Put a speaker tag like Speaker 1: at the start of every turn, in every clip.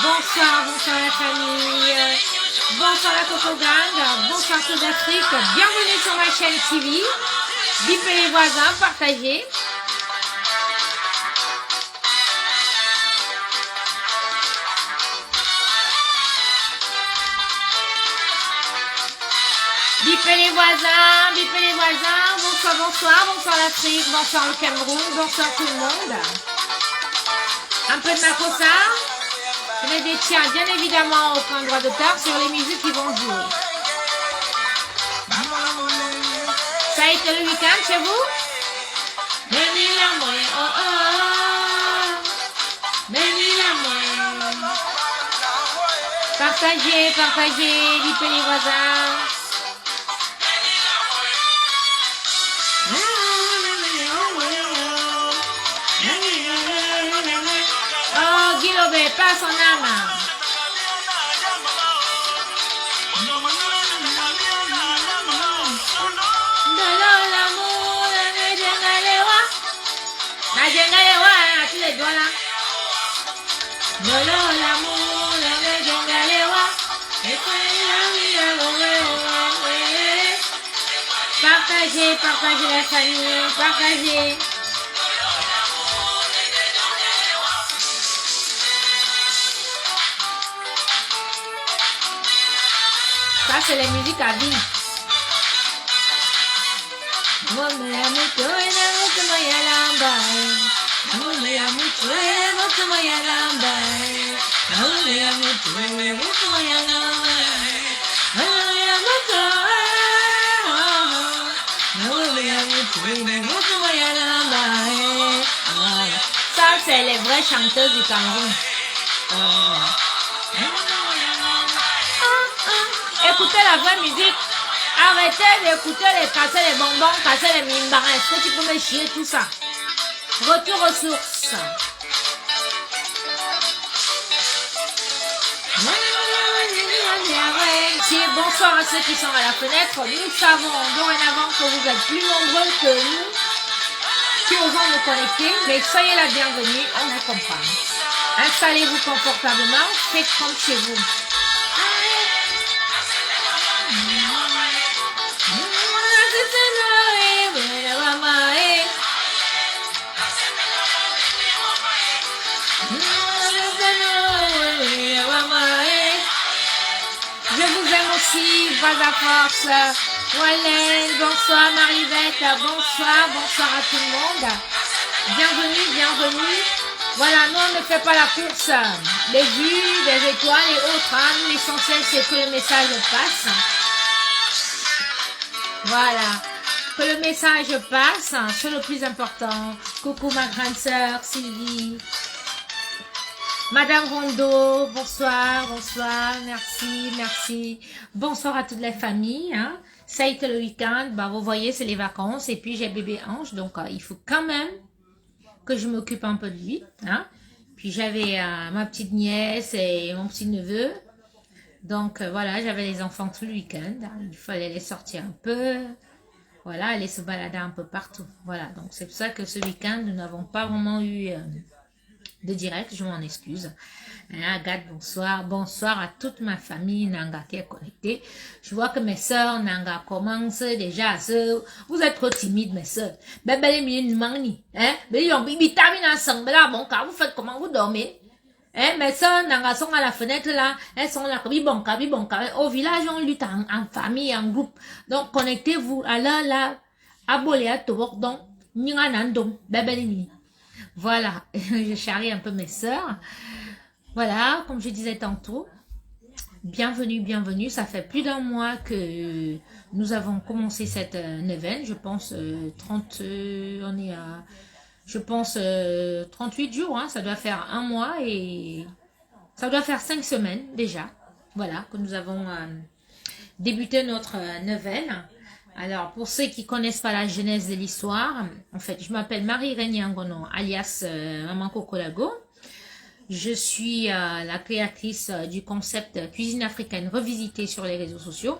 Speaker 1: Bonsoir, bonsoir la famille, bonsoir la Coco Gang, bonsoir tout d'Afrique, bienvenue sur ma chaîne TV, bipez les voisins, partagez. Bipez les voisins, bonsoir, bonsoir, bonsoir l'Afrique, bonsoir le Cameroun, bonsoir tout le monde. Un peu de Makossa. Je les détiens bien évidemment aucun droit d'auteur sur les musiques qui vont jouer. Ça a été le week-end chez vous? Partagez, partagez, bipez les voisins. Oh, Guilobé, pas son âme. Tous les doigts là. Partagez, partagez la famille, partagez. Ça c'est la musique à vie. Ça c'est les vraies chanteuses du Cameroun. Écoutez la vraie musique. Arrêtez d'écouter les casser les bonbons, casser les mimbars. Est-ce que tu peux me chier tout ça? Retour aux sources. Bonsoir à ceux qui sont à la fenêtre. Nous savons dorénavant que vous êtes plus nombreux que nous qui osons nous connecter, mais soyez la bienvenue, on vous comprend. Installez-vous confortablement, faites comme chez vous. Je vous aime aussi, pas à force. Wallen, bonsoir Marivette, bonsoir, bonsoir à tout le monde. Bienvenue, bienvenue. Voilà, nous on ne fait pas la course. Les vues, les étoiles et autres. Hein. Nous, l'essentiel c'est que le message passe. Voilà. Que le message passe, c'est le plus important. Coucou ma grande sœur Sylvie. Madame Rondo, bonsoir, bonsoir, merci, merci. Bonsoir à toute la famille. Hein. Ça a été le week-end, bah, vous voyez, c'est les vacances. Et puis j'ai bébé Ange, donc il faut quand même que je m'occupe un peu de lui. Hein. Puis j'avais ma petite nièce et mon petit neveu. Donc voilà, j'avais les enfants tout le week-end. Hein. Il fallait les sortir un peu. Voilà, aller se balader un peu partout. Voilà, donc c'est pour ça que ce week-end, nous n'avons pas vraiment eu... de direct, je m'en excuse. Agathe, bonsoir. Bonsoir à toute ma famille Nanga qui est connectée. Je vois que mes sœurs Nanga commencent déjà à se... Vous êtes trop timides, mes sœurs. Vous faites comment vous dormez? Mes sœurs Nanga sont à la fenêtre là. Elles sont là. Au village, on lutte en famille, en groupe. Donc, connectez-vous. Alors là, abonnez à tout. Donc, voilà, je charrie un peu mes sœurs. Voilà, comme je disais tantôt, bienvenue, bienvenue. Ça fait plus d'un mois que nous avons commencé cette neuvaine. Je pense 30, on est à, je pense 38 jours. Hein, ça doit faire un mois et ça doit faire 5 semaines déjà. Voilà, que nous avons débuté notre neuvaine. Alors, pour ceux qui connaissent pas la genèse de l'histoire, en fait, je m'appelle Marie-Rénie Angono, alias Maman Cocolago. Je suis la créatrice du concept cuisine africaine revisitée sur les réseaux sociaux.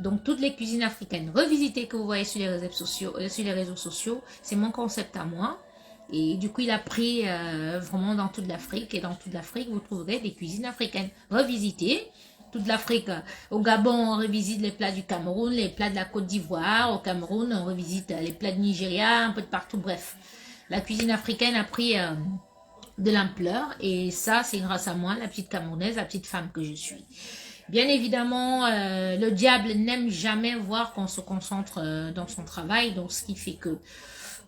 Speaker 1: Donc, toutes les cuisines africaines revisitées que vous voyez sur les réseaux sociaux, c'est mon concept à moi. Et du coup, il a pris vraiment dans toute l'Afrique. Et dans toute l'Afrique, vous trouverez des cuisines africaines revisitées. Toute l'Afrique, au Gabon, on revisite les plats du Cameroun, les plats de la Côte d'Ivoire. Au Cameroun, on revisite les plats de Nigeria, un peu de partout. Bref, la cuisine africaine a pris de l'ampleur. Et ça, c'est grâce à moi, la petite Camerounaise, la petite femme que je suis. Bien évidemment, le diable n'aime jamais voir qu'on se concentre dans son travail. Donc, ce qui fait que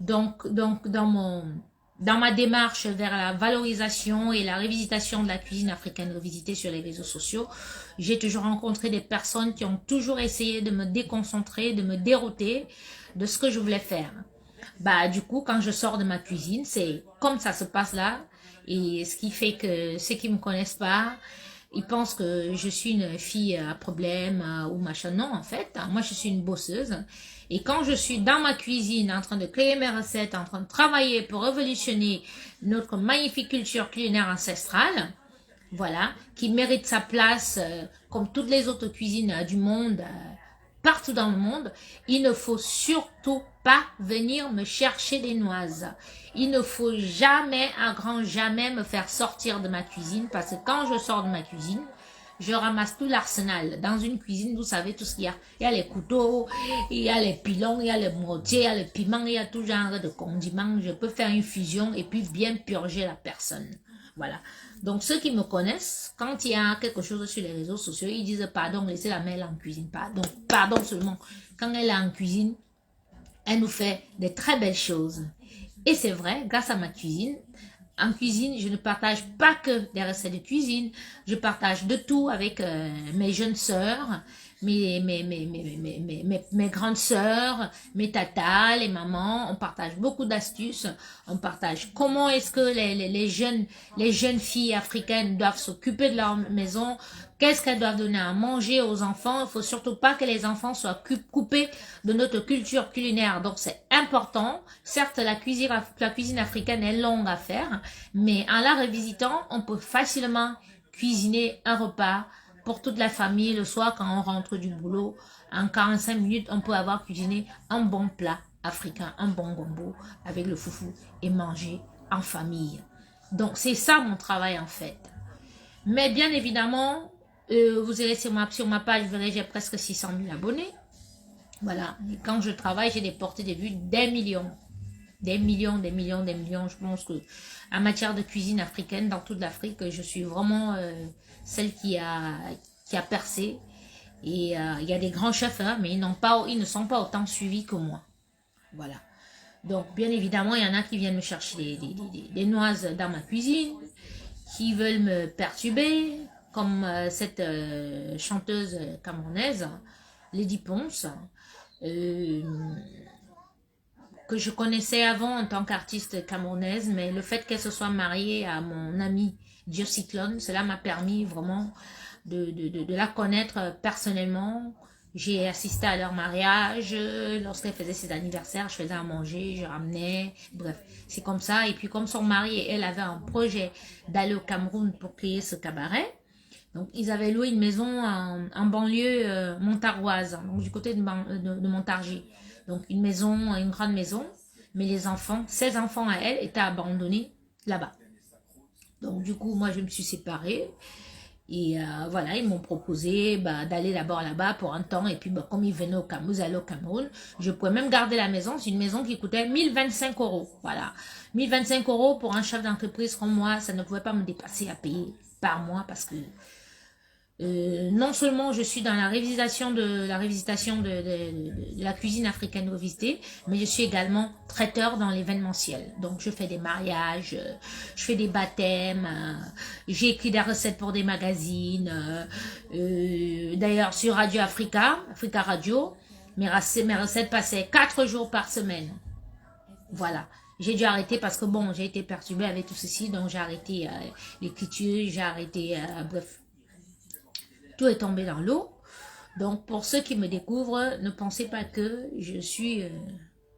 Speaker 1: donc dans ma démarche vers la valorisation et la révisitation de la cuisine africaine revisitée sur les réseaux sociaux, j'ai toujours rencontré des personnes qui ont toujours essayé de me déconcentrer, de me dérouter de ce que je voulais faire. Bah, du coup, quand je sors de ma cuisine, c'est comme ça se passe là. Et ce qui fait que ceux qui me connaissent pas, ils pensent que je suis une fille à problème ou machin. Non, en fait, moi, je suis une bosseuse. Et quand je suis dans ma cuisine, en train de créer mes recettes, en train de travailler pour révolutionner notre magnifique culture culinaire ancestrale, voilà, qui mérite sa place comme toutes les autres cuisines du monde, partout dans le monde, il ne faut surtout pas venir me chercher des noises. Il ne faut jamais, à grand jamais, me faire sortir de ma cuisine, parce que quand je sors de ma cuisine, je ramasse tout l'arsenal. Dans une cuisine, vous savez tout ce qu'il y a. Il y a les couteaux, il y a les pilons, il y a les mortiers, il y a le piment, il y a tout genre de condiments. Je peux faire une fusion et puis bien purger la personne. Voilà. Donc, ceux qui me connaissent, quand il y a quelque chose sur les réseaux sociaux, ils disent pardon, laissez la mère en cuisine. Pardon, pardon seulement. Quand elle est en cuisine, elle nous fait des très belles choses. Et c'est vrai, grâce à ma cuisine, en cuisine, je ne partage pas que des recettes de cuisine, je partage de tout avec mes jeunes sœurs, mes grandes sœurs, mes tatas, les mamans. On partage beaucoup d'astuces, on partage comment est-ce que les jeunes filles africaines doivent s'occuper de leur maison, qu'est-ce qu'elles doivent donner à manger aux enfants. Il faut surtout pas que les enfants soient coupés de notre culture culinaire. Donc c'est important. Certes, la cuisine africaine est longue à faire, mais en la revisitant, on peut facilement cuisiner un repas pour toute la famille le soir quand on rentre du boulot. En 45 minutes, on peut avoir cuisiné un bon plat africain, un bon gombo avec le foufou et manger en famille. Donc c'est ça mon travail en fait. Mais bien évidemment, vous irez sur ma page, vous verrez, j'ai presque 600 000 abonnés. Voilà. Et quand je travaille, j'ai des portées de vues des millions. Des millions, des millions, des millions. Je pense que en matière de cuisine africaine, dans toute l'Afrique, je suis vraiment celle qui a percé. Et il y a des grands chefs, hein, mais ils ne sont pas autant suivis que moi. Voilà. Donc, bien évidemment, il y en a qui viennent me chercher des noises dans ma cuisine, qui veulent me perturber, comme cette chanteuse camerounaise, Lady Ponce, que je connaissais avant en tant qu'artiste camerounaise, mais le fait qu'elle se soit mariée à mon ami Diocyclone, cela m'a permis vraiment de la connaître personnellement. J'ai assisté à leur mariage, lorsqu'elle faisait ses anniversaires, je faisais à manger, je ramenais, bref, c'est comme ça. Et puis comme son mari et elle avaient un projet d'aller au Cameroun pour créer ce cabaret, donc ils avaient loué une maison en banlieue montaroise, donc du côté de Montargis. Donc une maison, une grande maison, mais les enfants, 16 enfants à elle, étaient abandonnés là-bas. Donc du coup, moi je me suis séparée. Et voilà, ils m'ont proposé d'aller d'abord là-bas pour un temps. Et puis, comme ils venaient au Cameroun, ils allaient au Cameroun, je pouvais même garder la maison. C'est une maison qui coûtait 1025 €. Voilà. 1025 € pour un chef d'entreprise comme moi, ça ne pouvait pas me dépasser à payer par mois parce que non seulement je suis dans la révisitation de la cuisine africaine revisitée, mais je suis également traiteur dans l'événementiel. Donc je fais des mariages, je fais des baptêmes, j'ai écrit des recettes pour des magazines. D'ailleurs sur Radio Africa Radio, mes recettes passaient 4 jours par semaine. Voilà. J'ai dû arrêter parce que bon, j'ai été perturbée avec tout ceci, donc j'ai arrêté l'écriture, j'ai arrêté, bref. Tout est tombé dans l'eau. Donc, pour ceux qui me découvrent, ne pensez pas que je suis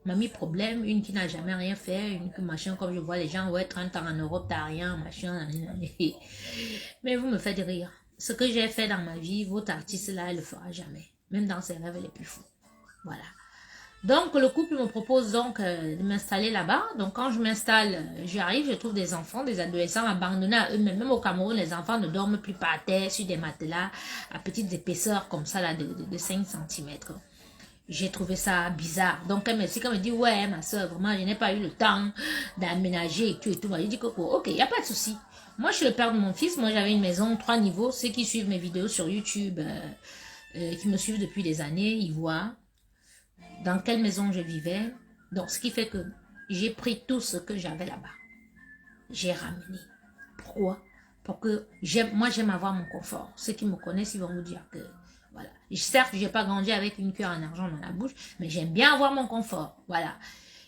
Speaker 1: m'a mis problème, une qui n'a jamais rien fait, une qui machin, comme je vois les gens, ouais, 30 ans en Europe, t'as rien, machin. Mais vous me faites rire. Ce que j'ai fait dans ma vie, votre artiste là, elle le fera jamais. Même dans ses rêves les plus fous. Voilà. Donc, le couple me propose donc de m'installer là-bas. Donc, quand je m'installe, j'arrive, je trouve des enfants, des adolescents abandonnés à eux-mêmes. Même au Cameroun, les enfants ne dorment plus par terre sur des matelas à petites épaisseurs comme ça, là, de 5 centimètres. J'ai trouvé ça bizarre. Donc, elle me dit, ouais, ma soeur, vraiment, je n'ai pas eu le temps d'aménager et tout et tout. Moi, je dis, Coco, ok, il n'y a pas de souci. Moi, je suis le père de mon fils. Moi, j'avais une maison, 3 niveaux. Ceux qui suivent mes vidéos sur YouTube, qui me suivent depuis des années, ils voient dans quelle maison je vivais. Donc, ce qui fait que j'ai pris tout ce que j'avais là-bas. J'ai ramené. Pourquoi? Pour que moi, j'aime avoir mon confort. Ceux qui me connaissent, ils vont vous dire que, voilà. Certes, je n'ai pas grandi avec une cuillère en argent dans la bouche, mais j'aime bien avoir mon confort. Voilà.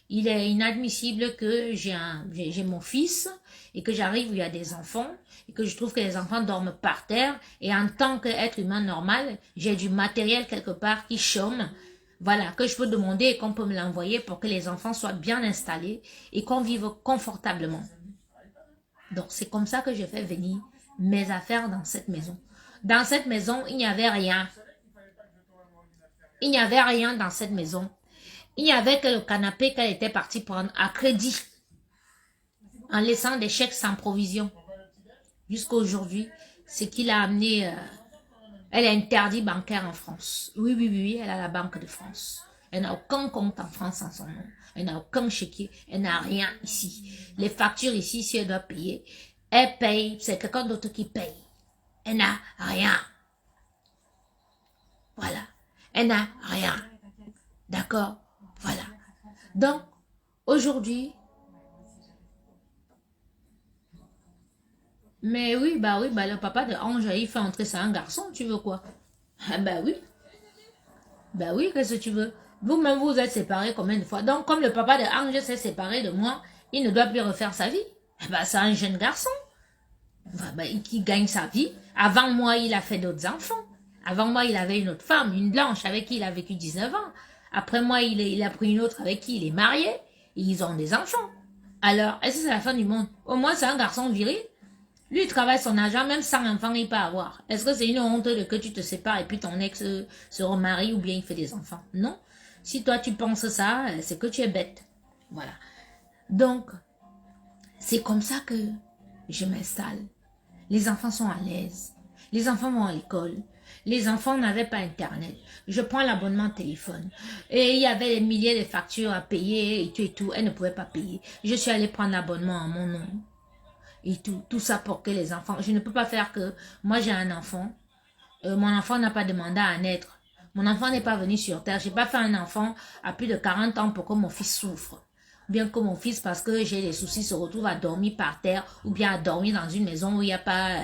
Speaker 1: Il est inadmissible que j'ai mon fils et que j'arrive où il y a des enfants et que je trouve que les enfants dorment par terre et en tant qu'être humain normal, j'ai du matériel quelque part qui chôme. Voilà, que je peux demander et qu'on peut me l'envoyer pour que les enfants soient bien installés et qu'on vive confortablement. Donc, c'est comme ça que je fais venir mes affaires dans cette maison. Dans cette maison, il n'y avait rien. Il n'y avait rien dans cette maison. Il n'y avait que le canapé qu'elle était partie prendre à crédit en laissant des chèques sans provision. Jusqu'à aujourd'hui, ce qui l'a amené... elle est interdite bancaire en France. Oui, oui, oui, oui, elle a la Banque de France. Elle n'a aucun compte en France en son nom. Elle n'a aucun chéquier. Elle n'a rien ici. Les factures ici, si elle doit payer, elle paye. C'est quelqu'un d'autre qui paye. Elle n'a rien. Voilà. Elle n'a rien. D'accord? Voilà. Donc, aujourd'hui... Mais oui, le papa de Ange, il fait entrer ça un garçon, tu veux quoi? Ah, bah oui. Bah oui, qu'est-ce que tu veux? Vous-même, vous êtes séparés combien de fois? Donc, comme le papa de Ange s'est séparé de moi, il ne doit plus refaire sa vie. Bah, c'est un jeune garçon. Qui gagne sa vie. Avant moi, il a fait d'autres enfants. Avant moi, il avait une autre femme, une blanche, avec qui il a vécu 19 ans. Après moi, il a pris une autre avec qui il est marié. Et ils ont des enfants. Alors, est-ce que c'est la fin du monde? Au moins, c'est un garçon viril. Lui, il travaille son argent, même sans enfant, il peut avoir. Est-ce que c'est une honte de que tu te sépares et puis ton ex se remarie ou bien il fait des enfants? Non. Si toi, tu penses ça, c'est que tu es bête. Voilà. Donc, c'est comme ça que je m'installe. Les enfants sont à l'aise. Les enfants vont à l'école. Les enfants n'avaient pas Internet. Je prends l'abonnement téléphone. Et il y avait des milliers de factures à payer et tout. Elle ne pouvait pas payer. Je suis allée prendre l'abonnement à mon nom. Et tout ça pour que les enfants... Je ne peux pas faire que... Moi, j'ai un enfant. Mon enfant n'a pas demandé à naître. Mon enfant n'est pas venu sur terre. Je n'ai pas fait un enfant à plus de 40 ans pour que mon fils souffre. Bien que mon fils, parce que j'ai des soucis, se retrouve à dormir par terre ou bien à dormir dans une maison où il n'y a pas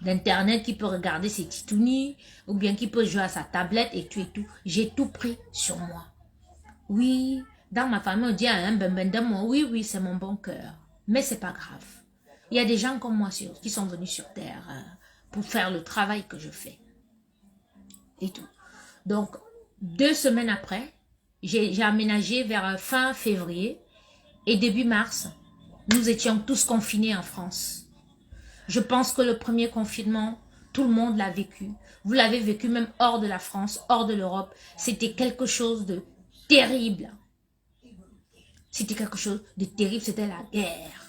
Speaker 1: d'internet, qui peut regarder ses titounis ou bien qui peut jouer à sa tablette et tout et tout. J'ai tout pris sur moi. Oui, dans ma famille, on dit oui, oui, c'est mon bon cœur. Mais c'est pas grave. Il y a des gens comme moi qui sont venus sur terre pour faire le travail que je fais. Et tout. Donc, 2 semaines après, j'ai aménagé vers fin février et début mars, nous étions tous confinés en France. Je pense que le premier confinement, tout le monde l'a vécu. Vous l'avez vécu même hors de la France, hors de l'Europe. C'était quelque chose de terrible. C'était quelque chose de terrible, c'était la guerre.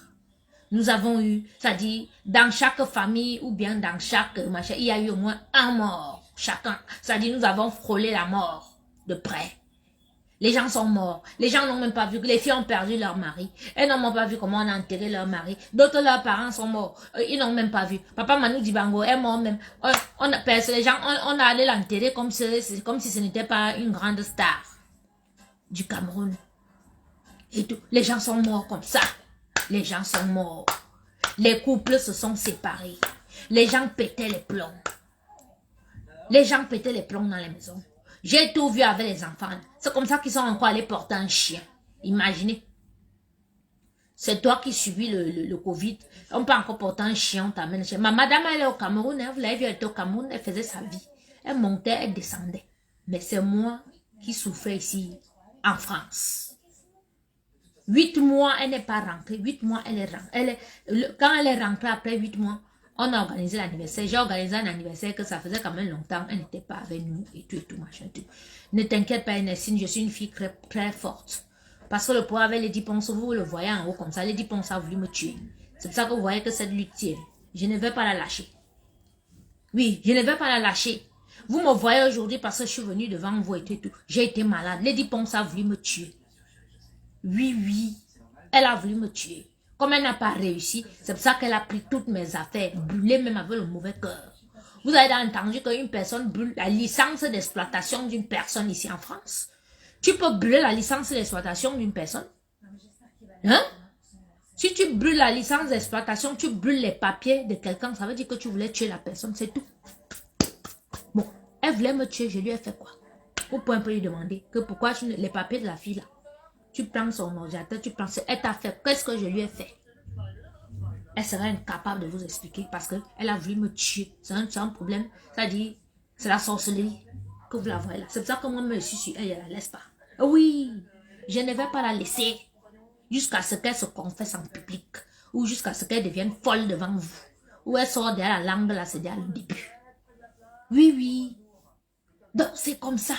Speaker 1: Nous avons eu, c'est-à-dire, dans chaque famille ou bien dans chaque machin, il y a eu au moins un mort, chacun. C'est-à-dire, nous avons frôlé la mort de près. Les gens sont morts. Les gens n'ont même pas vu que les filles ont perdu leur mari. Elles n'ont même pas vu comment on a enterré leur mari. D'autres, leurs parents sont morts. Ils n'ont même pas vu. Papa Manu Dibango est mort même. Les gens, on a allé l'enterrer comme si ce n'était pas une grande star du Cameroun. Et tout. Les gens sont morts comme ça. Les gens sont morts. Les couples se sont séparés. Les gens pétaient les plombs. Les gens pétaient les plombs dans les maisons. J'ai tout vu avec les enfants. C'est comme ça qu'ils sont encore allés porter un chien. Imaginez. C'est toi qui subis le Covid. On peut encore porter un chien, on t'amène un chien. Ma madame, elle est au Cameroun. Vous l'avez vu, elle était au Cameroun. Elle faisait sa vie. Elle montait, elle descendait. Mais c'est moi qui souffrais ici, en France. 8 mois, elle n'est pas rentrée. 8 mois, elle est rentrée. Quand elle est rentrée après 8 mois, on a organisé l'anniversaire. J'ai organisé un anniversaire que ça faisait quand même longtemps. Elle n'était pas avec nous et tout, machin, tout. Ne t'inquiète pas, Ernestine, je suis une fille très, très forte. Parce que le poids avec Lady Ponce, vous le voyez en haut comme ça. Lady Ponce a voulu me tuer. C'est pour ça que vous voyez que cette lutte tient. Je ne vais pas la lâcher. Oui, je ne vais pas la lâcher. Vous me voyez aujourd'hui parce que je suis venue devant vous et tout. J'ai été malade. Lady Ponce a voulu me tuer. Oui, oui. Elle a voulu me tuer. Comme elle n'a pas réussi, c'est pour ça qu'elle a pris toutes mes affaires, brûlées même avec le mauvais cœur. Vous avez entendu qu'une personne brûle la licence d'exploitation d'une personne ici en France? Tu peux brûler la licence d'exploitation d'une personne? Hein? Si tu brûles la licence d'exploitation, tu brûles les papiers de quelqu'un, ça veut dire que tu voulais tuer la personne, c'est tout. Bon, elle voulait me tuer, je lui ai fait quoi? Vous pouvez un peu lui demander que pourquoi les papiers de la fille là, tu prends son ordinateur, tu prends, elle t'a fait, qu'est-ce que je lui ai fait? Elle serait incapable de vous expliquer parce qu'elle a voulu me tuer. C'est un problème. Ça dit, c'est la sorcellerie que vous la voyez là. C'est pour ça que moi, je suis sur elle, je la laisse pas. Oui, je ne vais pas la laisser jusqu'à ce qu'elle se confesse en public ou jusqu'à ce qu'elle devienne folle devant vous. Ou elle sort derrière la langue là, c'est derrière le début. Oui, oui. Donc, c'est comme ça.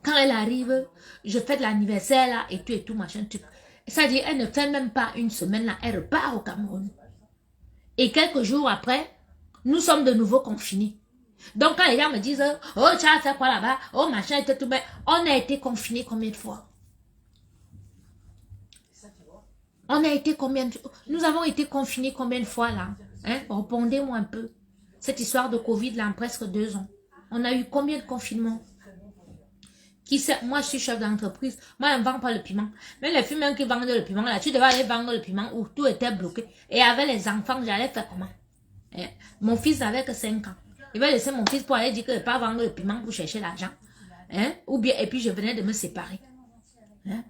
Speaker 1: Quand elle arrive, je fais de l'anniversaire là et tout, machin, tout. C'est-à-dire, elle ne fait même pas une semaine là, elle repart au Cameroun. Et quelques jours après, nous sommes de nouveau confinés. Donc quand les gens me disent, oh tu as fait quoi là-bas, oh machin, et tout, mais on a été confinés combien de fois? On a été combien de fois? Nous avons été confinés combien de fois là? Hein? Répondez-moi un peu. Cette histoire de Covid là, en presque 2 ans. On a eu combien de confinements? Qui sait? Moi je suis chef d'entreprise, moi je ne vends pas le piment. Mais les filles qui vendent le piment là, tu devais aller vendre le piment où tout était bloqué. Et avec les enfants, j'allais faire comment? Eh, mon fils n'avait que 5 ans. Il va laisser mon fils pour aller dire que je ne vais pas vendre le piment pour chercher l'argent. Hein? Ou bien, et puis je venais de me séparer. Hein?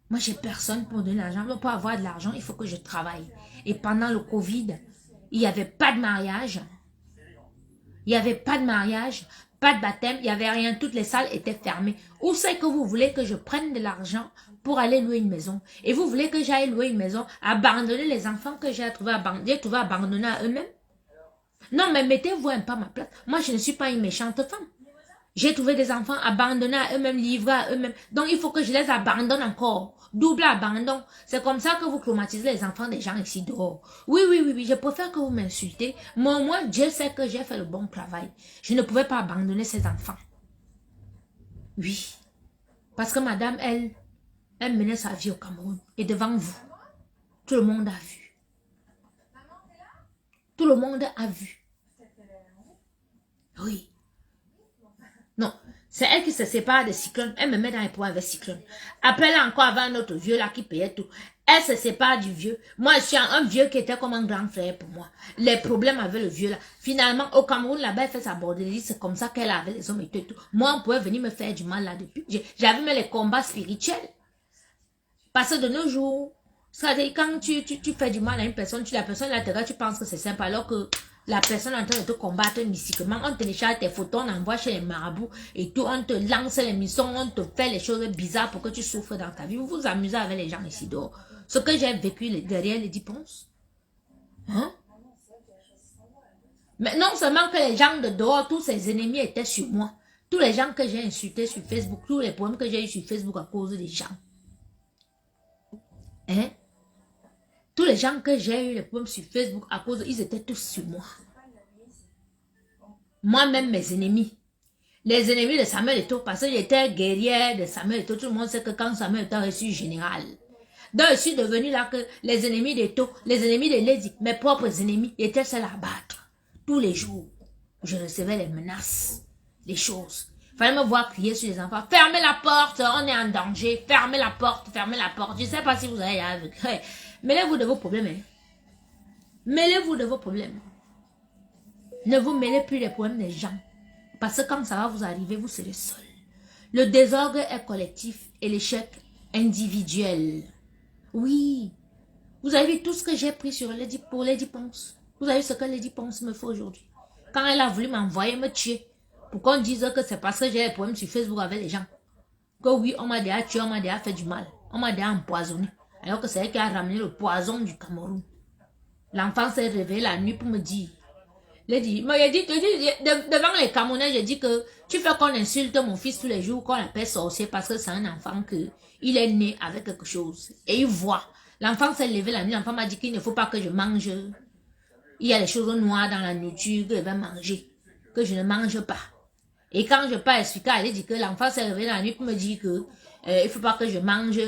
Speaker 1: Moi, j'ai personne pour donner l'argent. Pour avoir de l'argent, il faut que je travaille. Et pendant le Covid, il n'y avait pas de mariage. Il n'y avait pas de mariage, pas de baptême, il n'y avait rien. Toutes les salles étaient fermées. Où c'est que vous voulez que je prenne de l'argent pour aller louer une maison? Et vous voulez que j'aille louer une maison, abandonner les enfants que j'ai trouvé abandonnés à eux-mêmes? Non, mais mettez-vous un peu à ma place. Moi, je ne suis pas une méchante femme. J'ai trouvé des enfants abandonnés à eux-mêmes, livrés à eux-mêmes. Donc, il faut que je les abandonne encore. Double abandon. C'est comme ça que vous traumatisez les enfants des gens ici dehors. Oui, oui, oui, oui. Je préfère que vous m'insultez. Mais au moins, Dieu sait que j'ai fait le bon travail. Je ne pouvais pas abandonner ces enfants. Oui. Parce que madame, elle menait sa vie au Cameroun. Et devant vous, tout le monde a vu. Tout le monde a vu. Oui. Non, c'est elle qui se sépare de Cyclone. Elle me met dans les poids avec Cyclone. Après, là encore, avant un autre vieux là qui payait tout. Elle se sépare du vieux. Moi, je suis un vieux qui était comme un grand frère pour moi. Les problèmes avec le vieux là. Finalement, au Cameroun, là-bas, elle fait sa bordellie. C'est comme ça qu'elle avait les hommes et tout. Moi, on pouvait venir me faire du mal là depuis. J'avais même les combats spirituels. Parce que de nos jours, c'est-à-dire quand tu fais du mal à une personne, la personne là te regarde, tu penses que c'est simple, alors que la personne est en train de te combattre mystiquement. On télécharge tes photos, on envoie chez les marabouts et tout, on te lance les missions, on te fait les choses bizarres pour que tu souffres dans ta vie. Vous vous amusez avec les gens ici dehors. Ce que j'ai vécu derrière les 10 ponces. Hein? Mais non seulement que les gens de dehors, tous ces ennemis étaient sur moi. Tous les gens que j'ai insultés sur Facebook, tous les problèmes que j'ai eu sur Facebook à cause des gens. Hein? Tous les gens que j'ai eu les problèmes sur Facebook à cause, ils étaient tous sur moi. Moi-même, mes ennemis. Les ennemis de Samuel Eto'o, parce que j'étais guerrière de Samuel Eto'o. Tout le monde sait que quand Samuel Eto'o a reçu général. Donc, je suis devenue là que les ennemis d'Eto'o, les ennemis de Lady, mes propres ennemis, étaient seuls à battre. Tous les jours, je recevais les menaces, les choses. Il fallait me voir crier sur les enfants. Fermez la porte, on est en danger. Fermez la porte, fermez la porte. Je ne sais pas si vous avez avec. Mêlez-vous de vos problèmes. Hein. Mêlez-vous de vos problèmes. Ne vous mêlez plus des problèmes des gens. Parce que quand ça va vous arriver, vous serez seul. Le désordre est collectif et l'échec individuel. Oui. Vous avez vu tout ce que j'ai pris pour Lady Ponce. Vous avez vu ce que Lady Ponce me fait aujourd'hui. Quand elle a voulu m'envoyer me tuer. Pour qu'on dise que c'est parce que j'ai des problèmes sur Facebook avec les gens. Que oui, on m'a déjà tué, on m'a déjà fait du mal. On m'a déjà empoisonné. alors que c'est elle qui a ramené le poison du Cameroun. L'enfant s'est réveillé la nuit pour me dire. Il dit, moi, devant les Camerounais, j'ai dit que tu fais qu'on insulte mon fils tous les jours, qu'on l'appelle sorcier parce que c'est un enfant il est né avec quelque chose. Et il voit. L'enfant s'est levé la nuit, l'enfant m'a dit qu'il ne faut pas que je mange. Il y a des choses noires dans la nourriture que je vais manger, que je ne mange pas. Et quand je pas expliqué, elle dit que l'enfant s'est réveillé la nuit pour me dire que il faut pas que je mange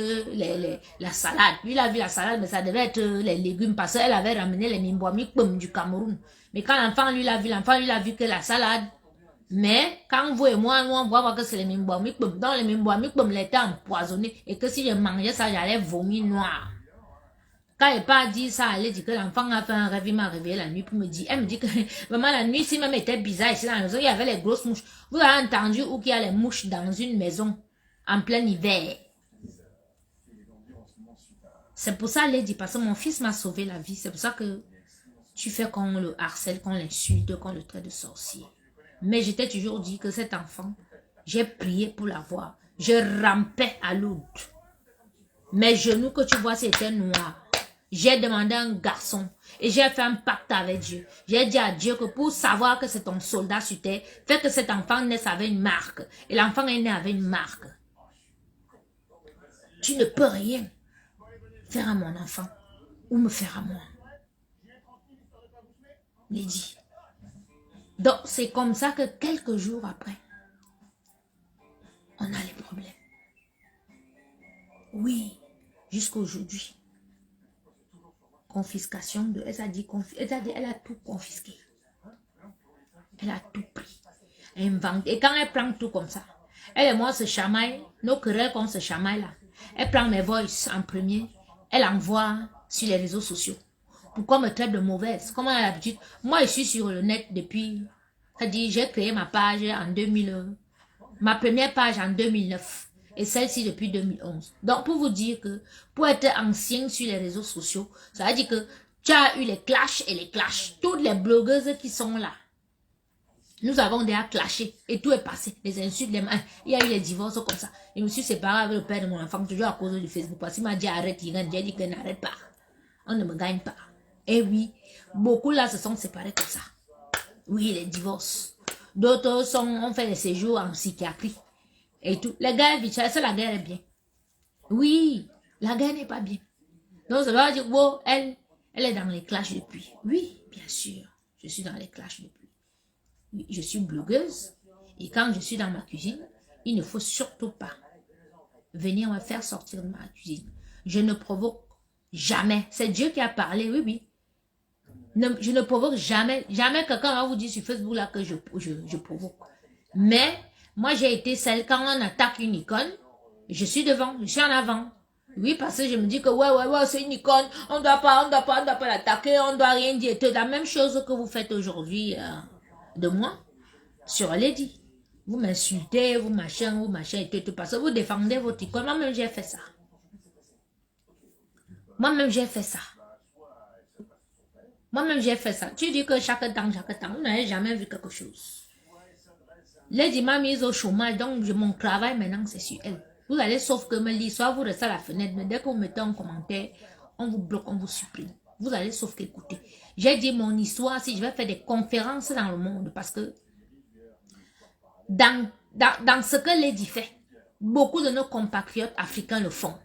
Speaker 1: la salade. Lui, il a vu la salade, mais ça devait être les légumes parce qu'elle avait ramené les mimboami du Cameroun. Mais quand l'enfant lui l'a vu que la salade. Mais quand vous et moi, nous, on voit voir que c'est les mimboami donc les mimboami l'étaient empoisonnés et que si je mangeais ça, j'allais vomir noir. Quand elle pas dit ça, elle dit que l'enfant a fait un rêve, il m'a réveillé la nuit pour me dire. Elle me dit que vraiment la nuit, si même était bizarre ici dans la maison, il y avait les grosses mouches. Vous avez entendu où qu'il y a les mouches dans une maison en plein hiver. C'est pour ça, elle dit, parce que mon fils m'a sauvé la vie. C'est pour ça que tu fais qu'on le harcèle, qu'on l'insulte, qu'on le traite de sorcier. Mais je t'ai toujours dit que cet enfant, j'ai prié pour l'avoir. Je rampais à l'aude. Mes genoux que tu vois, c'était noir. J'ai demandé à un garçon et j'ai fait un pacte avec Dieu. J'ai dit à Dieu que pour savoir que c'est ton soldat sur terre, fais que cet enfant naisse avec une marque. Et l'enfant est né avec une marque. Tu ne peux rien faire à mon enfant ou me faire à moi. Lady. Donc c'est comme ça que quelques jours après, on a les problèmes. Oui, jusqu'à aujourd'hui. Confiscation de... Elle a tout confisqué. Elle a tout pris. Elle invente. Et quand elle prend tout comme ça, elle et moi se chamaille, nos querelles qu'on se chamaille là. Elle prend mes voices en premier, elle envoie sur les réseaux sociaux. Pourquoi me traite de mauvaise? Comment elle a l'habitude? Moi, je suis sur le net depuis... C'est-à-dire, j'ai créé ma page en 2000... Ma première page en 2009. Et celle-ci depuis 2011. Donc, pour vous dire que, pour être ancien sur les réseaux sociaux, ça veut dire que tu as eu les clashs et les clashs. Toutes les blogueuses qui sont là, nous avons déjà clashé. Et tout est passé. Les insultes, il y a eu les divorces comme ça. Je me suis séparée avec le père de mon enfant, toujours à cause du Facebook. Parce qu'il m'a dit arrête, j'ai dit que n'arrête pas. On ne me gagne pas. Et oui, beaucoup là se sont séparés comme ça. Oui, les divorces. D'autres ont fait des séjours en psychiatrie. Et tout. La guerre, c'est la guerre est bien. Oui, la guerre n'est pas bien. Donc, ça veut dire, wow, elle est dans les clashs depuis. Oui, bien sûr, je suis dans les clashs depuis. Oui, je suis blogueuse. Et quand je suis dans ma cuisine, il ne faut surtout pas venir me faire sortir de ma cuisine. Je ne provoque jamais. C'est Dieu qui a parlé, oui, oui. Je ne provoque jamais. Jamais quelqu'un va vous dire sur Facebook là que je provoque. Mais, moi j'ai été celle, quand on attaque une icône, je suis devant, je suis en avant. Oui, parce que je me dis que ouais, c'est une icône, on doit pas l'attaquer, on doit rien dire. C'est la même chose que vous faites aujourd'hui de moi, sur Lady. Vous m'insultez, vous machin, et tout, parce que vous défendez votre icône. Moi-même j'ai fait ça. Moi-même j'ai fait ça. Moi-même, j'ai fait ça. Tu dis que chaque temps, vous n'avez jamais vu quelque chose. Lady m'a mise au chômage, donc mon travail maintenant, c'est sur elle. Vous allez sauf que me lire, soit vous restez à la fenêtre, mais dès que vous mettez un commentaire, on vous bloque, on vous supprime. Vous allez sauf qu'écouter. J'ai dit mon histoire, si je vais faire des conférences dans le monde, parce que dans ce que Lady fait, beaucoup de nos compatriotes africains le font.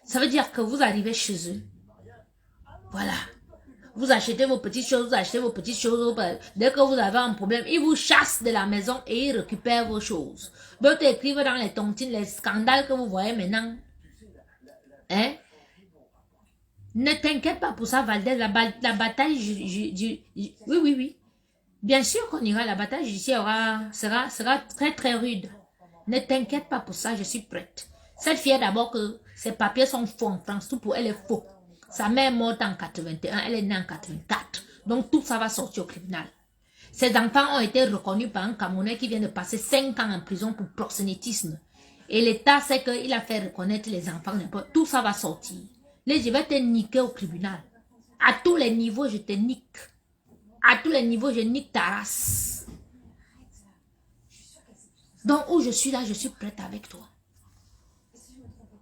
Speaker 1: Ça veut dire que vous arrivez chez eux. Voilà. Vous achetez vos petites choses, dès que vous avez un problème, ils vous chassent de la maison et ils récupèrent vos choses. D'autres écrivent dans les tontines, les scandales que vous voyez maintenant. Hein? Ne t'inquiète pas pour ça, Valdez, la bataille, oui. Bien sûr qu'on ira, la bataille judiciaire sera très très rude. Ne t'inquiète pas pour ça, je suis prête. Cette fille d'abord que ses papiers sont faux en France, tout pour elle est faux. Sa mère est morte en 81, elle est née en 84. Donc tout ça va sortir au tribunal. Ses enfants ont été reconnus par un Camerounais qui vient de passer 5 ans en prison pour proxénétisme. Et l'État sait qu'il a fait reconnaître les enfants. Tout ça va sortir. Là, je vais te niquer au tribunal. À tous les niveaux, je te nique. À tous les niveaux, je nique ta race. Donc où je suis là, je suis prête avec toi.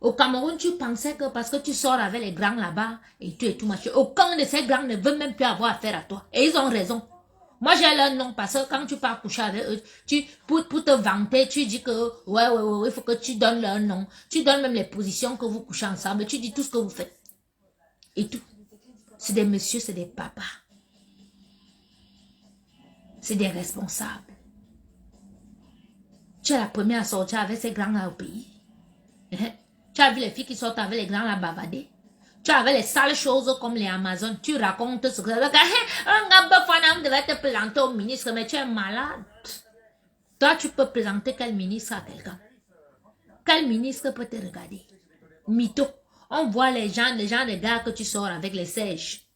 Speaker 1: Au Cameroun, tu pensais que parce que tu sors avec les grands là-bas, et tu es tout machin, aucun de ces grands ne veut même plus avoir affaire à toi. Et ils ont raison. Moi, j'ai leur nom parce que quand tu pars coucher avec eux, pour te vanter, tu dis que, ouais, il faut que tu donnes leur nom. Tu donnes même les positions que vous couchez ensemble. Tu dis tout ce que vous faites. Et tout. C'est des messieurs, c'est des papas. C'est des responsables. Tu es la première à sortir avec ces grands-là au pays. Tu as vu les filles qui sortent avec les grands-là bavader. Tu avais les sales choses comme les Amazones. Tu racontes ce que... Un gars devait te présenter au ministre, mais tu es malade. Toi, tu peux présenter quel ministre à quelqu'un? Quel ministre peut te regarder? Mytho. On voit les gens, des gars que tu sors avec les sèches.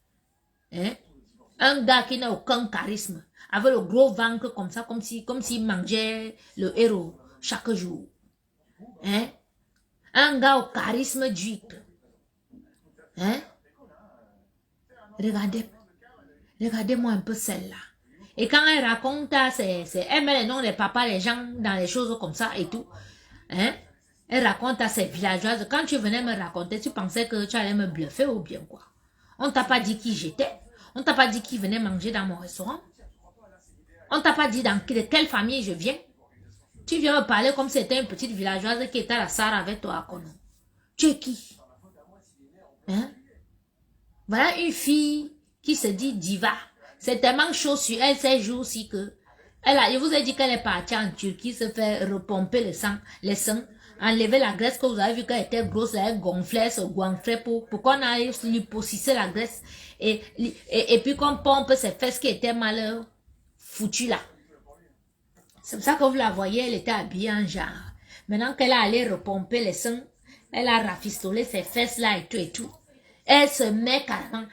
Speaker 1: Un gars qui n'a aucun charisme. Avec le gros ventre comme ça, comme s'il mangeait le héros chaque jour. Un gars au charisme dupe. Regardez-moi un peu celle-là. Et quand elle raconte, elle met les noms des papas, les gens dans les choses comme ça et tout. Elle raconte à ses villageoises. Quand tu venais me raconter, tu pensais que tu allais me bluffer ou bien quoi? On t'a pas dit qui j'étais. On t'a pas dit qui venait manger dans mon restaurant. On t'a pas dit de quelle famille je viens. Tu viens me parler comme si c'était une petite villageoise qui était à la Sarre avec toi à Kono. Tu es qui? Voilà une fille qui se dit diva. C'est tellement chaud sur elle ces jours-ci que... je vous ai dit qu'elle est partie en Turquie se faire repomper les seins, enlever la graisse que vous avez vu qu'elle était grosse, elle gonflait, se gonflait pour qu'on aille liposucer la graisse. Et puis qu'on pompe ses fesses qui étaient mal foutues là. C'est pour ça que vous la voyez, elle était habillée en genre. Maintenant qu'elle a allé repomper les seins, elle a rafistolé ses fesses là et tout. Elle se met carrément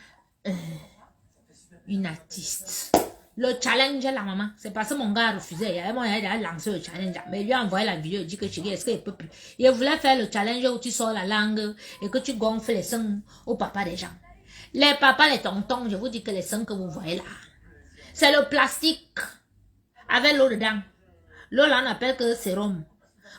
Speaker 1: une artiste. Le challenge, la maman, c'est parce que mon gars a refusé. Il a lancé le challenge. Mais il lui a envoyé la vidéo. Il dit que chérie, est-ce qu'il peut plus? Il voulait faire le challenge où tu sors la langue et que tu gonfles les seins au papa des gens. Les papas, les tontons, je vous dis que les seins que vous voyez là, c'est le plastique avec l'eau dedans. L'eau là, on appelle que sérum.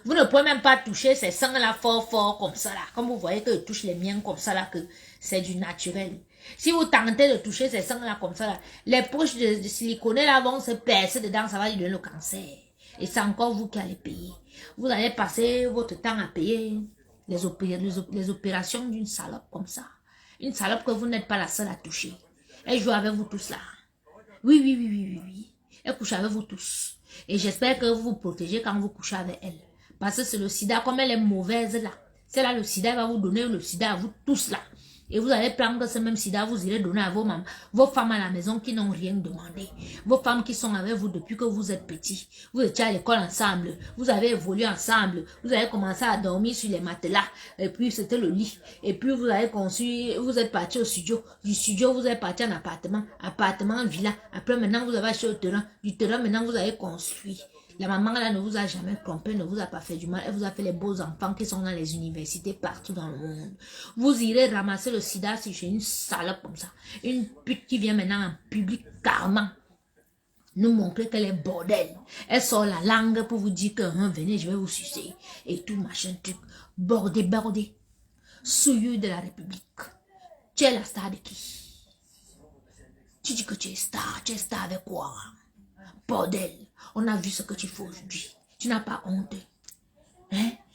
Speaker 1: Vous ne pouvez même pas toucher ces seins là fort comme ça là. Comme vous voyez que je touche les miens comme ça là, que c'est du naturel. Si vous tentez de toucher ces seins là comme ça là, les poches de silicone là vont se percer dedans, ça va lui donner le cancer. Et c'est encore vous qui allez payer. Vous allez passer votre temps à payer les opérations d'une salope comme ça. Une salope que vous n'êtes pas la seule à toucher. Elle joue avec vous tous là. Oui. Elle couche avec vous tous. Et j'espère que vous vous protégez quand vous couchez avec elle. Parce que c'est le sida, comme elle est mauvaise là. C'est là le sida va vous donner le sida à vous tous là. Et vous allez prendre ce même sida, vous irez donner à vos femmes à la maison qui n'ont rien demandé. Vos femmes qui sont avec vous depuis que vous êtes petits. Vous étiez à l'école ensemble. Vous avez évolué ensemble. Vous avez commencé à dormir sur les matelas. Et puis c'était le lit. Et puis vous avez construit, vous êtes parti au studio. Du studio, vous êtes parti en appartement. Appartement, villa. Après maintenant, vous avez acheté le terrain. Du terrain, maintenant, vous avez construit. La maman là ne vous a jamais trompé, ne vous a pas fait du mal. Elle vous a fait les beaux enfants qui sont dans les universités partout dans le monde. Vous irez ramasser le sida si j'ai une salope comme ça. Une pute qui vient maintenant en public carrément nous montrer qu'elle est bordel. Elle sort la langue pour vous dire que venez, je vais vous sucer. Et tout machin truc. Bordé. Souillure de la République. Tu es la star de qui? Tu dis que tu es star avec quoi? Bordel. On a vu ce que tu fais aujourd'hui. Tu n'as pas honte.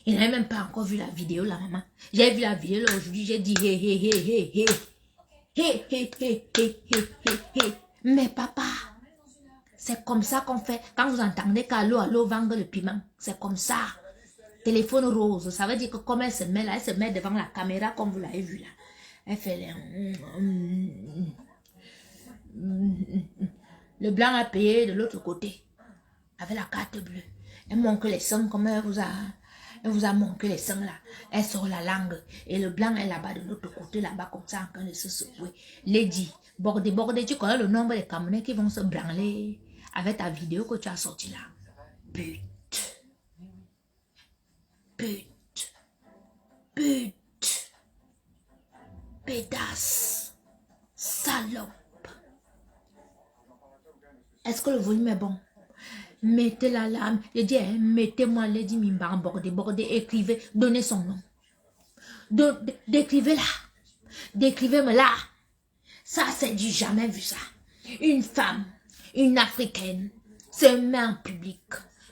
Speaker 1: Il n'a même pas encore vu la vidéo, la maman. J'ai vu la vidéo aujourd'hui, j'ai dit hé. Mais papa, c'est comme ça qu'on fait. Quand vous entendez qu'allô, vendre le piment, c'est comme ça. Téléphone rose, ça veut dire que comme elle se met là, elle se met devant la caméra comme vous l'avez vu là. Elle fait les... Le blanc a payé de l'autre côté. Avec la carte bleue. Elle montre les seins comme elle vous a montré les seins là. Elle sort la langue. Et le blanc est là-bas de l'autre côté, là-bas comme ça, en train de se secouer. Lady, bordé, tu connais le nombre de Camerounais qui vont se branler avec ta vidéo que tu as sortie là. Pute. Pédasse. Salope. Est-ce que le volume est bon? Mettez la lame. Je dis, mettez-moi Lady Mimba en bordé, écrivez, donnez son nom. Décrivez-la. Décrivez-me-la. Ça, c'est du jamais vu ça. Une femme, une africaine, se met en public.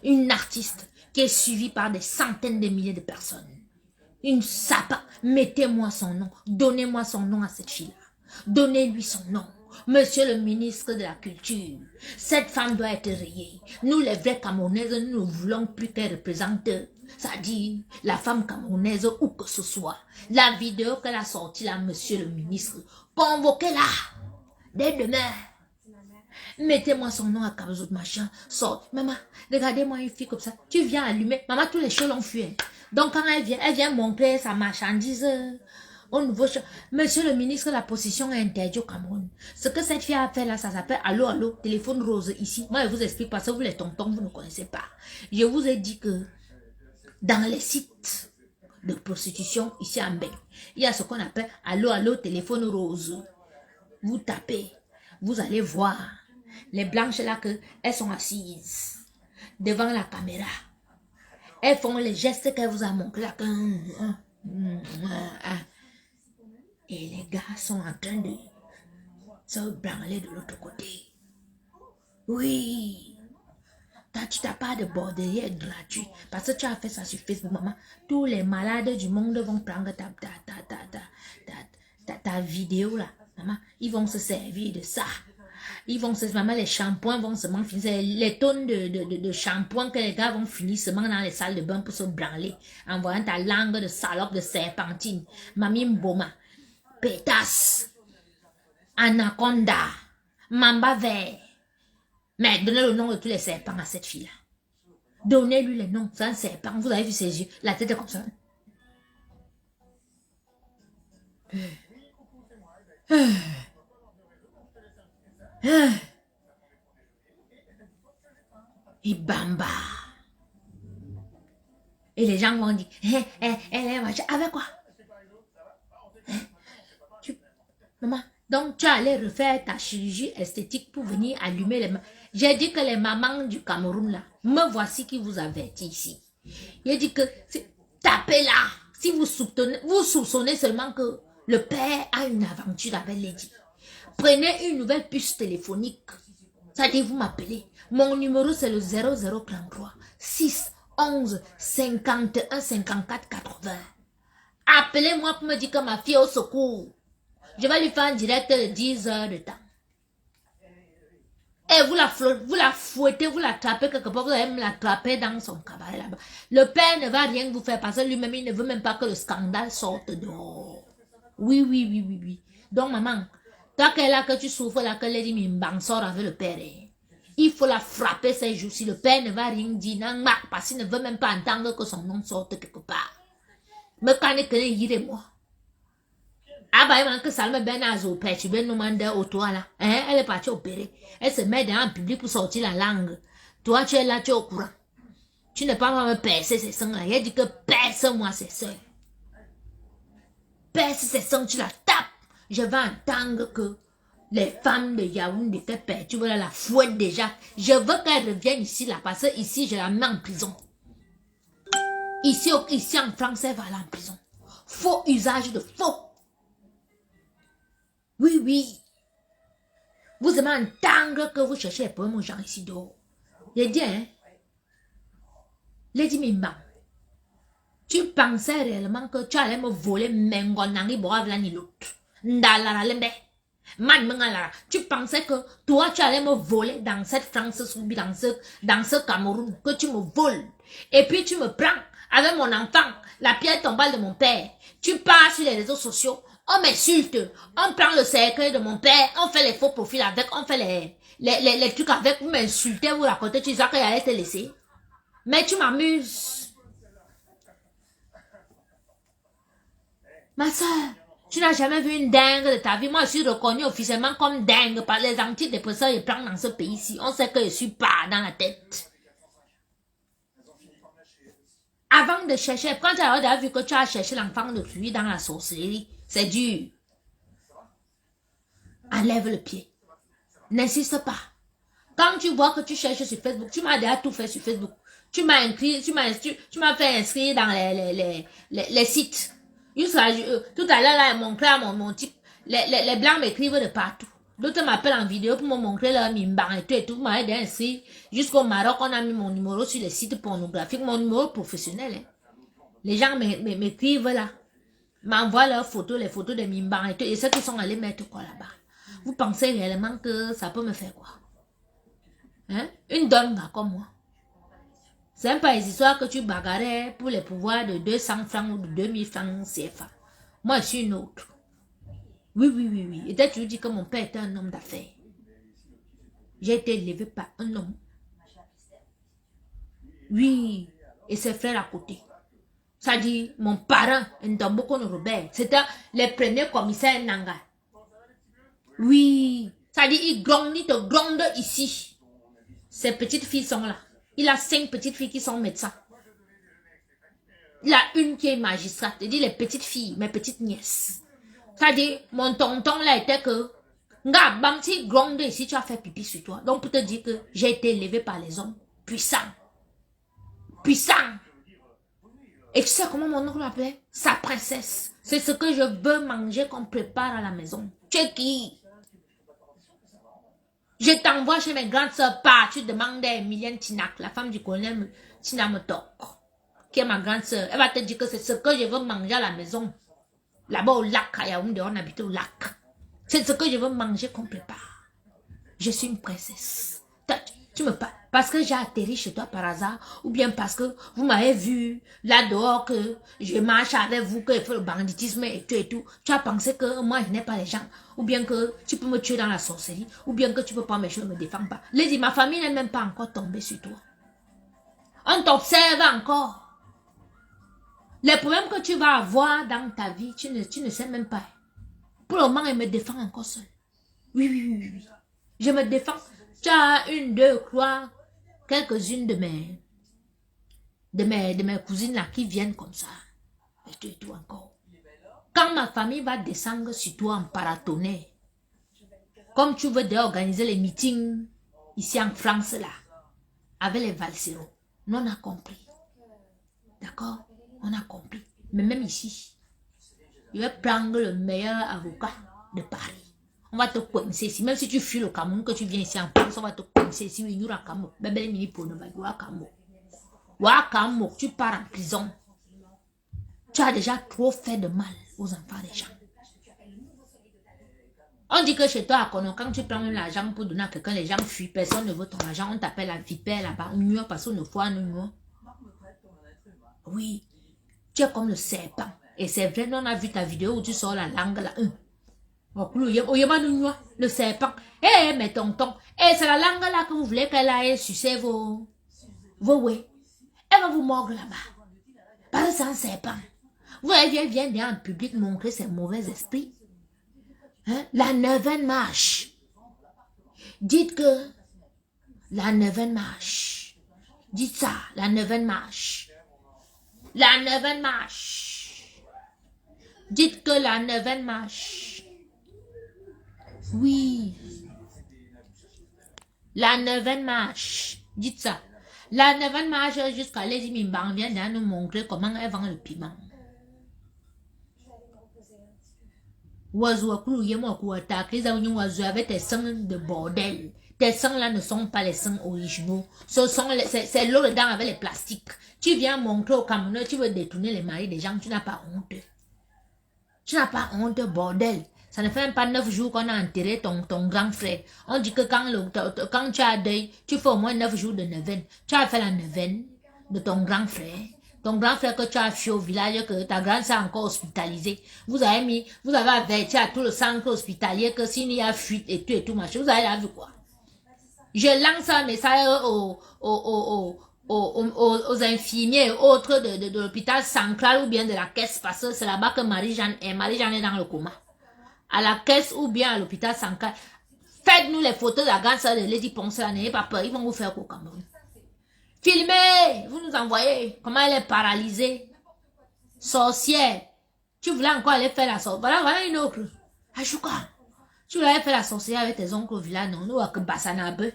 Speaker 1: Une artiste qui est suivie par des centaines de milliers de personnes. Une sapa. Mettez-moi son nom. Donnez-moi son nom à cette fille-là. Donnez-lui son nom. Monsieur le ministre de la Culture, cette femme doit être rayée. Nous, les vrais Camerounaises, nous ne voulons plus qu'elle représente, c'est-à-dire la femme camerounaise ou que ce soit. La vidéo qu'elle a sortie là, monsieur le ministre, convoquez-la dès demain. Mettez-moi son nom à Kabzout, machin. Sort. Maman, regardez-moi une fille comme ça. Tu viens allumer. Maman, tous les choses l'ont fui. Donc, quand elle vient montrer sa marchandise au nouveau champ. Monsieur le ministre, la possession est interdite au Cameroun. Ce que cette fille a fait là, ça s'appelle allô, allô, téléphone rose ici. Moi, je vous explique parce que vous les tontons, vous ne connaissez pas. Je vous ai dit que dans les sites de prostitution ici en Bénin, il y a ce qu'on appelle allô, allô, téléphone rose. Vous tapez, vous allez voir les blanches là que elles sont assises devant la caméra. Elles font les gestes qu'elle vous a montré là. Et les gars sont en train de se branler de l'autre côté. Oui. Tu n'as pas de bordelier gratuit. Parce que tu as fait ça sur Facebook, maman. Tous les malades du monde vont prendre ta vidéo là. Maman, ils vont se servir de ça. Ils vont se, maman, les shampoings vont seulement finir. Les tonnes de shampoing que les gars vont finir seulement dans les salles de bain pour se branler. En voyant ta langue de salope de serpentine. Mamie Mboma. Pétasse. Anaconda. Mamba vert. Mais donnez le nom de tous les serpents à cette fille-là. Donnez-lui le nom. C'est un serpent. Vous avez vu ses yeux. La tête est comme ça. Et bamba. Et les gens vont dire, elle est machine. Avec quoi? Maman, donc tu allais refaire ta chirurgie esthétique pour venir allumer les mains. J'ai dit que les mamans du Cameroun là, me voici qui vous avertit ici. J'ai dit que tapez là. Si vous soupçonnez seulement que le père a une aventure avec Lady. Prenez une nouvelle puce téléphonique. Ça dit, vous m'appelez. Mon numéro, c'est le 0033 6 11 51 54 80. Appelez-moi pour me dire que ma fille est au secours. Je vais lui faire un direct de 10 heures de temps. Et vous la fouettez, vous l'attrapez quelque part, vous allez me l'attraper dans son cabaret là-bas. Le père ne va rien vous faire parce que lui-même, il ne veut même pas que le scandale sorte dehors. Oui. Donc, maman, toi qu'elle a que tu souffres là, que Lady Mimbang sort avec le père, il faut la frapper ces jours-ci. Le père ne va rien dire, non, parce qu'il ne veut même pas entendre que son nom sorte quelque part. Mais quand il est moi. Ah bah, il manque que ça me benazo, père, tu veux nous demander au toit là. Hein? Elle est partie opérer. Elle se met dans le public pour sortir la langue. Toi, tu es là, tu es au courant. Tu n'es pas me percer ses seins là. Il a dit que perce-moi ses seins. Perce ses seins, tu la tapes. Je vais entendre que les femmes de Yaoundé fait peur. Tu vois la fouette déjà. Je veux qu'elle revienne ici là parce que ici, je la mets en prison. Ici en France, elle va aller en prison. Faux usage de faux. Oui. Vous aimez entendre que vous cherchez les problèmes aux gens ici dehors. J'ai dit, hein. Lady Mimba. Tu pensais réellement que tu allais me voler Mengonangi Boavlani l'autre. Ndalalembe. Tu pensais que toi tu allais me voler dans cette France, dans ce Cameroun, que tu me voles. Et puis tu me prends avec mon enfant, la pierre tombale de mon père. Tu pars sur les réseaux sociaux. On m'insulte, on prend le cercueil de mon père, on fait les faux profils avec, on fait les trucs avec, vous m'insultez, vous racontez, tu sais qu'il allait te laisser. Mais tu m'amuses. Ma soeur, tu n'as jamais vu une dingue de ta vie. Moi, je suis reconnue officiellement comme dingue par les antidépresseurs et plans dans ce pays-ci. On sait que je suis pas dans la tête. Avant de chercher, quand tu as vu que tu as cherché l'enfant de lui dans la sorcellerie, c'est dur. Enlève le pied. N'insiste pas. Quand tu vois que tu cherches sur Facebook, tu m'as déjà tout fait sur Facebook. Tu m'as fait inscrire dans les sites. Tout à l'heure, là, mon frère, mon type, les blancs m'écrivent de partout. D'autres m'appellent en vidéo pour me montrer leur mimban et tout et tout. M'a aidé ainsi. Jusqu'au Maroc, on a mis mon numéro sur les sites pornographiques, mon numéro professionnel. Hein. Les gens m'écrivent là. M'envoient leurs photos, les photos de mimban et tout. Et ceux qui sont allés mettre quoi là-bas. Vous pensez réellement que ça peut me faire quoi? Hein? Une donne comme moi. C'est même pas les histoires que tu bagarrais pour les pouvoirs de 200 francs ou de 2000 francs CFA. Moi, je suis une autre. Oui. Et dès que tu dis que mon père était un homme d'affaires. J'ai été élevé par un homme. Oui. Et ses frères à côté. Ça dit, mon parent, Ndomboko Robert, c'était les premiers commissaires Nanga. Oui. Ça dit, il te gronde ici. Ces petites filles sont là. Il a 5 petites filles qui sont médecins. Il a une qui est magistrate. Il dit les petites filles, mes petites nièces. Ça dit, mon tonton là était que, nga, bam, si gronde ici, tu as fait pipi sur toi. Donc pour te dire que j'ai été élevé par les hommes puissants. Puissants. Et tu sais comment mon oncle m'appelait? Sa princesse. C'est ce que je veux manger qu'on prépare à la maison. Tu es qui? Je t'envoie chez mes grandes soeurs par, tu demandes à Emilienne Tinac, la femme du colonel Tinamotok, qui est ma grande soeur. Elle va te dire que c'est ce que je veux manger à la maison. Là-bas au lac, à Yaoundé, on habite au lac. C'est ce que je veux manger qu'on prépare. Je suis une princesse. Tu me parles parce que j'ai atterri chez toi par hasard, ou bien parce que vous m'avez vu là dehors que je marche avec vous, que je fais le banditisme et tout et tout. Tu as pensé que moi je n'ai pas les gens, ou bien que tu peux me tuer dans la sorcellerie, ou bien que tu peux pas me tuer, ne me défends pas. Lady, ma famille n'est même pas encore tombée sur toi. On t'observe encore. Les problèmes que tu vas avoir dans ta vie, tu ne sais même pas. Pour le moment, elle me défend encore seule. Oui. Je me défends. Tu as 1, 2, 3, quelques-unes de mes cousines là qui viennent comme ça. Et tout encore. Quand ma famille va descendre sur toi en paratonnerre, comme tu veux organiser les meetings ici en France là, avec les valseros, nous on a compris. D'accord? On a compris. Mais même ici, je vais prendre le meilleur avocat de Paris. On va te coincer ici. Même si tu fuis le Cameroun, que tu viens ici en France, on va te coincer ici. Il y aura Cameroun. Bébé mini pour ne pas Cameroun. Tu pars en prison. Tu as déjà trop fait de mal aux enfants des gens. On dit que chez toi, à Kono, quand tu prends l'argent pour donner à quelqu'un, les gens fuient. Personne ne veut ton argent. On t'appelle la vipère là-bas. Parce qu'on ne voit nous. Oui. Tu es comme le serpent. Et c'est vrai, on a vu ta vidéo où tu sors la langue là. Le serpent. Mais tonton. C'est la langue là que vous voulez qu'elle aille sucer vos ouais. Elle va vous mordre là-bas. Parce que c'est un serpent. Vous viens en public montrer ses mauvais esprits. Hein? La 9e marche. Dites que la 9e marche. Dites ça, la 9e marche. La 9e marche. Dites que la 9e marche. Oui. La 9e marche. Dites ça. La 9e marche jusqu'à Lady Mimban vient de nous montrer comment elle vend le piment. Oiseau avec tes seins de bordel. Tes seins là ne sont pas les seins originaux. C'est l'eau dedans avec les plastiques. Tu viens montrer au Cameroun, tu veux détourner les maris des gens, tu n'as pas honte. Tu n'as pas honte, bordel. Ça ne fait même pas 9 jours qu'on a enterré ton grand frère. On dit que quand tu as deuil, tu fais au moins 9 jours de neuvaine. Tu as fait la neuvaine de ton grand frère. Ton grand frère que tu as fui au village, que ta grande sœur encore hospitalisée. Vous avez averti à tout le centre hospitalier que s'il y a fuite et tout machin, vous avez la vu quoi? Je lance un message aux infirmiers et autres de l'hôpital central ou bien de la caisse, parce que c'est là-bas que Marie-Jeanne est. Marie-Jeanne est dans le coma. À la caisse ou bien à l'hôpital central. Faites-nous les photos de la grande sœur de Lady Ponce, n'ayez pas peur, ils vont vous faire qu'au Cameroun. Filmez, vous nous envoyez comment elle est paralysée. Sorcière. Tu voulais encore aller faire la sorcière. Voilà une autre. Achouka. Tu voulais aller faire la sorcière avec tes oncles au village, non? Nous, avec Bassanabe.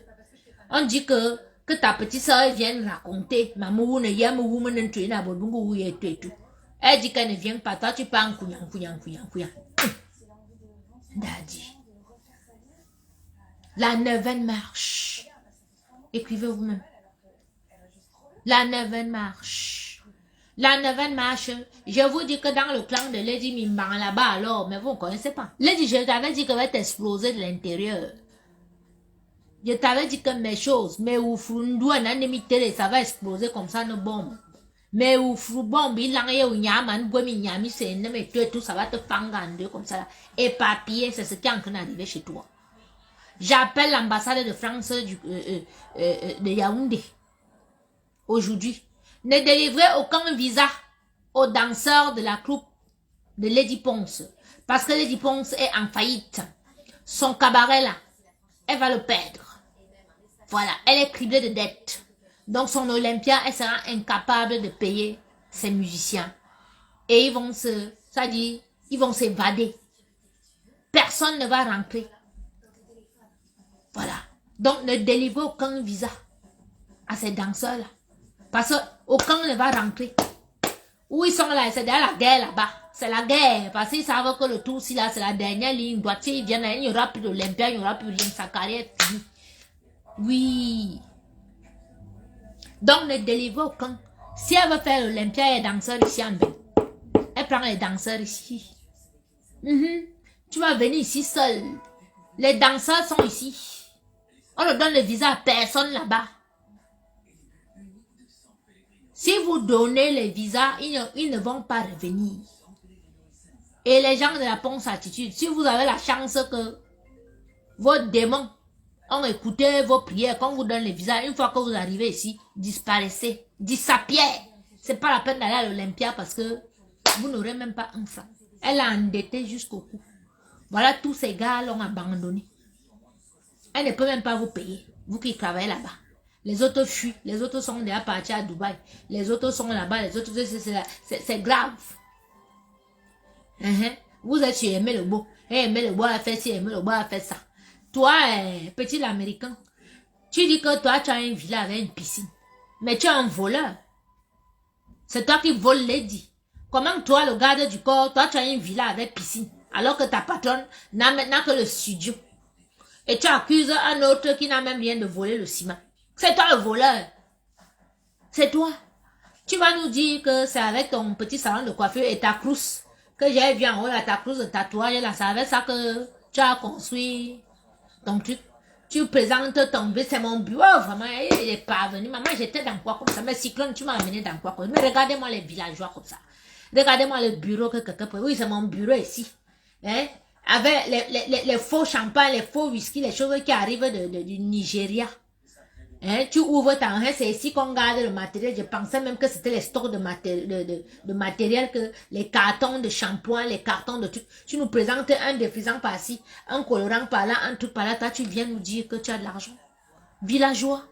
Speaker 1: On dit que ta petite soeur vient raconter. Maman, ne yam woman and train à Bodungu et tout. Elle dit qu'elle ne vient pas. Toi, tu pars en couillant. Daddy. La 9e marche. Écrivez vous-même. La 9e marche. La 9e marche. Je vous dis que dans le clan de Lady Mimban là-bas alors, mais vous ne connaissez pas. Lady, je t'avais dit qu'elle va t'exploser de l'intérieur. Je t'avais dit que mes choses, mais ouf, ça va exploser comme ça, nos bombes. Mais ouf, bombe, il a rien, c'est tout, ça va te fangander comme ça. Et papier, c'est ce qui est en train d'arriver chez toi. J'appelle l'ambassade de France de Yaoundé. Aujourd'hui. Ne délivrez aucun visa aux danseurs de la troupe de Lady Ponce. Parce que Lady Ponce est en faillite. Son cabaret là, elle va le perdre. Voilà, elle est criblée de dettes. Donc son Olympia, elle sera incapable de payer ses musiciens. Et ils vont ils vont s'évader. Personne ne va rentrer. Voilà. Donc ne délivrez aucun visa à ces danseurs-là. Parce qu'aucun ne va rentrer. Où ils sont là, c'est derrière la guerre là-bas. C'est la guerre. Parce qu'ils savent que le tour, si là, c'est la dernière ligne droite. S'ils viennent, il n'y aura plus d'Olympia, il n'y aura plus rien. Sa carrière est finie. Oui. Donc ne délivrez aucun. Si elle veut faire l'Olympia, il y a des danseurs ici en bas. Elle prend les danseurs ici. Tu vas venir ici seul. Les danseurs sont ici. On ne donne le visa à personne là-bas. Si vous donnez les visas, ils ne vont pas revenir. Et les gens de la Ponce Attitude, si vous avez la chance que vos démons ont écouté vos prières, quand on vous donne les visas, une fois que vous arrivez ici, disparaissez, disappiez. C'est pas la peine d'aller à l'Olympia parce que vous n'aurez même pas un franc. Elle a endetté jusqu'au cou. Voilà, tous ces gars l'ont abandonné. Elle ne peut même pas vous payer, vous qui travaillez là-bas. Les autres fuient, les autres sont déjà partis à Dubaï. Les autres sont là-bas, les autres, c'est grave. Vous êtes chez Aimé le Beau. Aimé le Beau a fait ci, Aimé le Beau a fait ça. Toi, petit américain, tu dis que toi, tu as une villa avec une piscine. Mais tu es un voleur. C'est toi qui voles Lady. Comment toi, le garde du corps, toi, tu as une villa avec piscine, alors que ta patronne n'a maintenant que le studio. Et tu accuses un autre qui n'a même rien de voler le ciment. C'est toi le voleur. C'est toi. Tu vas nous dire que c'est avec ton petit salon de coiffure et ta crousse que j'ai vu en haut là, ta crousse de tatouage là, c'est avec ça que tu as construit ton truc. Tu présentes ton but, c'est mon bureau, vraiment, il est pas venu. Maman, j'étais dans quoi comme ça? Mais Cyclone, tu m'as amené dans quoi comme ça? Mais regardez-moi les villageois comme ça. Regardez-moi le bureau que quelqu'un peut. Oui, c'est mon bureau ici. Hein? Avec les faux champagne, les faux whisky, les choses qui arrivent du Nigeria. Hein, tu ouvres ta main, c'est ici qu'on garde le matériel. Je pensais même que c'était les stocks de matériel, que les cartons de shampoing, les cartons de trucs. Tu nous présentes un défrisant par-ci, un colorant par-là, un truc par-là. Toi, tu viens nous dire que tu as de l'argent. Villageois,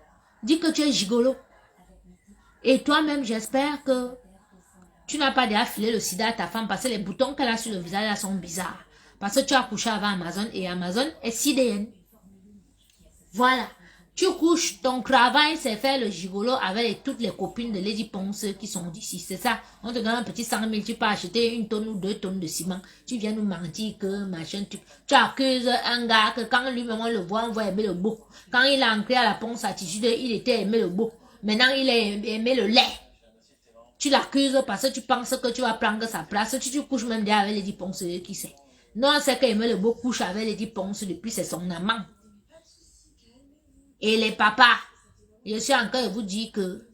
Speaker 1: dis que tu es gigolo. Et toi-même, j'espère que tu n'as pas déjà filé le sida à ta femme parce que les boutons qu'elle a sur le visage là sont bizarres. Parce que tu as couché avant Amazon et Amazon est sidéenne. Voilà. Tu couches, ton travail, c'est faire le gigolo avec toutes les copines de Lady Ponce qui sont d'ici. C'est ça. On te donne un petit 100 000, tu peux acheter 1 tonne ou 2 tonnes de ciment. Tu viens nous mentir que machin, tu accuses un gars que quand lui-même on le voit, on voit aimer le beau. Quand il a entré à la Ponce Attitude, il était aimé le beau. Maintenant, il est aimé le lait. Tu l'accuses parce que tu penses que tu vas prendre sa place. Tu couches même déjà avec Lady Ponce, qui sait. Non, c'est qu'aimer le beau couche avec Lady Ponce depuis c'est son amant. Et les papas, je suis encore de vous dire que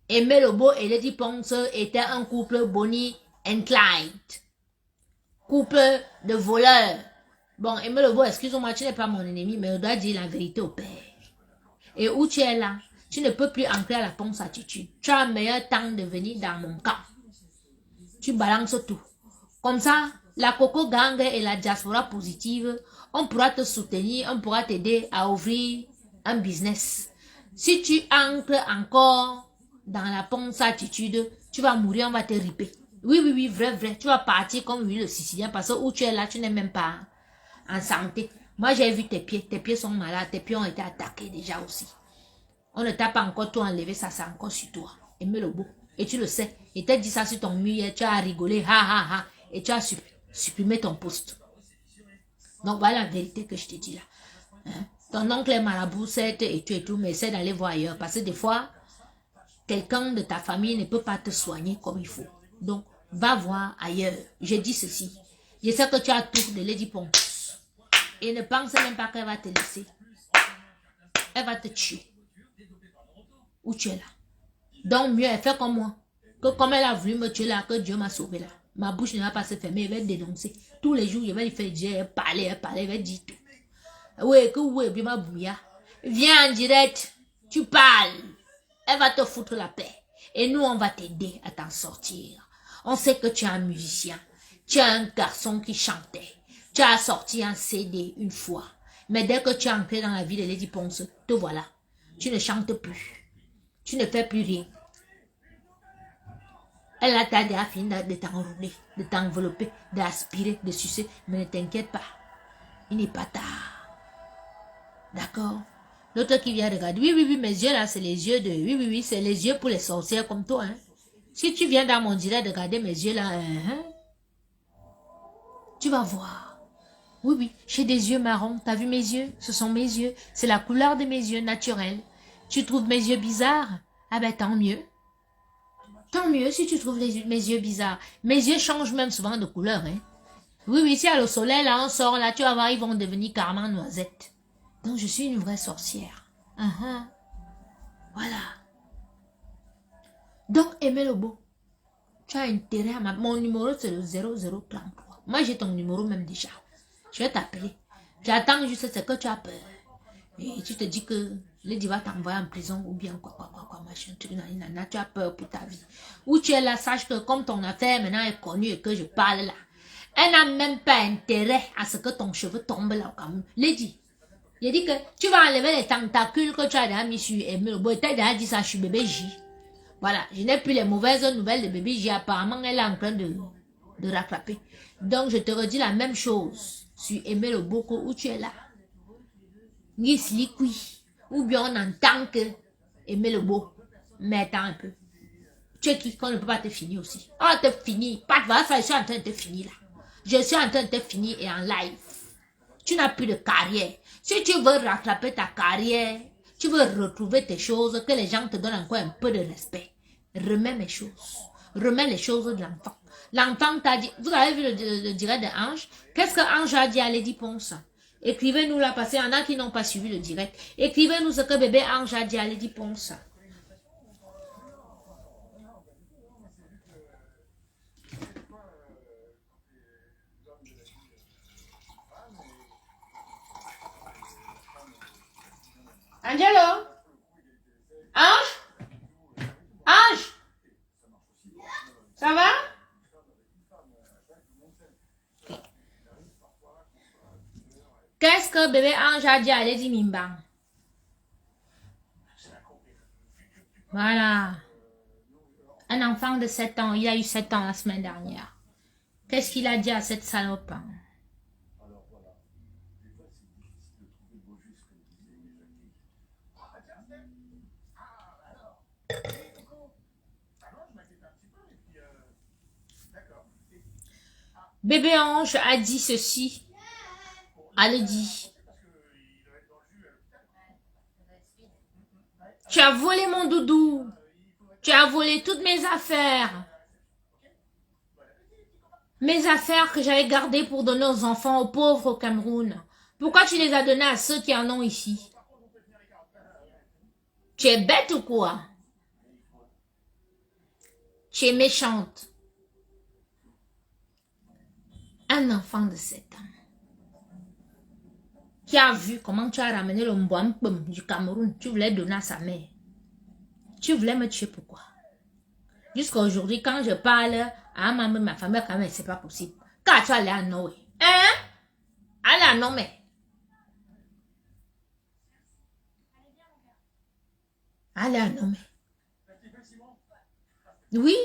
Speaker 1: Aimé le Beau et Lady Ponce étaient un couple Bonnie and Clyde. Couple de voleurs. Bon, Aimé le Beau, excuse-moi, tu n'es pas mon ennemi, mais on doit dire la vérité au père. Et où tu es là, tu ne peux plus entrer à la Ponce Attitude. Tu as un meilleur temps de venir dans mon camp. Tu balances tout. Comme ça, la Coco Gang et la diaspora positive, on pourra te soutenir, on pourra t'aider à ouvrir un business. Si tu entres encore dans la Ponce Attitude, tu vas mourir, on va te riper. Oui, vrai. Tu vas partir comme lui, le Sicilien, parce que où tu es là, tu n'es même pas en santé. Moi, j'ai vu tes pieds sont malades, tes pieds ont été attaqués déjà aussi. On ne t'a pas encore tout enlevé, ça c'est encore sur toi. Aimez le beau. Et tu le sais. Et t'as dit ça sur ton mur, tu as rigolé, ha ha ha. Et tu as supprimé ton post. Donc voilà la vérité que je te dis là. Hein? Ton oncle est marabout, certes, et tout, mais essaie d'aller voir ailleurs. Parce que des fois, quelqu'un de ta famille ne peut pas te soigner comme il faut. Donc, va voir ailleurs. Je dis ceci. Je sais que tu as tout de Lady Ponce. Et ne pense même pas qu'elle va te laisser. Elle va te tuer. Où tu es là. Donc, mieux, elle fait comme moi. Que comme elle a voulu me tuer là, que Dieu m'a sauvé là. Ma bouche ne va pas se fermer, elle va dénoncer. Tous les jours, je vais lui faire dire, elle va dire tout. Oui, que oui, bien ma bouilla. Viens en direct, tu parles. Elle va te foutre la paix. Et nous, on va t'aider à t'en sortir. On sait que tu es un musicien. Tu es un garçon qui chantait. Tu as sorti un CD une fois. Mais dès que tu es entré dans la vie de Lady Ponce, te voilà. Tu ne chantes plus. Tu ne fais plus rien. Elle a déjà fini de t'enrouler, de t'envelopper, d'aspirer, de sucer. Mais ne t'inquiète pas. Il n'est pas tard. D'accord? L'autre qui vient regarder. Oui, oui, oui, mes yeux là, c'est les yeux de... Oui, oui, oui, c'est les yeux pour les sorcières comme toi. Hein. Si tu viens dans mon direct regarder mes yeux là, hein, tu vas voir. Oui, oui, j'ai des yeux marrons. T'as vu mes yeux? Ce sont mes yeux. C'est la couleur de mes yeux naturels. Tu trouves mes yeux bizarres? Ah ben tant mieux. Tant mieux si tu trouves mes yeux bizarres. Mes yeux changent même souvent de couleur. Hein. Oui, oui, si à le soleil, là, on sort, là, tu vas voir, ils vont devenir carrément noisettes. Donc, je suis une vraie sorcière. Voilà. Donc, Aimé le beau, tu as intérêt à ma... Mon numéro, c'est le 0033. Moi, j'ai ton numéro même déjà. Je vais t'appeler. J'attends juste ce que tu as peur. Et tu te dis que Lady va t'envoyer en prison ou bien quoi, machin, tu as peur pour ta vie. Ou tu es là, sache que comme ton affaire maintenant est connue et que je parle là, elle n'a même pas intérêt à ce que ton cheveu tombe là au Cameroun. Lady, j'ai dit que tu vas enlever les tentacules que tu as déjà mis sur Aimé le beau. Et tu as déjà dit ça sur bébé J. Voilà, je n'ai plus les mauvaises nouvelles de bébé J. Apparemment, elle est en train de rattraper. Donc, je te redis la même chose sur Aimé le Boko où tu es là. Ou bien on entend que Aimé le beau. Mais attends un peu. Tu es qui qu'on ne peut pas te finir aussi? On te finit. Pas de je suis en train de te finir là. Je suis en train de te finir et en live. Tu n'as plus de carrière. Si tu veux rattraper ta carrière, tu veux retrouver tes choses, que les gens te donnent encore un peu de respect. Remets mes choses. Remets les choses de l'enfant. L'enfant t'a dit, vous avez vu le direct de Ange? Qu'est-ce que Ange a dit à Lady Ponce? Écrivez-nous là, parce qu'il y en a qui n'ont pas suivi le direct. Écrivez-nous ce que bébé Ange a dit à Lady Ponce. Angelo? Ange? Ange? Ça va? Qu'est-ce que bébé Ange a dit à Lady Mimba? Voilà. Un enfant de 7 ans, il a eu 7 ans la semaine dernière. Qu'est-ce qu'il a dit à cette salope? Bébé Ange a dit ceci. Elle dit. Tu as volé mon doudou. Tu as volé toutes mes affaires. Mes affaires que j'avais gardées pour donner aux enfants, aux pauvres au Cameroun. Pourquoi tu les as données à ceux qui en ont ici? Tu es bête ou quoi? Tu es méchante. Un enfant de 7 ans qui a vu comment tu as ramené le mbouampum du Cameroun, tu voulais donner à sa mère. Tu voulais me tuer, pourquoi? Jusqu'à aujourd'hui, quand je parle à ma famille, quand même, c'est pas possible. Quand tu allais à Noé, hein? Allez à Noé. Allez à Noé. Oui.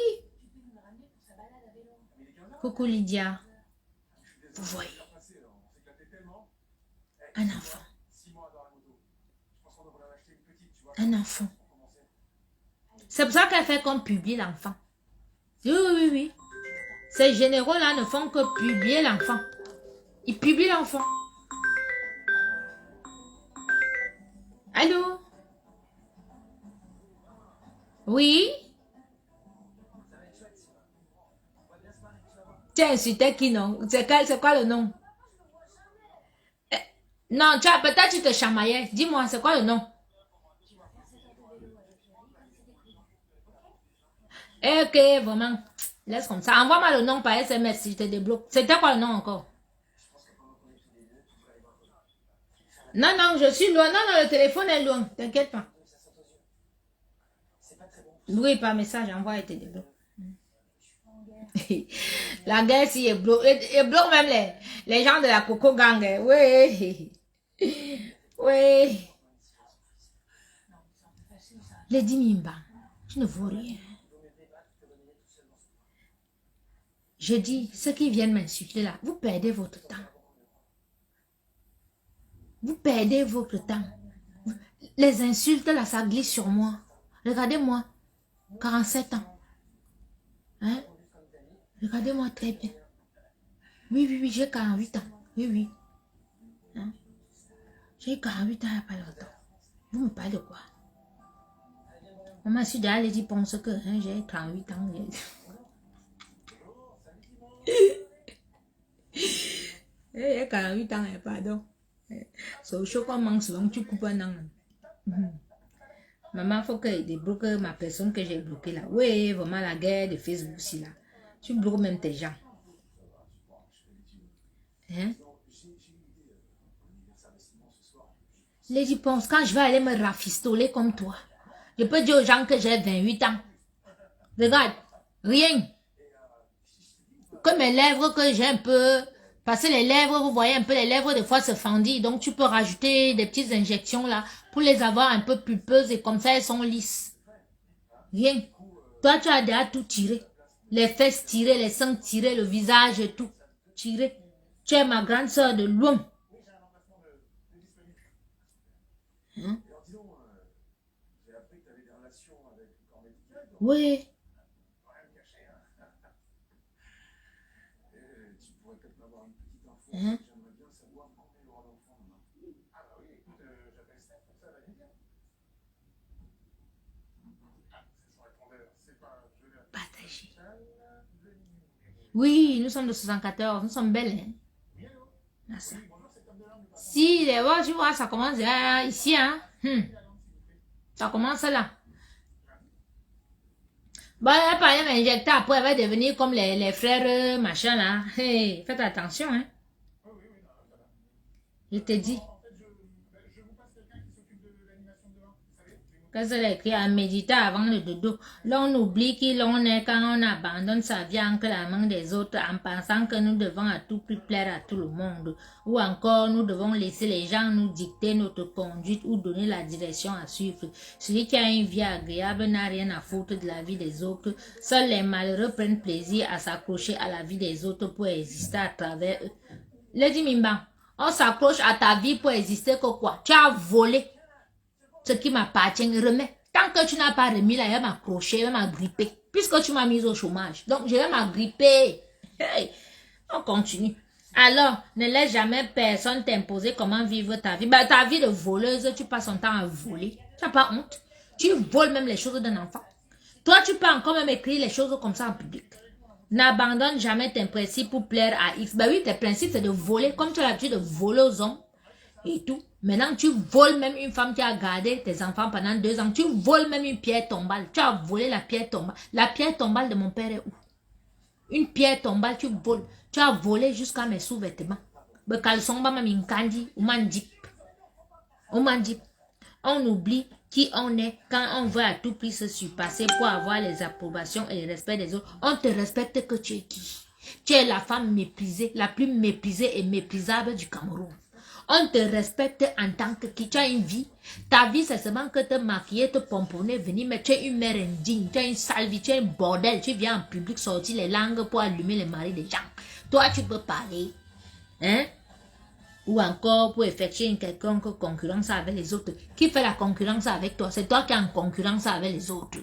Speaker 1: Coucou Lydia. Vous voyez. Un enfant. Un enfant. C'est pour ça qu'elle fait qu'on publie l'enfant. Oui, oui, oui, oui. Ces généraux-là ne font que publier l'enfant. Ils publient l'enfant. Allô? Oui? Tu as insulté qui, non? C'est quoi le nom? Non, peut-être tu te chamaillais. Dis-moi, c'est quoi le nom? Ok, vraiment. Laisse comme ça. Envoie-moi le nom par SMS si je te débloque. C'était quoi le nom encore? Non, non, je suis loin. Non, non, le téléphone est loin. T'inquiète pas. Oui, par message, envoie et te débloque. La guerre, si, elle bloque même les gens de la Coco Gang. Oui. Oui. Lady Mimba, tu ne vaux rien. Je dis, ceux qui viennent m'insulter là, vous perdez votre temps. Vous perdez votre temps. Les insultes là, ça glisse sur moi. Regardez-moi, 47 ans. Hein? Regardez-moi très bien. Oui, oui, oui, j'ai 48 ans. Oui, oui. Hein? J'ai 48 ans il n'y a pas longtemps. Vous me parlez de quoi? Maman, si déjà les dit pense que hein, j'ai 48 ans. J'ai 48 ans, pardon. C'est au chaud qu'on mange souvent, tu coupes un an. Maman, il faut que débloque ma personne que j'ai bloquée là. Oui, vraiment la guerre de Facebook aussi là. Tu bloques même tes gens. Hein? Les gens pensent quand je vais aller me rafistoler comme toi. Je peux dire aux gens que j'ai 28 ans. Regarde, rien. Que mes lèvres, que j'ai un peu... Parce que les lèvres, vous voyez un peu, les lèvres des fois se fendillent. Donc tu peux rajouter des petites injections là pour les avoir un peu pulpeuses et comme ça elles sont lisses. Rien. Toi tu as déjà tout tiré. Les fesses tirées, les seins tirés, le visage et tout. Tiré. Tu es ma grande soeur de loin. Hein? Oui. Hein? Partagez. Oui, nous sommes de 74, nous sommes belles. Hein? Merci. Si les voix, tu vois, ça commence ici, hein? Ça commence là. Bon, elle parlait m'injecter, après elle va devenir comme les frères machin là. Hey, faites attention, hein. Je te dis. Qu'est-ce qu'elle a écrit à méditer avant le dodo? Là, on oublie qui l'on est quand on abandonne sa vie entre la main des autres en pensant que nous devons à tout prix plaire à tout le monde. Ou encore, nous devons laisser les gens nous dicter notre conduite ou donner la direction à suivre. Celui qui a une vie agréable n'a rien à foutre de la vie des autres. Seuls les malheureux prennent plaisir à s'accrocher à la vie des autres pour exister à travers eux. Lady Mimba, on s'accroche à ta vie pour exister que quoi? Tu as volé ce qui m'appartient, remets. Tant que tu n'as pas remis là, il va m'accrocher, il va m'agripper. Puisque tu m'as mis au chômage. Donc, je vais m'agripper. Hey, on continue. Alors, ne laisse jamais personne t'imposer comment vivre ta vie. Bah, ta vie de voleuse, tu passes ton temps à voler. Tu n'as pas honte. Tu voles même les choses d'un enfant. Toi, tu peux encore même écrire les choses comme ça en public. N'abandonne jamais tes principes pour plaire à X. Bah oui, tes principes, c'est de voler. Comme tu as l'habitude de voler aux hommes et tout. Maintenant, tu voles même une femme qui a gardé tes enfants pendant 2 ans. Tu voles même une pierre tombale. Tu as volé la pierre tombale. La pierre tombale de mon père est où? Une pierre tombale, tu voles. Tu as volé jusqu'à mes sous-vêtements. Le caleçon, on oublie qui on est quand on veut à tout prix se surpasser pour avoir les approbations et le respect des autres. On te respecte que tu es qui? Tu es la femme méprisée, la plus méprisée et méprisable du Cameroun. On te respecte en tant que qui. Tu as une vie. Ta vie, c'est seulement que te maquiller, te pomponner, venir, mais tu es une mère indigne, tu as une sale vie, tu es un bordel. Tu viens en public sortir les langues pour allumer les maris des gens. Toi, tu peux parler. Hein? Ou encore pour effectuer une quelconque concurrence avec les autres. Qui fait la concurrence avec toi? C'est toi qui es en concurrence avec les autres.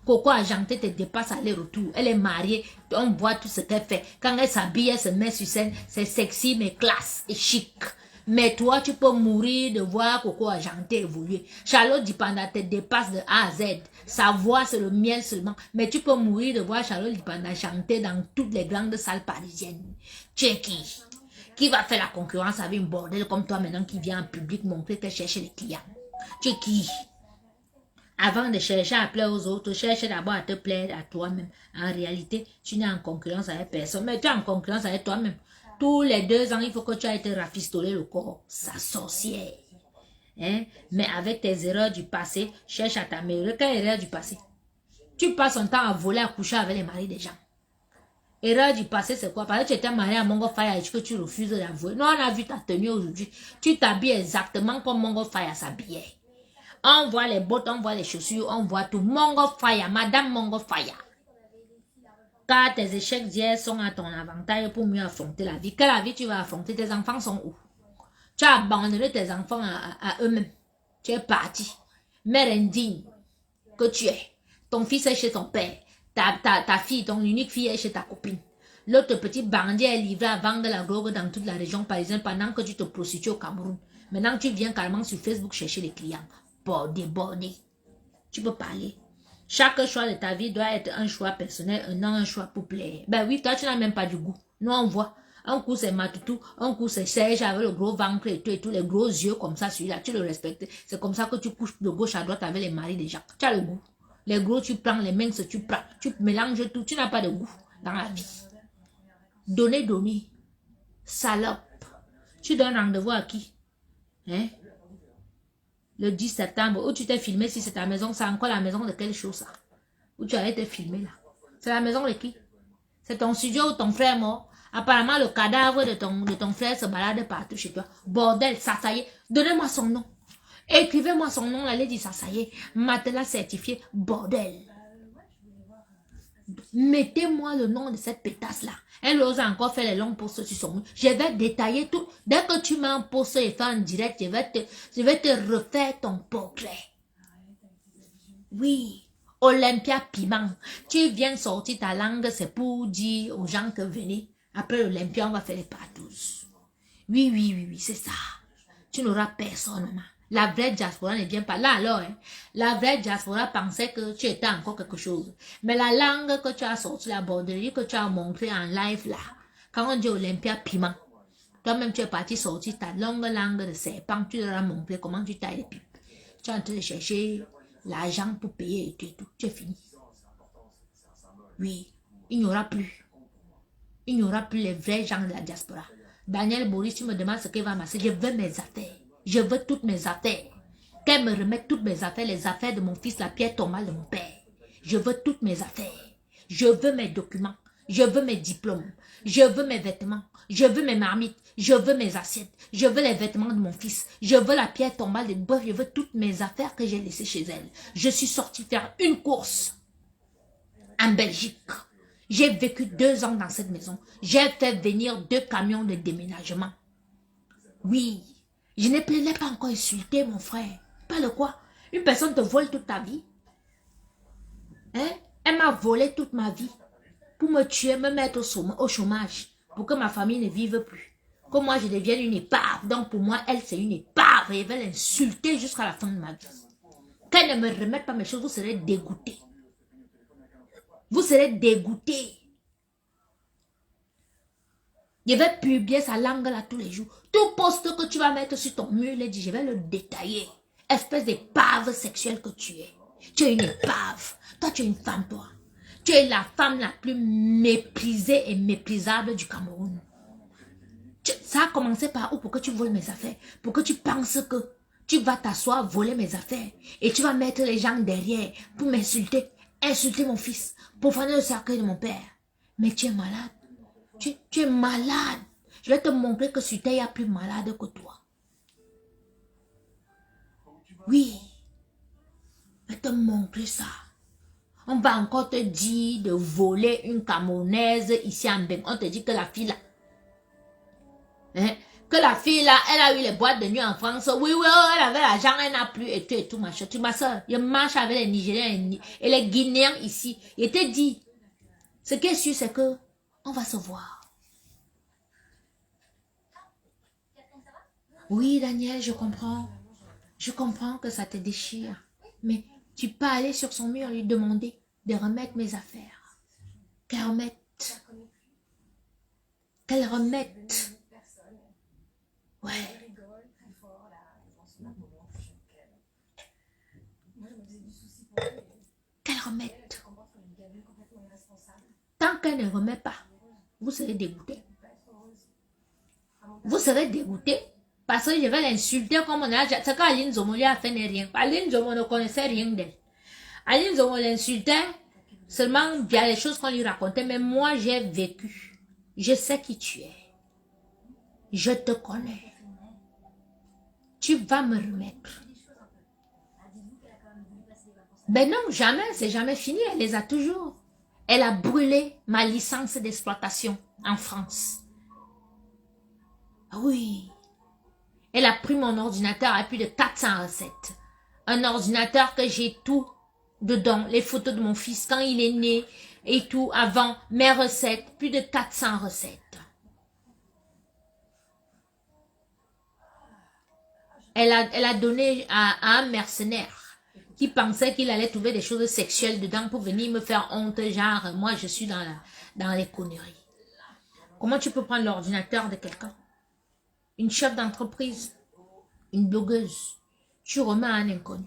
Speaker 1: Coco Argenté te dépasse aller-retour. Elle est mariée, on voit tout ce qu'elle fait. Quand elle s'habille, elle se met sur scène, c'est sexy, mais classe et chic. Mais toi, tu peux mourir de voir Coco Argenté évoluer. Charlotte Dipanda te dépasse de A à Z. Sa voix, c'est le miel seulement. Mais tu peux mourir de voir Charlotte Dipanda chanter dans toutes les grandes salles parisiennes. Tu es qui? Qui va faire la concurrence avec une bordel comme toi maintenant qui vient en public montrer qu'elle cherche les clients? Tu es qui? Avant de chercher à plaire aux autres, cherche d'abord à te plaire à toi-même. En réalité, tu n'es en concurrence avec personne, mais tu es en concurrence avec toi-même. Tous les 2 ans, il faut que tu ailles te rafistoler le corps. Sa sorcière. Hein? Mais avec tes erreurs du passé, cherche à t'améliorer. Quelle erreur du passé? Tu passes ton temps à voler, à coucher avec les maris des gens. Erreur du passé, c'est quoi? Parce que tu étais marié à Mongo Fire et que tu refuses d'avouer. Nous, on a vu ta tenue aujourd'hui. Tu t'habilles exactement comme Mongo Fire s'habillait. On voit les bottes, on voit les chaussures, on voit tout. Mongo Fire, Madame Mongo Fire. Car tes échecs d'hier sont à ton avantage pour mieux affronter la vie. Quelle vie tu vas affronter? Tes enfants sont où? Tu as abandonné tes enfants à eux-mêmes. Tu es parti. Mère indigne que tu es. Ton fils est chez son père. Ta fille, ton unique fille est chez ta copine. L'autre petit bandit est livré à vendre la drogue dans toute la région parisienne pendant que tu te prostitues au Cameroun. Maintenant, tu viens carrément sur Facebook chercher les clients. Bordé. Tu peux parler. Chaque choix de ta vie doit être un choix personnel, non un choix pour plaire. Ben oui, toi, tu n'as même pas du goût. Nous, on voit. Un coup, c'est Matoutou, un coup, c'est Serge avec le gros ventre et tout, les gros yeux comme ça, celui-là, tu le respectes. C'est comme ça que tu couches de gauche à droite avec les maris des gens. Tu as le goût. Les gros, tu prends, les minces, tu prends. Tu mélanges tout. Tu n'as pas de goût dans la vie. Donner. Salope. Tu donnes rendez-vous à qui? Hein? Le 10 septembre, où tu t'es filmé, si c'est ta maison, c'est encore la maison de quelle chose ça? Où tu as été filmé là? C'est la maison de qui? C'est ton studio ou ton frère mort? Apparemment, le cadavre de ton frère se balade partout chez toi. Bordel, ça y est. Donnez-moi son nom. Écrivez-moi son nom, la lady, ça y est. Matelas certifié, bordel. Mettez-moi le nom de cette pétasse-là. Elle ose encore faire les longues posts sur son mur. Je vais détailler tout. Dès que tu mets un post et fais un direct, je vais te refaire ton portrait. Oui. Olympia Piment. Tu viens sortir ta langue, c'est pour dire aux gens que venez. Après l'Olympia, on va faire les partous. Oui, c'est ça. Tu n'auras personne, maman. La vraie diaspora ne vient pas là alors. Hein. La vraie diaspora pensait que tu étais encore quelque chose. Mais la langue que tu as sortie, la borderie que tu as montré en live là, quand on dit Olympia Piment, toi-même tu es parti sortir ta longue langue de serpent, tu leur as montré comment tu tailles les pipes. Tu es en train de chercher l'argent pour payer et tout. Tu es fini. Oui, il n'y aura plus. Il n'y aura plus les vrais gens de la diaspora. Daniel Boris, tu me demandes ce qu'il va masser. Je veux mes affaires. Je veux toutes mes affaires. Qu'elle me remette toutes mes affaires, les affaires de mon fils, la pierre tombale de mon père. Je veux toutes mes affaires. Je veux mes documents. Je veux mes diplômes. Je veux mes vêtements. Je veux mes marmites. Je veux mes assiettes. Je veux les vêtements de mon fils. Je veux la pierre tombale de... Bref, je veux toutes mes affaires que j'ai laissées chez elle. Je suis sortie faire une course en Belgique. J'ai vécu 2 ans dans cette maison. J'ai fait venir 2 camions de déménagement. Oui. Je ne l'ai pas encore insulté, mon frère. Pas de quoi. Une personne te vole toute ta vie. Hein? Elle m'a volé toute ma vie. Pour me tuer, me mettre au chômage. Pour que ma famille ne vive plus. Que moi, je devienne une épave. Donc, pour moi, elle, c'est une épave. Et elle va l'insulter jusqu'à la fin de ma vie. Qu'elle ne me remette pas mes choses, vous serez dégoûté. Vous serez dégoûté. Je vais publier sa langue là tous les jours. Tout poste que tu vas mettre sur ton mur, je vais le détailler. Espèce d'épave sexuelle que tu es. Tu es une épave. Toi, tu es une femme, toi. Tu es la femme la plus méprisée et méprisable du Cameroun. Ça a commencé par où pour que tu voles mes affaires? Pour que tu penses que tu vas t'asseoir, voler mes affaires. Et tu vas mettre les gens derrière pour m'insulter. Insulter mon fils. Profaner le cercueil de mon père. Mais tu es malade. Tu es malade. Je vais te montrer que sur terre, il y a plus malade que toi. Oui. Je vais te montrer ça. On va encore te dire de voler une Camerounaise ici en Beng. On te dit que la fille là, hein, Que la fille là, elle a eu les boîtes de nuit en France. Oui, oui, oh, elle avait l'argent, elle n'a plus et tout, machin. Tu ma soeur, je marche avec les Nigériens et les Guinéens ici. Il te dit, ce qui est sûr, c'est que on va se voir. Oui, Daniel, je comprends. Je comprends que ça te déchire. Mais tu peux aller sur son mur et lui demander de remettre mes affaires. Qu'elle remette. Qu'elle remette. Ouais. Qu'elle remette. Tant qu'elle ne remet pas, vous serez dégoûté. Vous serez dégoûté. Parce que je vais l'insulter comme on a... C'est quand Aline Zomo lui a fait rien. Aline Zomo ne connaissait rien d'elle. Aline Zomo l'insultait. Seulement, il y a les choses qu'on lui racontait. Mais moi, j'ai vécu. Je sais qui tu es. Je te connais. Tu vas me remettre. Ben non, jamais. C'est jamais fini. Elle les a toujours. Elle a brûlé ma licence d'exploitation en France. Oui. Elle a pris mon ordinateur à plus de 400 recettes. Un ordinateur que j'ai tout dedans. Les photos de mon fils quand il est né et tout avant. Mes recettes. Plus de 400 recettes. Elle a donné à un mercenaire qui pensait qu'il allait trouver des choses sexuelles dedans pour venir me faire honte. Genre, moi je suis dans les conneries. Comment tu peux prendre l'ordinateur de quelqu'un? Une chef d'entreprise, une blogueuse, tu remets à un inconnu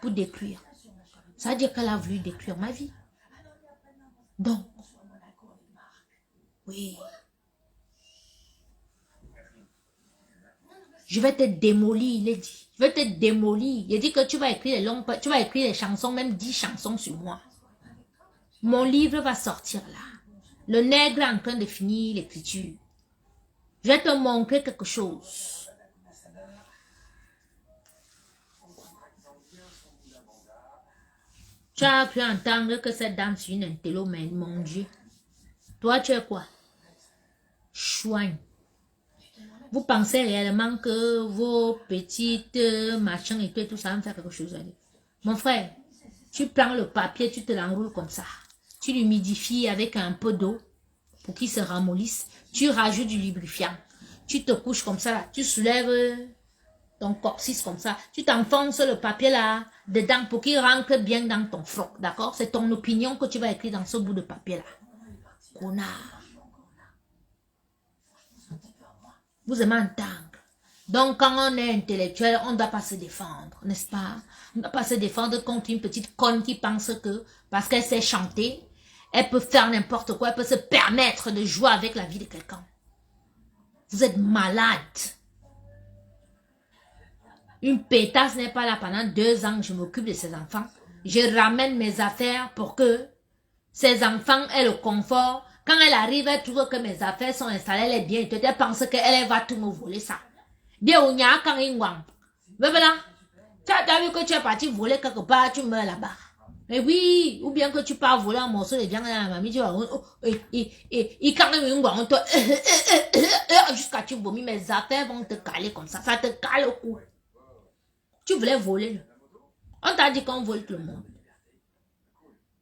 Speaker 1: pour détruire. Ça veut dire qu'elle a voulu détruire ma vie. Donc, oui. Je vais te démolir, il est dit. Je vais te démolir. Il dit que tu vas écrire les chansons, même 10 chansons sur moi. Mon livre va sortir là. Le nègre est en train de finir l'écriture. Je vais te montrer quelque chose. Tu as pu entendre que cette dame est une intello, mais mon Dieu. Toi, tu es quoi? Chouin. Vous pensez réellement que vos petites machins et tout ça va me faire quelque chose? Mon frère, tu prends le papier, tu te l'enroules comme ça. Tu l'humidifies avec un peu d'eau pour qu'il se ramollisse. Tu rajoutes du lubrifiant. Tu te couches comme ça, là. Tu soulèves ton coccyx comme ça. Tu t'enfonces le papier là dedans pour qu'il rentre bien dans ton front. D'accord? C'est ton opinion que tu vas écrire dans ce bout de papier là. Connard. Vous aimez entendre. Donc, quand on est intellectuel, on ne doit pas se défendre, n'est-ce pas? On ne doit pas se défendre contre une petite conne qui pense que, parce qu'elle sait chanter, elle peut faire n'importe quoi, elle peut se permettre de jouer avec la vie de quelqu'un. Vous êtes malade. Une pétasse n'est pas là pendant 2 ans, je m'occupe de ses enfants. Je ramène mes affaires pour que ses enfants aient le confort. Quand elle arrive, elle trouve que mes affaires sont installées, elle est bien. Elle pense qu'elle va tout me voler ça. Bien, on y a quand il wang. Mais voilà. Tu as vu que tu es parti voler quelque part, tu meurs là-bas. Mais oui, ou bien que tu pars voler un morceau de viande à la mamie, tu vas, et quand même, jusqu'à tu vomis, mes affaires vont te caler comme ça. Ça te cale au cou. Tu voulais voler. On t'a dit qu'on vole tout le monde.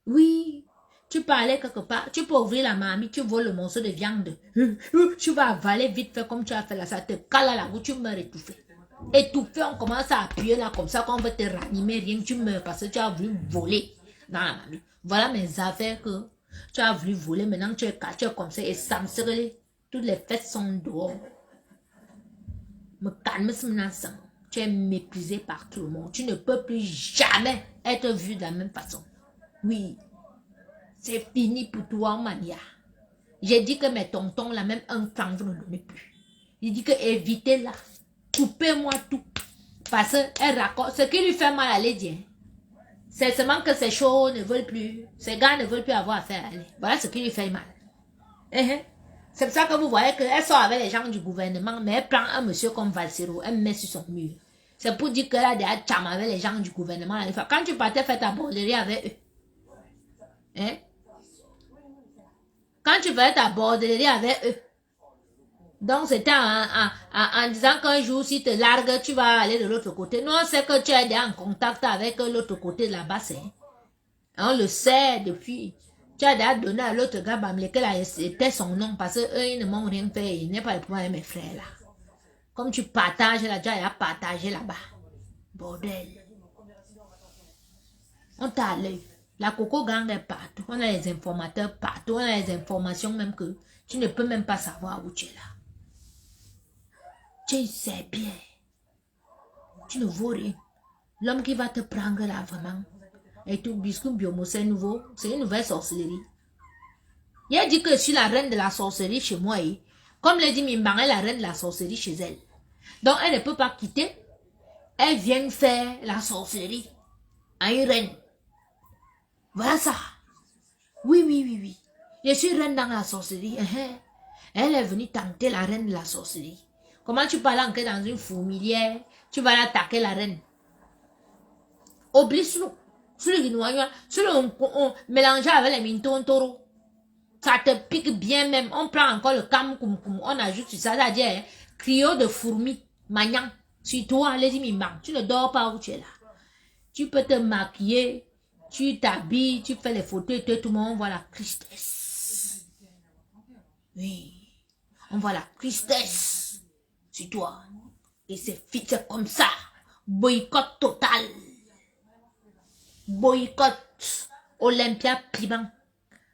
Speaker 1: Oui. Tu peux aller quelque part, tu peux ouvrir la mamie, tu voles le morceau de viande. Tu vas avaler vite fait comme tu as fait là, ça te cale à la bouche, tu meurs étouffé. Étouffé, on commence à appuyer là comme ça, qu'on veut te ranimer, rien, tu meurs parce que tu as voulu voler dans la mamie. Voilà mes affaires que tu as voulu voler, maintenant tu es comme ça et ça me serait, toutes les fêtes sont dehors. Me calme ce menaçant. Tu es méprisé par tout le monde. Tu ne peux plus jamais être vu de la même façon. Oui. C'est fini pour toi, mania. J'ai dit que mes tontons, là, même un franc, vous ne donnez plus. Il dit que évitez-la. Coupez-moi tout. Parce qu'elle raconte. Ce qui lui fait mal à Lydia, c'est seulement que ces choses ne veulent plus. Ces gars ne veulent plus avoir affaire à elle. Voilà ce qui lui fait mal. C'est pour ça que vous voyez qu'elle sort avec les gens du gouvernement, mais elle prend un monsieur comme Valsero, elle met sur son mur. C'est pour dire qu'elle a déjà cham avec les gens du gouvernement. Quand tu partais faire ta borderie avec eux, hein? Quand tu faisais ta borderie avec eux, Donc, c'était en disant qu'un jour, si te largues, tu vas aller de l'autre côté. Non, c'est que tu es déjà en contact avec l'autre côté de la basse. On le sait depuis. Tu as déjà donné à l'autre gars, lequel était son nom, parce qu'eux, ils ne m'ont rien fait. Il n'est pas le problème avec mes frères, là. Comme tu partages là, tu as partagé là-bas. Bordel. On t'a à l'œil. La Coco Gang est partout. On a les informateurs partout. On a les informations même que tu ne peux même pas savoir où tu es là. Tu sais bien. Tu ne vaux rien. L'homme qui va te prendre là, vraiment. Et tout, biscuit biomo, c'est nouveau. C'est une nouvelle sorcellerie. Il a dit que je suis la reine de la sorcellerie chez moi. Comme l'a dit Mimbang, elle est la reine de la sorcellerie chez elle. Donc, elle ne peut pas quitter. Elle vient faire la sorcellerie à une reine. Voilà ça. Oui, oui, oui, oui. Je suis reine dans la sorcellerie. Elle est venue tenter la reine de la sorcellerie. Comment tu parles encore dans une fourmilière? Tu vas attaquer la reine. Oublie-nous. On mélange avec les mintons taureaux. Ça te pique bien même. On prend encore le cam, on ajoute sur ça, c'est-à-dire cryo de fourmis, magnan. Sur toi, les imimbang. Tu ne dors pas où tu es là. Tu peux te maquiller, tu t'habilles, tu fais les photos et tout le monde voit la tristesse. Oui. On voit la tristesse sur toi. Et c'est comme ça. Boycott total. Boycott. Olympia Piment.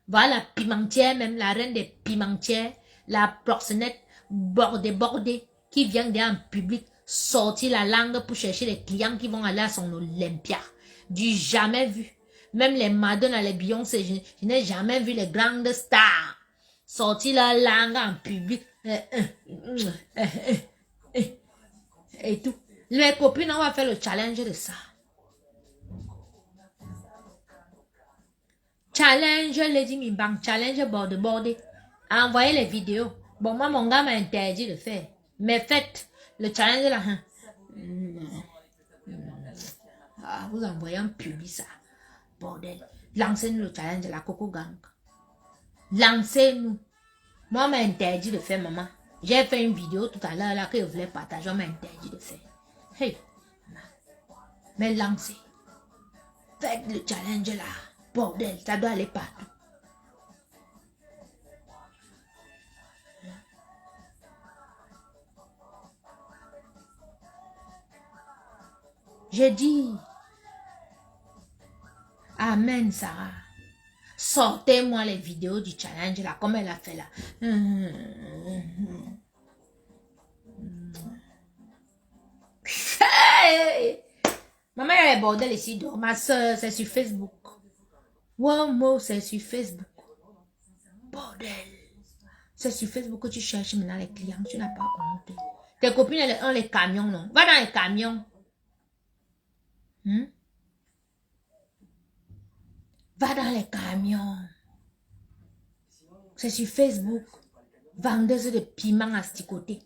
Speaker 1: Voilà la pimentière, même la reine des pimentières, la proxénète bordée, qui vient en public sortir la langue pour chercher les clients qui vont aller à son Olympia. Du jamais vu. Même les Madonna, les Beyoncé, je n'ai jamais vu les grandes stars sortir la langue en public. Et tout. Les copines, on va faire le challenge de ça. Challenge Lady Mimbang, challenge bordé. Envoyez les vidéos. Bon, moi, mon gars m'a interdit de faire. Mais faites le challenge là. Ah, vous envoyez un public ça. Bordel. Lancez-nous le challenge de la Coco Gang. Lancez-nous. Moi, m'a interdit de faire, maman. J'ai fait une vidéo tout à l'heure là que je voulais partager. On m'a interdit de faire. Hey. Mais lancez. Faites le challenge là. Bordel, ça doit aller partout. J'ai dit, amen Sarah. Sortez-moi les vidéos du challenge là, comme elle a fait là. Hey! Maman, il y a les bordels ici. Donc, ma soeur, c'est sur Facebook. One mot, c'est sur Facebook. Bordel. C'est sur Facebook que tu cherches maintenant les clients. Tu n'as pas honte. Tes copines, elles ont les camions, non? Va dans les camions. Va dans les camions. C'est sur Facebook. Vendeuse de piment asticoté.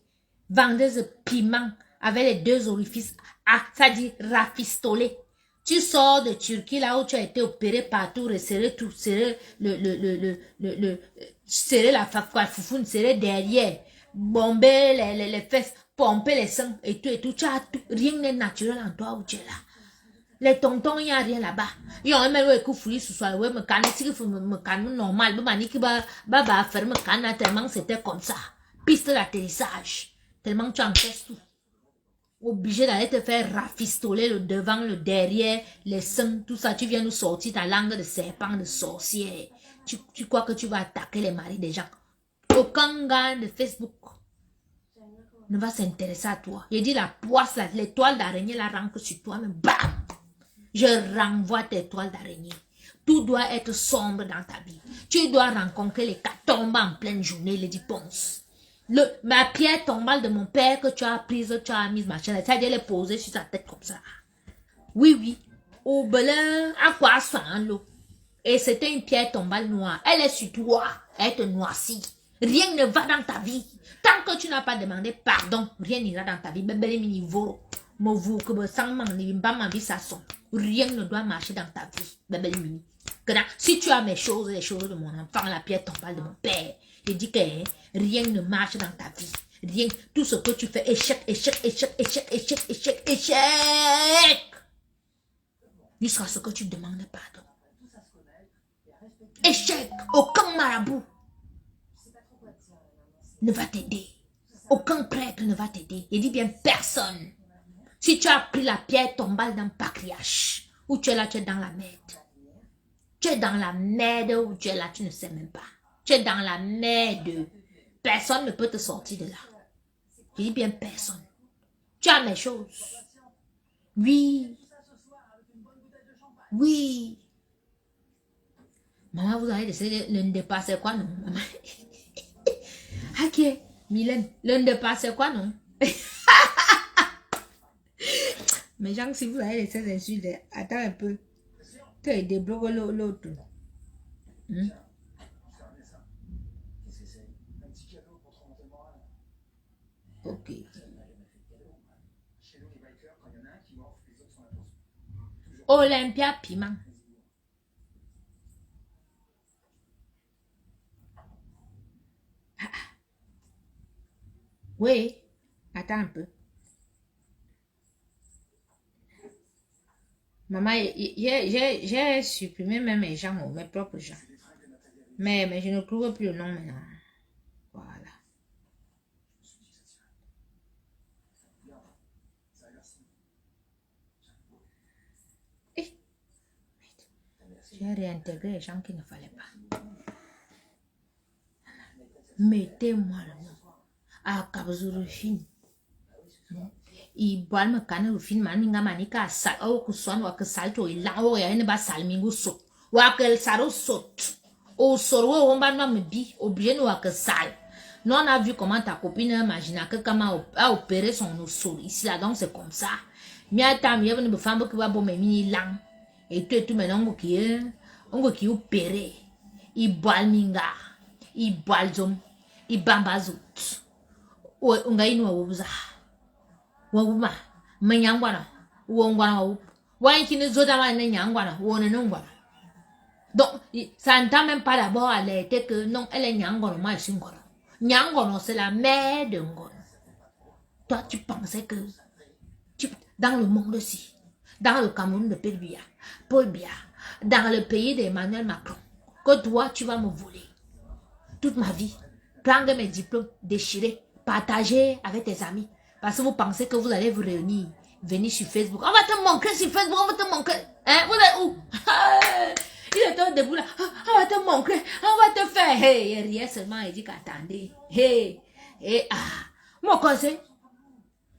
Speaker 1: Vendeuse de piment avec les deux orifices. Ah, ça dit rafistolé. Tu sors de Turquie là où tu as été opéré partout, resserrer tout, serrer serrer la foufoune, serrer derrière, bomber les fesses, pomper les seins et tout, tu as tout, rien n'est naturel en toi où tu es là. Les tontons, il n'y a rien là-bas. Ils ont même eu fouillé ce soir, ouais, me canne, si vous me canne normal, bah, faire me canne tellement c'était comme ça. Piste d'atterrissage. Tellement tu encaisses tout. Obligé d'aller te faire rafistoler le devant, le derrière, les seins, tout ça. Tu viens nous sortir ta langue de serpent, de sorcière. Tu crois que tu vas attaquer les maris des gens. Aucun gars de Facebook ne va s'intéresser à toi. Il dit la poisse, l'étoile d'araignée la rentre sur toi, mais bam! Je renvoie tes toiles d'araignée. Tout doit être sombre dans ta vie. Tu dois rencontrer les catombes en pleine journée, les diponces. Ma pierre tombale de mon père que tu as prise, tu as mise machin, c'est-à-dire elle est posée sur sa tête comme ça. Oui, oui. Au belin, à quoi ça, l'eau? Et c'était une pierre tombale noire. Elle est sur toi. Elle te noircit. Rien ne va dans ta vie. Tant que tu n'as pas demandé pardon, rien n'ira dans ta vie. Bébé, mini voro. Rien ne doit marcher dans ta vie. Bébé, mini. Si tu as mes choses, les choses de mon enfant, la pierre tombale de mon père, je dis que rien ne marche dans ta vie. Rien. Tout ce que tu fais, échec, échec, échec, échec, échec, échec, échec. Jusqu'à ce que tu demandes pardon. Échec. Aucun marabout ne va t'aider. Aucun prêtre ne va t'aider. Il dit bien personne. Si tu as pris la pierre tombale dans le patriarche, ou tu es là, tu es dans la merde. Tu es dans la merde ou tu es là, tu ne sais même pas. Tu es dans la merde. Personne ne peut te sortir de là. Je dis bien personne. Tu as mes choses. Oui. Oui. Maman, vous avez laissé le départ, c'est quoi, non? Maman? Ok, Mylène, le départ, c'est quoi, non? Mais genre, si vous avez laissé ces insultes, attends un peu. Que débloque l'autre. Ok. Olympia Piment. Oui. Attends un peu. Maman, j'ai supprimé même mes gens, mes propres gens. Mais je ne trouve plus le nom maintenant. Voilà. J'ai réintégré les gens qu'il ne fallait pas. Mettez-moi le nom. Ah, Kabzurufine. I boit me canne rufine maninga manika sal o kuson wa que salto i la o ya ne ba salmingo so. Wa que saro saute. Au soro on va no me bi obligé no wa que sal. Nous on a vu comment ta copine imagina que comment a opéré son sol ici là donc c'est comme ça. Mia tam yevne be femme qui va bon me mini lang. Et tout maintenant on qui opéré. I boal minga. I boal zom. I bambazut. O ngai no wuza. Wawuma menyangwana wongwana wankini zodama ne nyangwana wona nongwana. Donc ça n'entend même pas d'abord à l'aide que non elle est nyangwana moi je suis ngwana. Nyangwana c'est la mère de ngwana. Toi tu pensais que dans le monde-ci, dans le Cameroun de Paul Biya, dans le pays d'Emmanuel Macron, que toi tu vas me voler toute ma vie, prendre mes diplômes, déchirer, partager avec tes amis. Parce que vous pensez que vous allez vous réunir, venir sur Facebook. On va te montrer sur Facebook, on va te montrer. Hein, vous êtes où? Il était debout là. On va te montrer, on va te faire. Hey, il riait seulement, il dit qu'attendez. Hey, et mon conseil.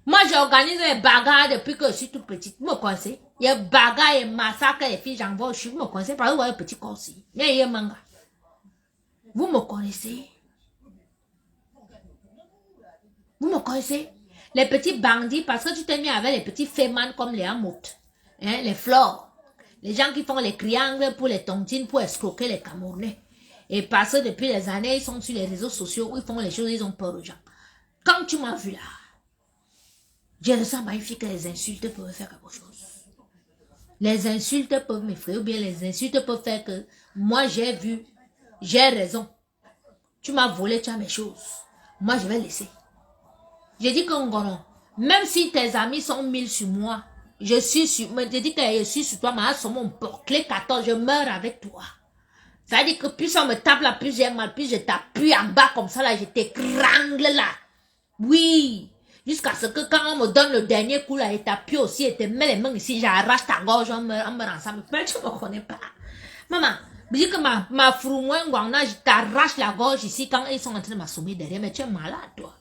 Speaker 1: Moi, j'organise les bagarres depuis que je suis toute petite. Mon conseil. Il y a bagarres et massacres, les filles, j'en vois, je suis mon conseil. Parce que vous voyez, petit conseil. Mais il y a manga. Vous me connaissez? Vous me connaissez? Les petits bandits, parce que tu t'es mis avec les petits fémans comme les amoutes, hein, les flores, les gens qui font les triangles pour les tontines, pour escroquer les Camerounais. Et parce que depuis les années, ils sont sur les réseaux sociaux où ils font les choses, ils ont peur aux gens. Quand tu m'as vu là, je ressens magnifique que les insultes peuvent faire quelque chose. Les insultes peuvent m'effrayer ou bien les insultes peuvent faire que moi j'ai vu, j'ai raison. Tu m'as volé, tu as mes choses. Moi je vais laisser. Je dis que Ngono, même si tes amis sont 1000 sur moi, je suis sur, je dis que je suis sur toi, mais sur mon porclé 14, je meurs avec toi. Ça veut dire que plus on me tape là, plus j'ai mal, plus je t'appuie en bas comme ça là, je t'écrangle là. Oui. Jusqu'à ce que quand on me donne le dernier coup là, et t'appuie aussi et te met les mains ici, j'arrache ta gorge, on me rend ensemble. Mais tu me connais pas. Maman, je dis que ma froumoine, je t'arrache la gorge ici quand ils sont en train de m'assommer derrière, mais tu es malade toi.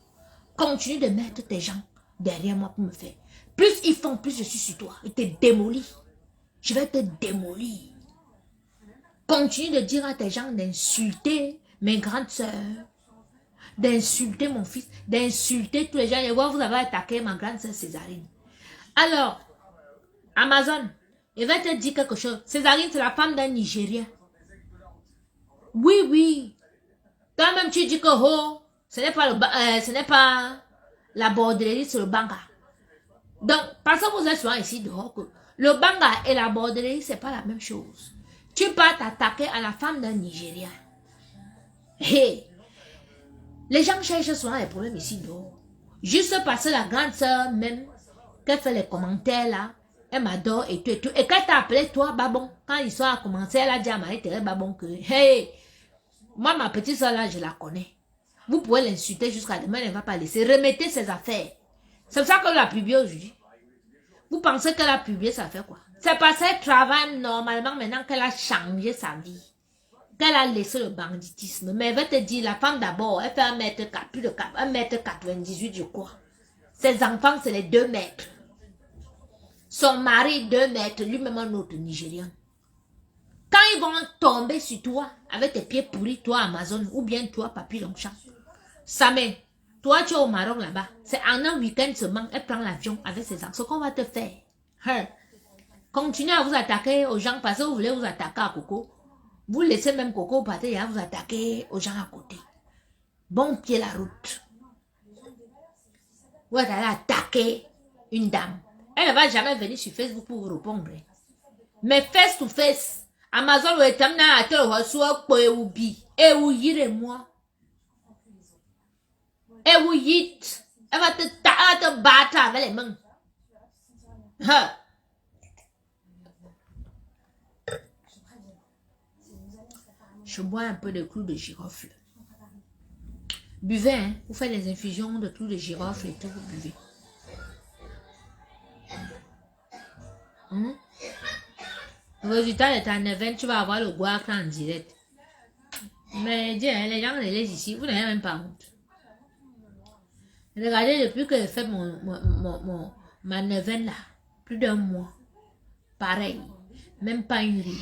Speaker 1: Continue de mettre tes gens derrière moi pour me faire. Plus ils font, plus je suis sur toi. Ils te démolissent. Je vais te démolir. Continue de dire à tes gens d'insulter mes grandes sœurs, d'insulter mon fils, d'insulter tous les gens. Et vous avez attaqué ma grande sœur Césarine. Alors, Amazon, il va te dire quelque chose. Césarine, c'est la femme d'un Nigérien. Oui, oui. Toi-même, tu dis que oh, ce n'est pas la bordellerie, c'est le banga. Donc, parce que vous êtes souvent ici dehors, que le banga et la bordellerie, c'est pas la même chose. Tu peux t'attaquer à la femme d'un Nigérien. Hey. Les gens cherchent souvent les problèmes ici dehors. Juste parce que la grande sœur même, qu'elle fait les commentaires là, elle m'adore et tout et tout. Et quand elle t'a appelé toi, Babon, quand l'histoire a commencé, elle a dit à Marie-Thérèse Babon que, hey, moi ma petite sœur là, je la connais. Vous pouvez l'insulter jusqu'à demain, elle ne va pas laisser. Remettez ses affaires. C'est ça qu'elle a publié aujourd'hui. Vous pensez qu'elle a publié ça fait quoi? C'est parce qu'elle travaille normalement maintenant qu'elle a changé sa vie. Qu'elle a laissé le banditisme. Mais elle va te dire, la femme d'abord, elle fait 1m4, plus de 1m98 je crois. Ses enfants, c'est les 2 mètres. Son mari, 2 mètres, lui-même un autre Nigérian. Quand ils vont tomber sur toi, avec tes pieds pourris, toi Amazon, ou bien toi Papy Longchamp, Samé, toi tu es au Maroc là-bas, c'est en un week-end seulement, elle prend l'avion avec ses enfants. Ce qu'on va te faire, continuez à vous attaquer aux gens parce que vous voulez vous attaquer à Coco. Vous laissez même Coco partir et à vous attaquer aux gens à côté. Bon pied la route. Vous allez attaquer une dame. Elle ne va jamais venir sur Facebook pour vous répondre. Mais face to face, Amazon ou etamna à te reçoit pour eubi. Et où yire moi. Et où yit. Elle va te battre avec les mains. Je bois un peu de clou de girofle. Buvez, hein. Vous faites des infusions de clou de girofle et tout, vous buvez. Le résultat de ta neuvaine, tu vas avoir le guac en direct. Mais dis, hein, les gens les laissent ici, vous n'avez même pas honte. Regardez, depuis que j'ai fait ma neuvaine là, plus d'1 mois. Pareil, même pas une ride.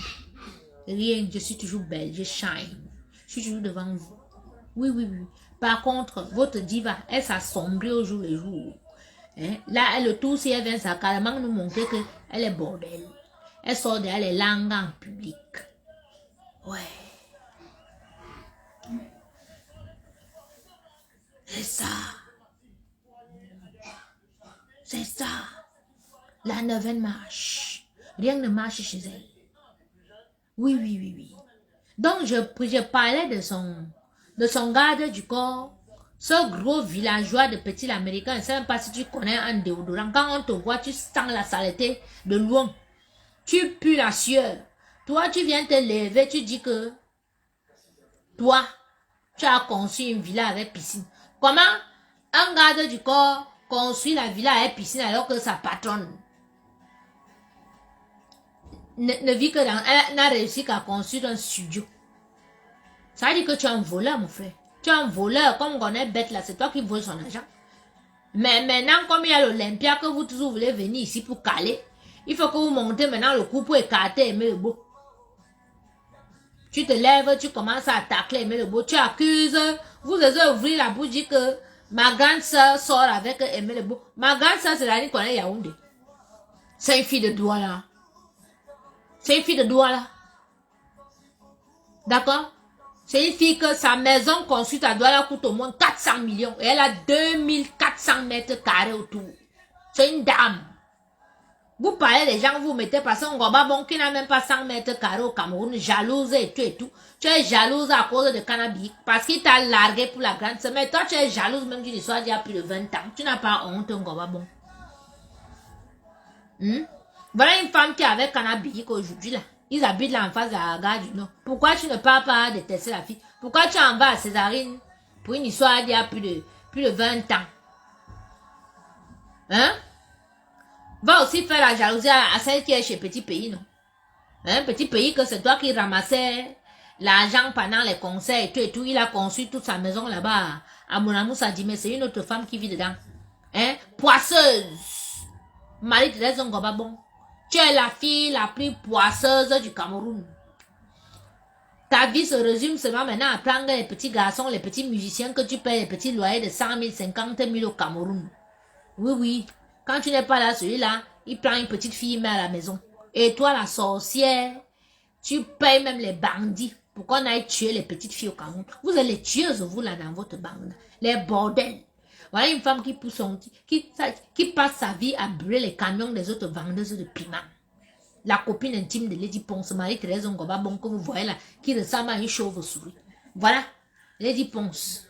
Speaker 1: Rien, je suis toujours belle, je shine. Je suis toujours devant vous. Oui, oui, oui. Par contre, votre diva, elle s'assombrit au jour le jour. Hein? Là, elle, le tour, si elle vient, ça carrément nous montrer qu'elle est bordel. Elle sort derrière les langues en public. Ouais. C'est ça. C'est ça. La neuvaine marche. Rien ne marche chez elle. Oui, oui, oui, oui. Donc, je parlais de son garde du corps. Ce gros villageois de petit américain, je ne sais même pas si tu connais un déodorant. Quand on te voit, tu sens la saleté de loin. Tu pues la sueur. Toi, tu viens te lever, tu dis que toi, tu as conçu une villa avec piscine. Comment un garde du corps construit la villa avec piscine alors que sa patronne ne vit que dans... Elle n'a réussi qu'à construire un studio. Ça veut dire que tu es un voleur, mon frère. Tu es un voleur, comme on est bête là, c'est toi qui voles son argent. Mais maintenant, comme il y a l'Olympia, que vous tous voulez venir ici pour caler, il faut que vous montez maintenant le coup pour écarter Aimé Lebeau. Tu te lèves, tu commences à attaquer Aimé Lebeau, tu accuses, vous allez ouvrir la bouche, dit que ma grande soeur sort avec Aimé Lebeau. Ma grande soeur, c'est la ligne qu'on est Yaoundé. C'est une fille de Douala. C'est une fille de Douala. D'accord? C'est une fille que sa maison construite à Douala coûte au moins 400 millions. Et elle a 2400 mètres carrés autour. C'est une dame. Vous parlez, les gens vous mettez parce qu'on va bon qui n'a même pas 100 mètres carrés au Cameroun, jalouse et tout et tout. Tu es jalouse à cause de cannabis parce qu'il t'a largué pour la grande sœur. Mais toi, tu es jalouse même d'une histoire d'il y a plus de 20 ans. Tu n'as pas honte, on va bon. Voilà une femme qui est avec cannabis aujourd'hui là. Ils habitent là en face de la gare du Nord. Pourquoi tu ne parles pas de tester la fille? Pourquoi tu en vas à Césarine pour une histoire d'il y a plus de 20 ans? Hein? Va aussi faire la jalousie à celle qui est chez Petit Pays, non? Un petit pays que c'est toi qui ramassais l'argent pendant les concerts et tout et tout. Il a construit toute sa maison là-bas à Monamoussa dit, mais c'est une autre femme qui vit dedans. Hein? Poisseuse. Marie-Thérèse Ngoma bon. Tu es la fille la plus poisseuse du Cameroun. Ta vie se résume seulement maintenant à prendre les petits garçons, les petits musiciens que tu payes les petits loyers de 100 000, 50 000 au Cameroun. Oui, oui. Quand tu n'es pas là, celui-là, il prend une petite fille, mais à la maison. Et toi, la sorcière, tu payes même les bandits pour qu'on aille tuer les petites filles au Cameroun. Vous êtes les tueuses, vous, là, dans votre bande. Les bordels. Voilà une femme qui pousse qui passe sa vie à brûler les camions des autres vendeuses de piment. La copine intime de Lady Ponce, Marie-Thérèse Ngoma, bon, que vous voyez là, qui ressemble à une chauve-souris. Voilà, Lady Ponce.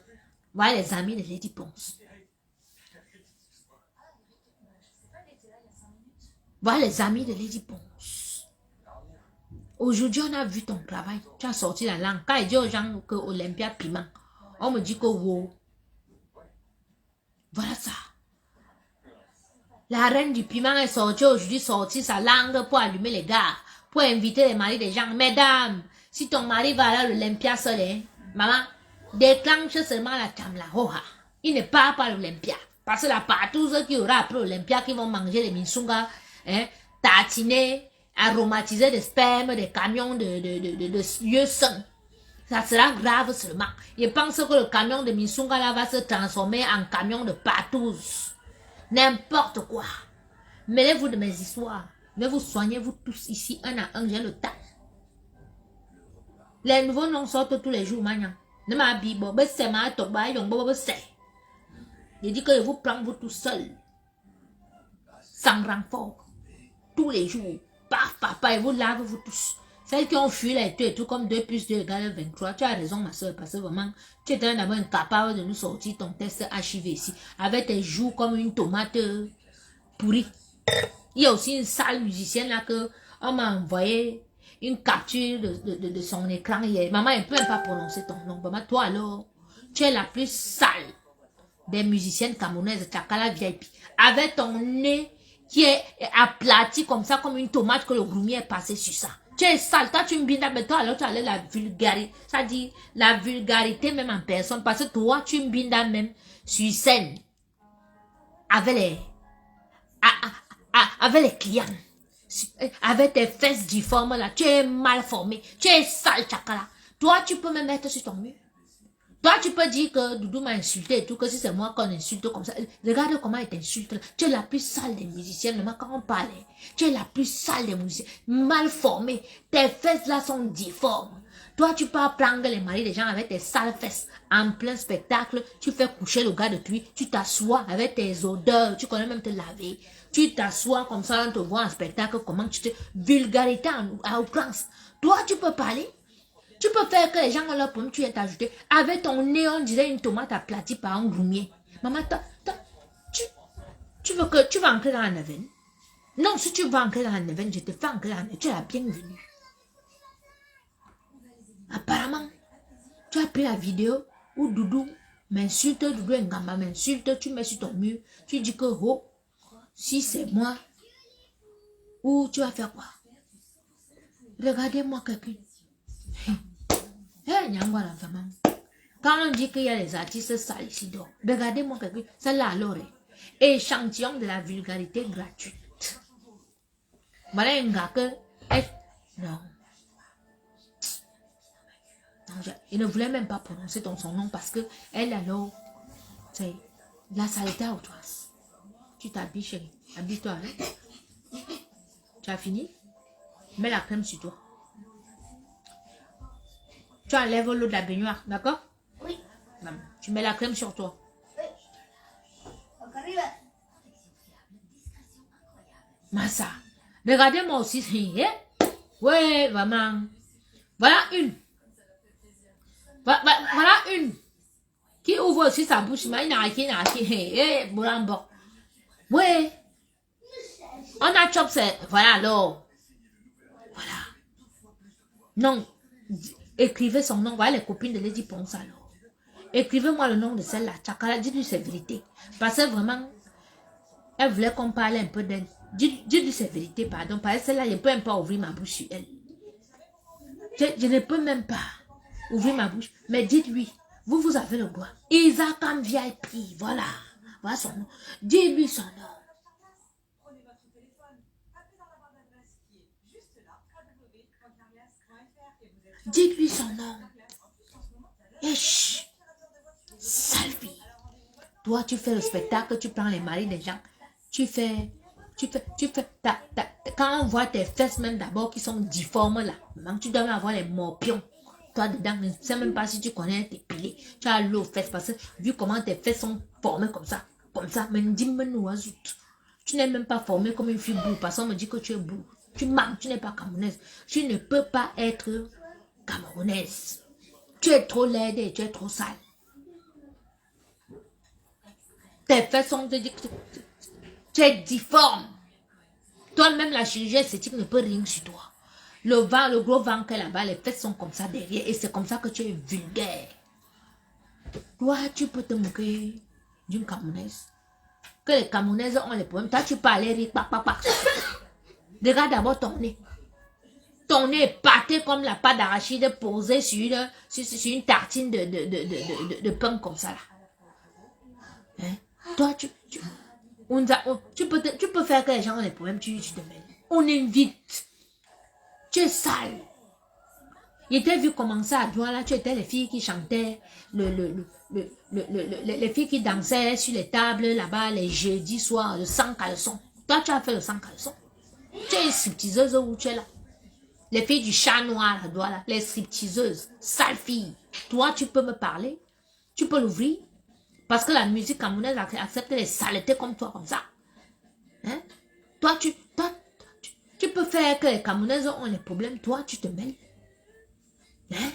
Speaker 1: Voilà les amis de Lady Ponce. Voilà les amis de Lady Ponce. Aujourd'hui, on a vu ton travail. Tu as sorti la langue. Quand il dit aux gens que Olympia piment, on me dit que wow. Voilà ça. La reine du piment est sortie aujourd'hui, sorti sa langue pour allumer les gars, pour inviter les maris des gens. Mesdames, si ton mari va à l'Olympia seul, hein, maman, déclenche seulement la chamla. Il ne part pas à l'Olympia. Parce que là, partout ceux qui aura après l'Olympia qui vont manger les minsunga, hein, tatinés, aromatisés de sperme, des camions de lieux sains. Ça sera grave seulement. Je pense que le camion de minsunga là va se transformer en camion de partous. N'importe quoi. Mêlez-vous de mes histoires. Mais vous soignez-vous tous ici, un à un, j'ai le temps. Les nouveaux noms sortent tous les jours, maintenant. Ne m'habille pas, c'est ma toba, c'est. Je dis que je vous prends vous tout seul. Sans renfort. Tous les jours. Paf, papa, et vous lave vous tous. Celles qui ont fui les et tout comme 2 plus 2 égale 23. Tu as raison, ma soeur, parce que vraiment, tu étais d'abord incapable de nous sortir ton test archivé ici. Avec tes joues comme une tomate pourrie. Il y a aussi une sale musicienne là que on m'a envoyé une capture de son écran hier. Maman, elle ne peut même pas prononcer ton nom. Maman, toi alors, tu es la plus sale des musiciennes camerounaises. Chakala VIP. Avec ton nez qui est aplati comme ça, comme une tomate que le groumier est passé sur ça. Tu es sale, toi tu me bindas, mais toi alors tu as la vulgarité, ça dit la vulgarité même en personne, parce que toi tu me bindas même sur scène, avec les clients, avec tes fesses difformes là, tu es mal formé, tu es sale chakala, toi tu peux me mettre sur ton mur. Toi, tu peux dire que Doudou m'a insulté et tout, que si c'est moi qu'on insulte comme ça. Regarde comment il t'insulte. Tu es la plus sale des musiciennes, même quand on parle. Tu es la plus sale des musiciennes. Mal formée. Tes fesses là sont difformes. Toi, tu peux prendre les maris des gens avec tes sales fesses. En plein spectacle, tu fais coucher le gars de pluie. Tu t'assois avec tes odeurs. Tu connais même te laver. Tu t'assois comme ça, on te voit en spectacle, comment tu te... Vulgarité à outrance. Toi, tu peux parler. Tu peux faire que les gens ont leur pomme, tu es ajouté. Avec ton nez, on disait une tomate aplatie par un groumier. Maman, tu veux que tu vas entrer dans la neuvaine? Non, si tu vas entrer dans la neuvaine, je te fais entrer dans la neuvaine. Tu es la bienvenue. Apparemment, tu as pris la vidéo où Doudou m'insulte, Doudou Ngamba m'insulte, tu mets sur ton mur, tu dis que, oh, si c'est moi, ou tu vas faire quoi? Regardez-moi quelqu'un. Quand on dit qu'il y a les artistes sales ici, donc, regardez-moi quelqu'un, celle-là alors, échantillon de la vulgarité gratuite. Voilà un gars que, non. Il ne voulait même pas prononcer son nom parce que elle alors, c'est la saleté à outrance. Tu t'habilles, chérie, habille-toi. Hein? Tu as fini? Mets la crème sur toi. Tu enlèves l'eau de la baignoire, d'accord?
Speaker 2: Oui.
Speaker 1: Tu mets la crème sur toi.
Speaker 2: Oui.
Speaker 1: Massa. Regardez-moi aussi. Oui, vraiment. Voilà une. Voilà une. Qui ouvre aussi sa bouche. Mais il n'a rien. Boulambo. Oui. On a chop, c'est... Voilà alors. Voilà. Non. Écrivez son nom. Voilà les copines de Lady Ponce alors. Écrivez-moi le nom de celle-là. Chakala, dites-lui ses vérités. Parce que vraiment, elle voulait qu'on parle un peu d'elle. Dites-lui ses vérités, pardon. Parce que celle-là, je ne peux même pas ouvrir ma bouche sur elle. Je ne peux même pas ouvrir ma bouche. Mais dites-lui, vous avez le droit. Isaac en VIP, voilà. Voilà son nom. Dis-lui son nom. Dites-lui son nom. Et chut. Salvi. Toi, tu fais le spectacle, tu prends les maris des gens. Tu fais. Quand on voit tes fesses même d'abord qui sont difformes là, tu dois avoir les morpions. Toi dedans, je ne sais même pas si tu connais tes piliers. Tu as l'eau aux fesses parce que vu comment tes fesses sont formées comme ça, mais dis-moi nous, tu n'es même pas formée comme une fille boue parce qu'on me dit que tu es boue. Tu manques, tu n'es pas camerounaise. Tu ne peux pas être camerounaise. Tu es trop laide et tu es trop sale. tes fesses sont... Tu es difforme. Toi-même, la chirurgie esthétique ne peut rien sur toi. Le gros ventre là-bas, les fesses sont comme ça derrière et c'est comme ça que tu es vulgaire. Toi, tu peux te moquer d'une Camerounaise. Que les Camerounaises ont les problèmes. Toi, tu peux aller rire, regarde d'abord ton nez. Ton nez est pâté comme la pâte d'arachide posée sur une tartine de pain comme ça là. Hein? Toi, tu peux faire que les gens ont des problèmes, tu te mêles. On invite. Tu es sale. Il était vu commencer à Douala, tu étais les filles qui chantaient, les filles qui dansaient sur les tables là-bas les jeudis soirs, le sans caleçon. Toi, tu as fait le sans caleçon. Tu es une stripteaseuse où tu es là. Les filles du chat noir à Douala, les stripteaseuses, sales filles. Toi, tu peux me parler. Tu peux l'ouvrir. Parce que la musique camerounaise accepte les saletés comme toi, comme ça. Hein? Toi, tu peux faire que les Camerounaises ont les problèmes. Toi, tu te mêles. Hein?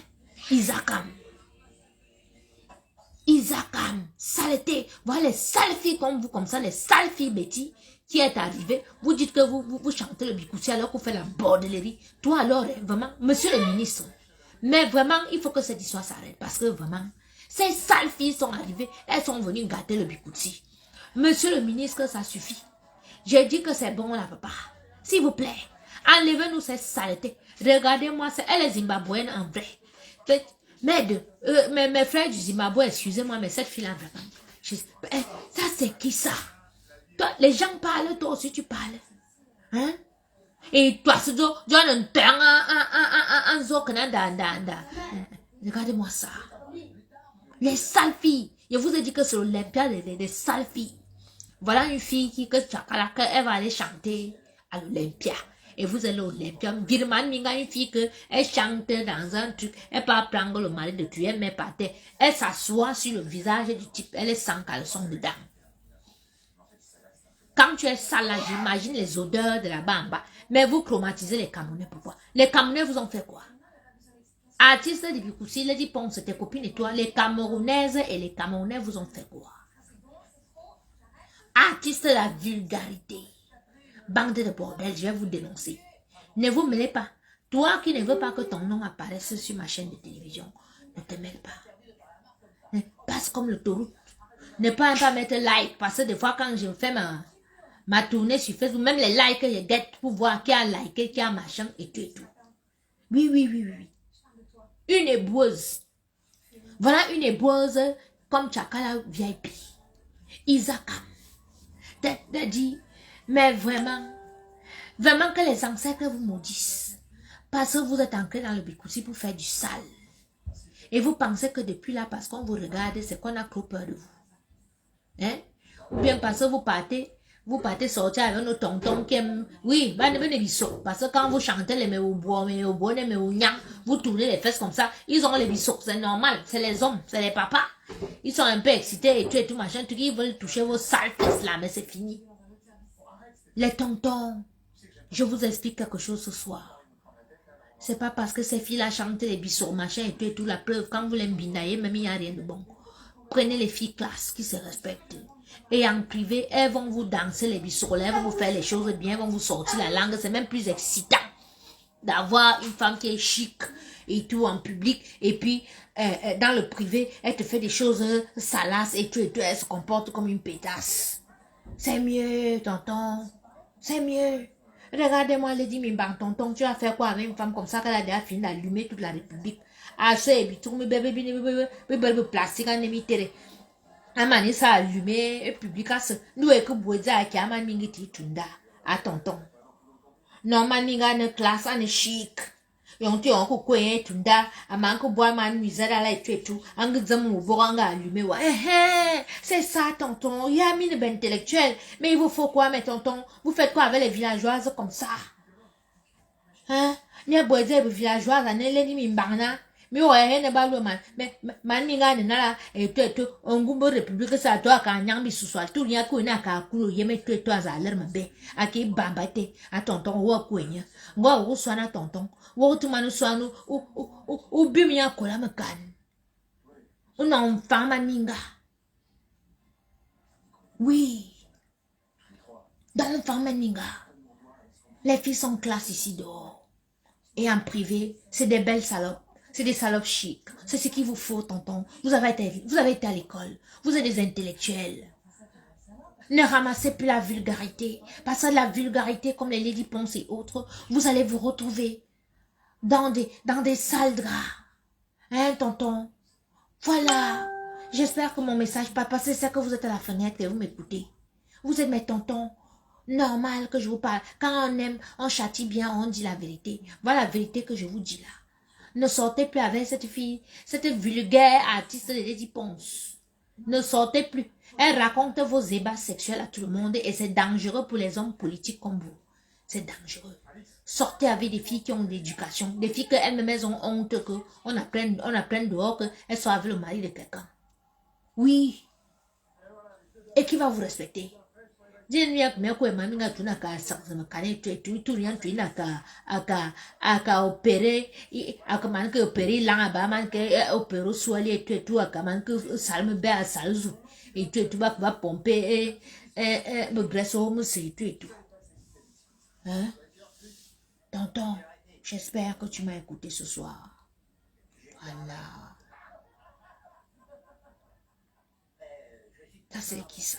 Speaker 1: Isakam, saleté. Voilà les sales filles comme vous, comme ça, les sales filles Betty qui est arrivée. Vous dites que vous chantez le bikoussi alors que vous faites la bordellerie. Toi alors, vraiment, monsieur le ministre, mais vraiment, il faut que cette histoire s'arrête parce que vraiment, ces sales filles sont arrivées, elles sont venues gâter le bikoussi. Monsieur le ministre, ça suffit. J'ai dit que c'est bon, là, papa. S'il vous plaît, enlevez-nous cette saleté. Regardez-moi, elle est zimbabwéenne en vrai. Mes frères du Zimbabwe, excusez-moi, mais cette fille-là, vraiment. Ça, c'est qui ça? Toi, les gens parlent, toi aussi tu parles. Hein? Et toi, c'est regardez-moi ça. Les sales filles. Je vous ai dit que c'est l'Olympia des sales filles. Voilà une fille elle va aller chanter à l'Olympia. Et vous êtes l'Olympia. Birman Minga, une fille elle chante dans un truc. Elle peut prendre le mari de tuer, elle met par terre. Elle s'assoit sur le visage du type. Elle est sans caleçon dedans. Quand tu es sale là, j'imagine les odeurs de là-bas en bas. Mais vous chromatisez les Camerounais, pourquoi? Les Camerounais vous ont fait quoi? Artistes du Bikoussi, il dit Ponce, tes copines et toi, les Camerounaises et les Camerounais vous ont fait quoi? Artistes de la vulgarité. Bande de bordel, je vais vous dénoncer. Ne vous mêlez pas. Toi qui ne veux pas que ton nom apparaisse sur ma chaîne de télévision, ne te mêle pas. Passe comme le taureau. Ne pas mettre like, parce que des fois quand je fais ma tournée sur Facebook, même les likes, je guette pour voir qui a liké, qui a machin et tout et tout. Oui. Une éboueuse. Voilà une éboueuse comme Chakala VIP. Isaka. T'as dit, mais vraiment que les ancêtres vous maudissent. Parce que vous êtes entrés dans le Bikoussi pour faire du sale. Et vous pensez que depuis là, parce qu'on vous regarde, c'est qu'on a trop peur de vous. Hein? Ou bien parce que vous partez sortir avec nos tontons qui aiment, oui, parce que quand vous chantez les vous tournez les fesses comme ça, ils ont les bisous, c'est normal, c'est les hommes, c'est les papas. Ils sont un peu excités et tout machin, ils veulent toucher vos sales fesses là, mais c'est fini. Les tontons, je vous explique quelque chose ce soir. C'est pas parce que ces filles-là chantent les bisous, machin et tout, la preuve, quand vous les mbinaillez, même il n'y a rien de bon. Prenez les filles classes qui se respectent. Et en privé, elles vont vous danser les bisous, elles vont vous faire les choses bien, elles vont vous sortir la langue. C'est même plus excitant d'avoir une femme qui est chic et tout en public. Et puis, dans le privé, elle te fait des choses salaces et tout, elle se comporte comme une pétasse. C'est mieux, tonton. C'est mieux. Regardez-moi, Lady Mimban, tonton, tu vas faire quoi avec une femme comme ça qu'elle a déjà fini d'allumer toute la République? Ah, c'est bébé, plastique, en émitere. Amani ça allumé, et public, nous et que Bouéza qui a maningiti tunda, à tonton. Non, maninga ne classe, en chic. Yonti onko kwe tunda, a manko bois man misère la et tout, en gazamou, boranga allumé, c'est ça, tonton, il y a mine intellectuel, mais il vous faut quoi, mes tontons? Vous faites quoi avec les villageoises comme ça? Hein? Ni a Bouéza, les villageoises, en elle ni mbana. Mais ouais, ne pas le man, mais maninga nala et tout, on gumbo république ça toi quand nyambi sous soit tout rien qu'on a qu'à couler yeme tout toi à l'air m'be à qui bambate à tonton ou à couenya ou soit na tonton ou tout manu soit nous ou bimia kola me can ou non femme maninga Oui, dans le Fameninga, les filles sont classe ici dehors. Et en privé, c'est des belles salopes. C'est des salopes chics. C'est ce qu'il vous faut, tonton. Vous avez été à l'école. Vous êtes des intellectuels. Ne ramassez plus la vulgarité. Parce que la vulgarité, comme les Lady Ponce et autres, vous allez vous retrouver dans des sales draps. Hein, tonton? Voilà. J'espère que mon message pas passé, c'est que vous êtes à la fenêtre et vous m'écoutez. Vous êtes mes tontons. Normal que je vous parle. Quand on aime, on châtie bien, on dit la vérité. Voilà la vérité que je vous dis là. Ne sortez plus avec cette fille, cette vulgaire artiste de Lady Ponce. Ne sortez plus. Elle raconte vos ébats sexuels à tout le monde et c'est dangereux pour les hommes politiques comme vous. C'est dangereux. Sortez avec des filles qui ont de l'éducation, des filles qu'elles-mêmes ont honte que on a plein dehors qu'elles soient avec le mari de quelqu'un. Oui. Et qui va vous respecter? Dis-moi que mes coups mami nga tuna ka sakzama kane tu rien tu na aka opérer aka man que opérer là ba man que opérer soali tu aka man que salme be a salzu et tu vas pomper me graisse homme c'est tout. Hein? Tonton, j'espère que tu m'as écouté ce soir. Voilà. Ça c'est qui ça?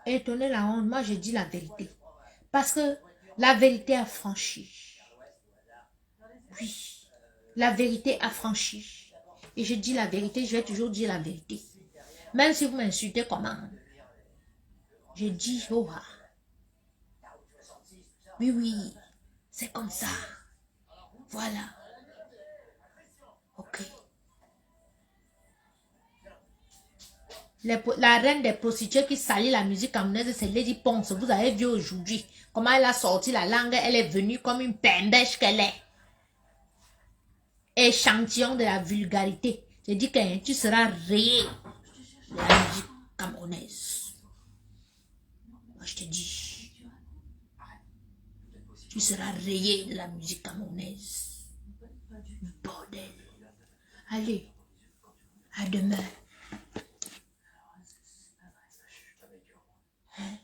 Speaker 1: Étonné la honte, moi je dis la vérité. Parce que la vérité a franchi. Oui, la vérité a franchi. Et je dis la vérité, je vais toujours dire la vérité. Même si vous m'insultez comment? Je dis, oh, ah. Oui, oui, c'est comme ça. Voilà. Ok. La reine des prostituées qui salit la musique camerounaise, c'est Lady Ponce. Vous avez vu aujourd'hui comment elle a sorti la langue. Elle est venue comme une pembèche qu'elle est. Échantillon de la vulgarité. Je dis que tu seras rayé de la musique camerounaise. Moi, je te dis, tu seras rayé de la musique camerounaise. Bordel. Allez, à demain. Hein?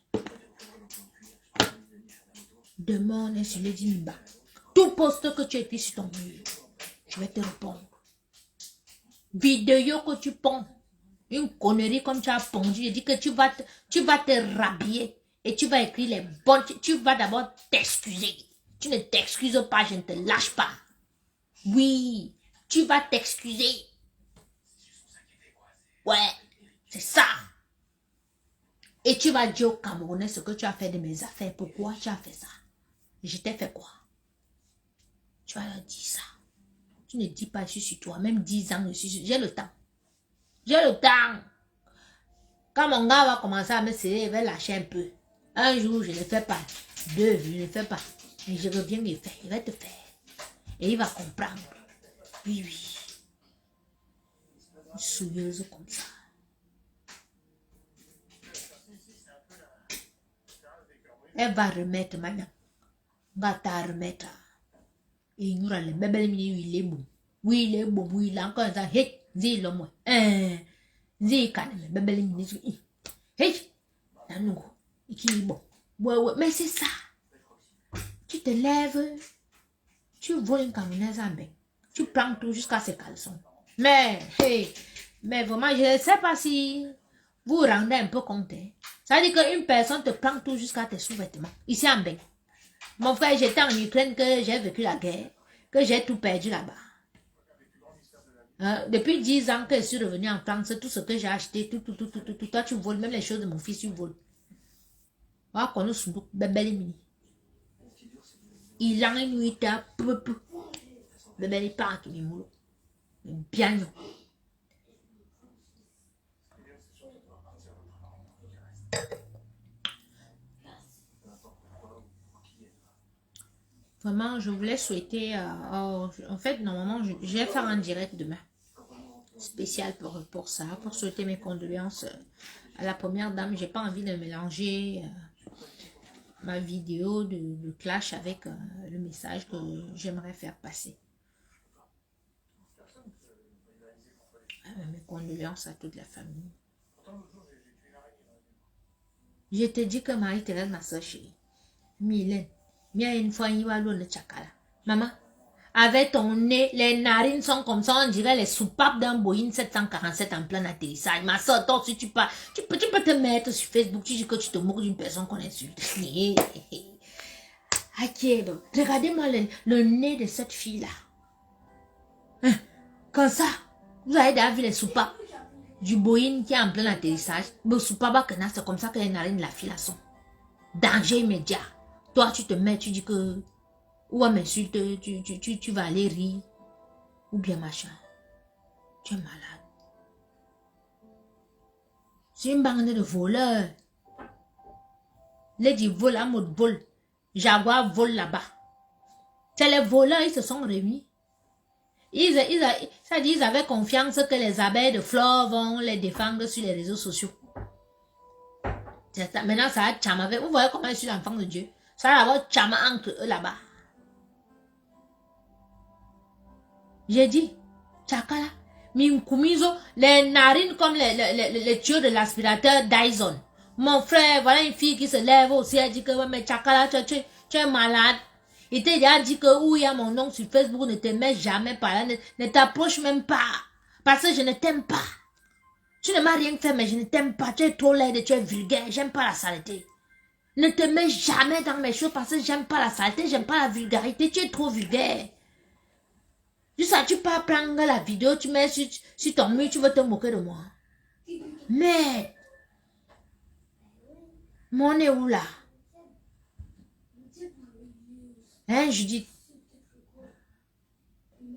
Speaker 1: Demain, on est sur le Dimba. Tout poste que tu écris sur ton mur, je vais te répondre. Vidéo que tu ponds, une connerie comme tu as pondu, je dis que tu vas te rhabiller et tu vas écrire les bonnes, tu vas d'abord t'excuser. Tu ne t'excuses pas, je ne te lâche pas. Oui, tu vas t'excuser. Ouais, c'est ça. Et tu vas dire au Camerounais ce que tu as fait de mes affaires. Pourquoi tu as fait ça? Je t'ai fait quoi? Tu vas leur dire ça. Tu ne dis pas, je suis sur toi. Même 10 ans, j'ai le temps. J'ai le temps. Quand mon gars va commencer à me serrer, il va lâcher un peu. Un jour, je ne le fais pas. 2, je ne le fais pas. Mais je reviens le faire. Il va te faire. Et il va comprendre. Oui, oui. Une souilleuse comme ça. Elle va remettre maintenant. Va ta remettre. Et il nous a le bébé, il est bon. Oui, il est bon. Oui, il a encore un hé, dis le moi. Dis quand même, bébé, il est hé, non, il est bon. Ouais, ouais, mais c'est ça. Tu te lèves, tu voles une camionnaise en bain. Tu prends tout jusqu'à ses caleçons. Mais, hey, mais vraiment, je ne sais pas si vous vous rendez un peu compte. Hein. Ça veut dire qu'une personne te prend tout jusqu'à tes sous-vêtements. Ici en bain. Mon frère, j'étais en Ukraine, que j'ai vécu la guerre, que j'ai tout perdu là-bas. Depuis 10 ans que je suis revenu en France, tout ce que j'ai acheté, tout, toi tu voles, même les choses de mon fils, tu voles. Voilà qu'on nous soudouk, bébé mini. Il a une nuit à peu, bébé les parents qui me moulent. Bien. Vraiment, je voulais souhaiter, en fait, normalement, je vais faire un direct demain. Spécial pour ça, pour souhaiter mes condoléances à la première dame. J'ai pas envie de mélanger ma vidéo de clash avec le message que j'aimerais faire passer. Mes condoléances à toute la famille. Je te dis que Marie-Thérèse, ma soeur chérie, Mylène, bien une fois, il va le chakala. Maman, avec ton nez, les narines sont comme ça, on dirait les soupapes d'un Boeing 747 en plein atterrissage. Ma soeur, toi, si tu peux te mettre sur Facebook, tu dis que tu te moques d'une personne qu'on insulte. Ok, bon. Regardez-moi le nez de cette fille-là. Hein? Comme ça, vous avez déjà vu les soupapes du Boeing qui est en plein atterrissage. Mais soupapes, c'est comme ça que les narines de la fille là sont. Danger immédiat. Toi, tu te mets, tu dis que... Ou à m'insulte, tu vas aller rire. Ou bien machin. Tu es malade. C'est une bande de voleurs. Les dit vol à mode vol. Jaguar vole là-bas. C'est les voleurs, ils se sont réunis. Ça dit, ils avaient confiance que les abeilles de flore vont les défendre sur les réseaux sociaux. Ça. Maintenant, ça a chamé. Vous voyez comment je suis l'enfant de Dieu. Ça va avoir chamé entre eux là-bas. J'ai dit, Chakala, Minkumizo, les narines comme les tuyaux de l'aspirateur Dyson. Mon frère, voilà une fille qui se lève aussi, elle dit que, ouais, mais Chakala, tu es malade. Il t'a déjà dit que, où il y a mon nom sur Facebook, ne te mets jamais par là, ne t'approche même pas. Parce que je ne t'aime pas. Tu ne m'as rien fait, mais je ne t'aime pas. Tu es trop laide, tu es vulgaire, j'aime pas la saleté. Ne te mets jamais dans mes choses parce que j'aime pas la saleté, j'aime pas la vulgarité, tu es trop vulgaire. Tu sais, tu peux prendre la vidéo, tu mets sur ton mur, tu veux te moquer de moi. Mais, mon est où là? Hein, Judith?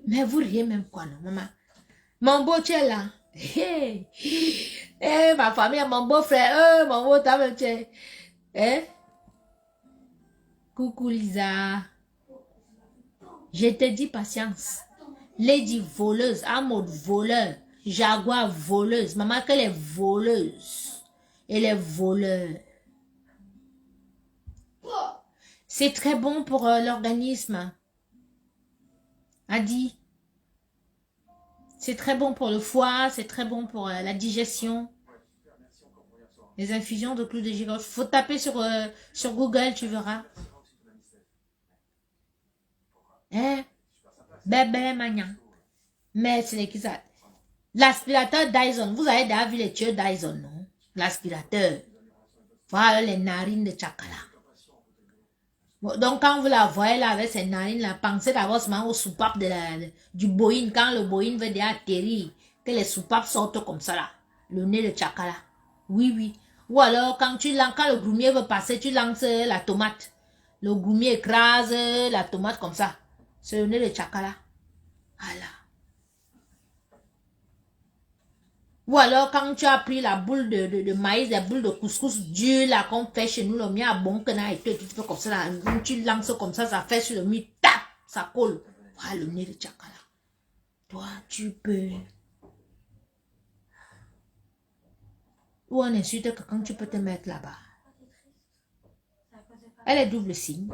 Speaker 1: Mais vous riez même quoi, non, maman? Mon beau, tu es là. Ma famille, mon beau-frère, mon beau, t'as même, tu es. Hein? Coucou Lisa. Je te dis patience. Lady voleuse, en mode voleur. Jaguar voleuse. Maman, qu'elle est voleuse. Elle est voleur. C'est très bon pour l'organisme. A dit. C'est très bon pour le foie, c'est très bon pour la digestion. Les infusions de clous de girofle. Faut taper sur Google, tu verras. Hein? Bébé magnan. Mais c'est qui ça? L'aspirateur Dyson. Vous avez déjà vu les tuyaux Dyson, non? L'aspirateur. Voilà les narines de Chakala. Donc quand vous la voyez là avec ses narines, là, pensez d'abord seulement aux soupapes du Boeing. Quand le Boeing veut déjà atterrir, que les soupapes sortent comme ça là. Le nez de Chakala. Oui, oui. Ou alors quand le groumier veut passer, tu lances la tomate. Le groumier écrase la tomate comme ça. C'est le nez de Chakala. Voilà. Ou alors, quand tu as pris la boule de maïs, la boule de couscous dure, là, qu'on fait chez nous, le mien a bon que et tu fais comme ça, là, tu lances comme ça fait sur le mur, tap, ça colle. Voilà le nez de Chakala. Toi, tu peux. Ou on insulte quelqu'un, tu peux te mettre là-bas. Elle est double signe.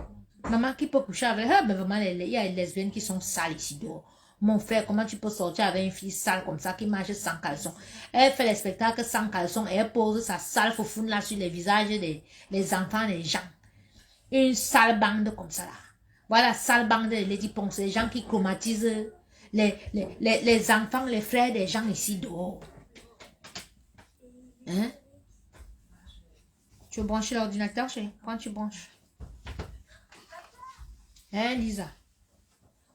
Speaker 1: Maman qui peut coucher avec elle, ben vraiment, il y a des lesbiennes qui sont sales ici dehors. Mon frère, comment tu peux sortir avec une fille sale comme ça qui marche sans caleçon? Elle fait les spectacles sans caleçon et elle pose sa sale foufoune là sur les visages des enfants des gens. Une sale bande comme ça là. Voilà, sale bande de Lady Ponce, les gens qui chromatisent les enfants, les frères des gens ici dehors. Hein? Tu veux brancher l'ordinateur, chérie? Quand tu branches? Hein, Lisa?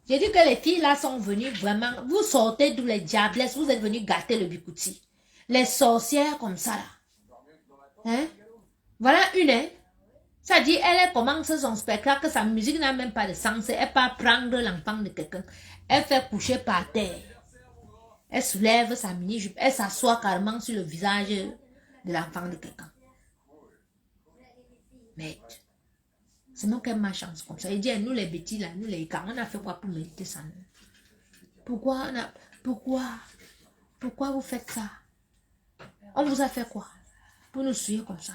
Speaker 1: J'ai dit que les filles là sont venues vraiment... Vous sortez d'où les diablesses, vous êtes venus gâter le bikouti. Les sorcières comme ça là. Hein? Voilà une, hein? Ça dit, elle commence son spectacle, sa musique n'a même pas de sens. Elle part prendre l'enfant de quelqu'un. Elle fait coucher par terre. Elle soulève sa mini-jupe. Elle s'assoit carrément sur le visage de l'enfant de quelqu'un. Mais... c'est nous qui avons ma chance comme ça. Il dit, nous les bêtis là, nous les gars, on a fait quoi pour mériter ça? Pourquoi vous faites ça? On vous a fait quoi? Pour nous suivre comme ça?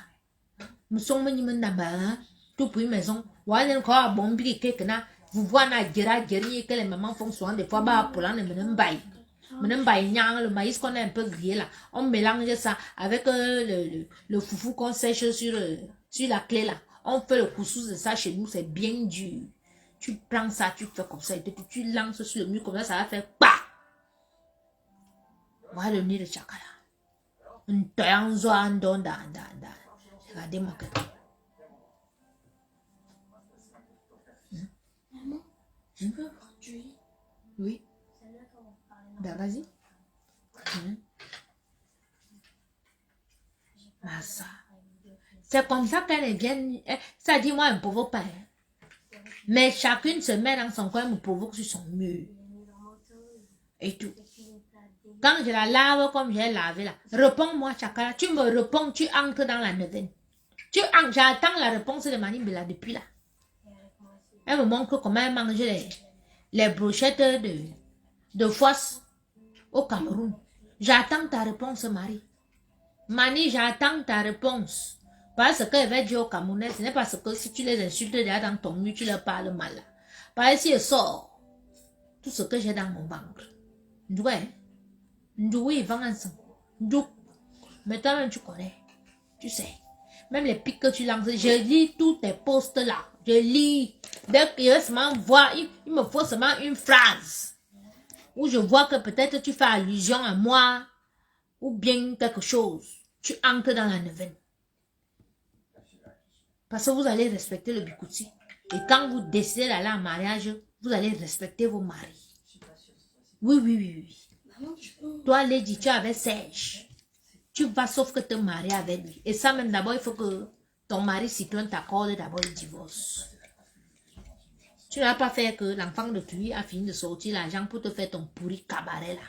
Speaker 1: Nous sommes venus là-bas, tout pour une maison. Vous voyez encore bon que vous voyez que les mamans font souvent des fois pour l'an de me bailler. Le maïs qu'on a un peu grillé là. On mélange ça avec le foufou qu'on sèche sur la clé là. On fait le couscous de ça chez nous, c'est bien dur. Tu prends ça, tu fais comme ça, et tu lances sur le mur comme ça va faire pa. Voilà le nid de chakala. Un toyanzo andon da. Regardez-moi que.
Speaker 2: Maman, je peux produire.
Speaker 1: Oui. Ben vas-y. Ça. C'est comme ça qu'elle est bien. Ça dit moi un pauvre pas. Mais chacune se met dans son coin, me provoque sur son mur. Et tout. Quand je la lave comme j'ai lavé là, réponds-moi Chakala, tu me réponds, tu entres dans la neuvaine. J'attends la réponse de Mani Bella depuis là. Elle me montre comment elle mange les brochettes de foie au Cameroun. J'attends ta réponse, Marie. Mani, j'attends ta réponse. Parce qu'elle va dire aux Camerounais, ce n'est parce que si tu les insultes déjà dans ton mur, tu leur parles mal. Parce que si elle sort tout ce que j'ai dans mon ventre. Oui, ils vont ensemble. Mais toi-même, tu connais. Tu sais. Même les pics que tu lances, je lis tous tes posts là. Je lis. Dès qu'il seulement voir, il me faut seulement une phrase. Où je vois que peut-être tu fais allusion à moi. Ou bien quelque chose. Tu entres dans la neuvaine. Parce que vous allez respecter le bikouti. Et quand vous décidez d'aller en mariage, vous allez respecter vos maris. Oui. Toi, Lady, tu avais sèche. Tu vas sauf que te marier avec lui. Et ça même d'abord, il faut que ton mari citoyen t'accorde d'abord le divorce. Tu n'as pas fait que l'enfant de lui a fini de sortir l'argent pour te faire ton pourri cabaret là.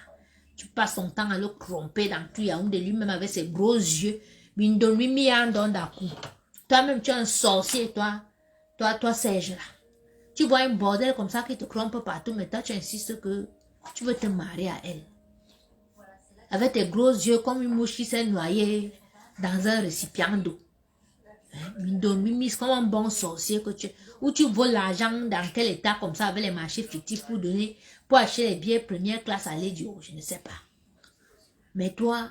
Speaker 1: Tu passes ton temps à le tromper dans tout Yaoundé lui-même avec ses gros yeux. Toi-même, tu es un sorcier, toi, Serge là. Tu vois un bordel comme ça qui te crompe partout, mais toi, tu insistes que tu veux te marier à elle. Avec tes gros yeux comme une mouche qui s'est noyée dans un récipient d'eau. Comme un bon sorcier que tu es. Où tu voles l'argent dans quel état comme ça avec les marchés fictifs pour acheter les billets première classe à l'idiot, je ne sais pas. Mais toi,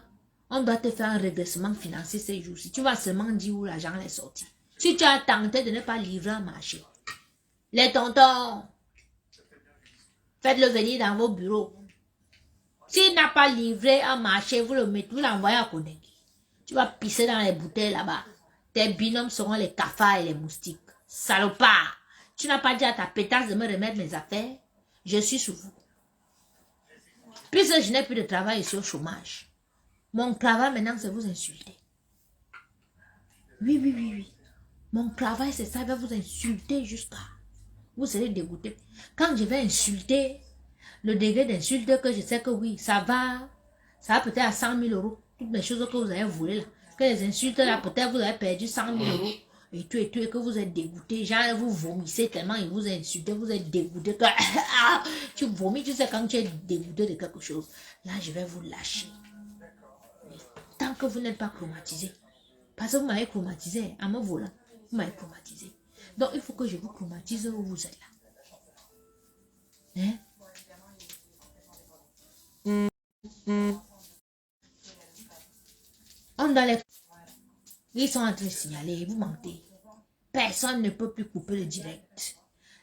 Speaker 1: on doit te faire un redressement financier ces jours-ci. Tu vas seulement dire où l'argent est sorti. Si tu as tenté de ne pas livrer un marché, les tontons, faites-le venir dans vos bureaux. S'il n'a pas livré un marché, vous l'envoyez à Konegi. Tu vas pisser dans les bouteilles là-bas. Tes binômes seront les cafards et les moustiques. Salopard! Tu n'as pas dit à ta pétasse de me remettre mes affaires? Je suis sous vous. Puisque je n'ai plus de travail ici au chômage. Mon travail maintenant, c'est vous insulter. Oui. Mon travail, c'est ça, il va vous insulter jusqu'à... Vous serez dégoûté. Quand je vais insulter, le degré d'insulte que je sais que oui, ça va peut-être à 100 000 euros. Toutes les choses que vous avez volées là. Que les insultes là, peut-être vous avez perdu 100 000 euros. Et tout, et que vous êtes dégoûté. Genre, vous vomissez tellement il vous insulte, vous êtes dégoûté. Que... tu vomis, tu sais, quand tu es dégoûté de quelque chose. Là, je vais vous lâcher. Tant que vous n'êtes pas chromatisé. Parce que vous m'avez chromatisé en me volant. Vous m'avez chromatisé. Donc, il faut que je vous chromatise où vous êtes là. On doit les... Ils sont en train de signaler, vous mentez. Personne ne peut plus couper le direct.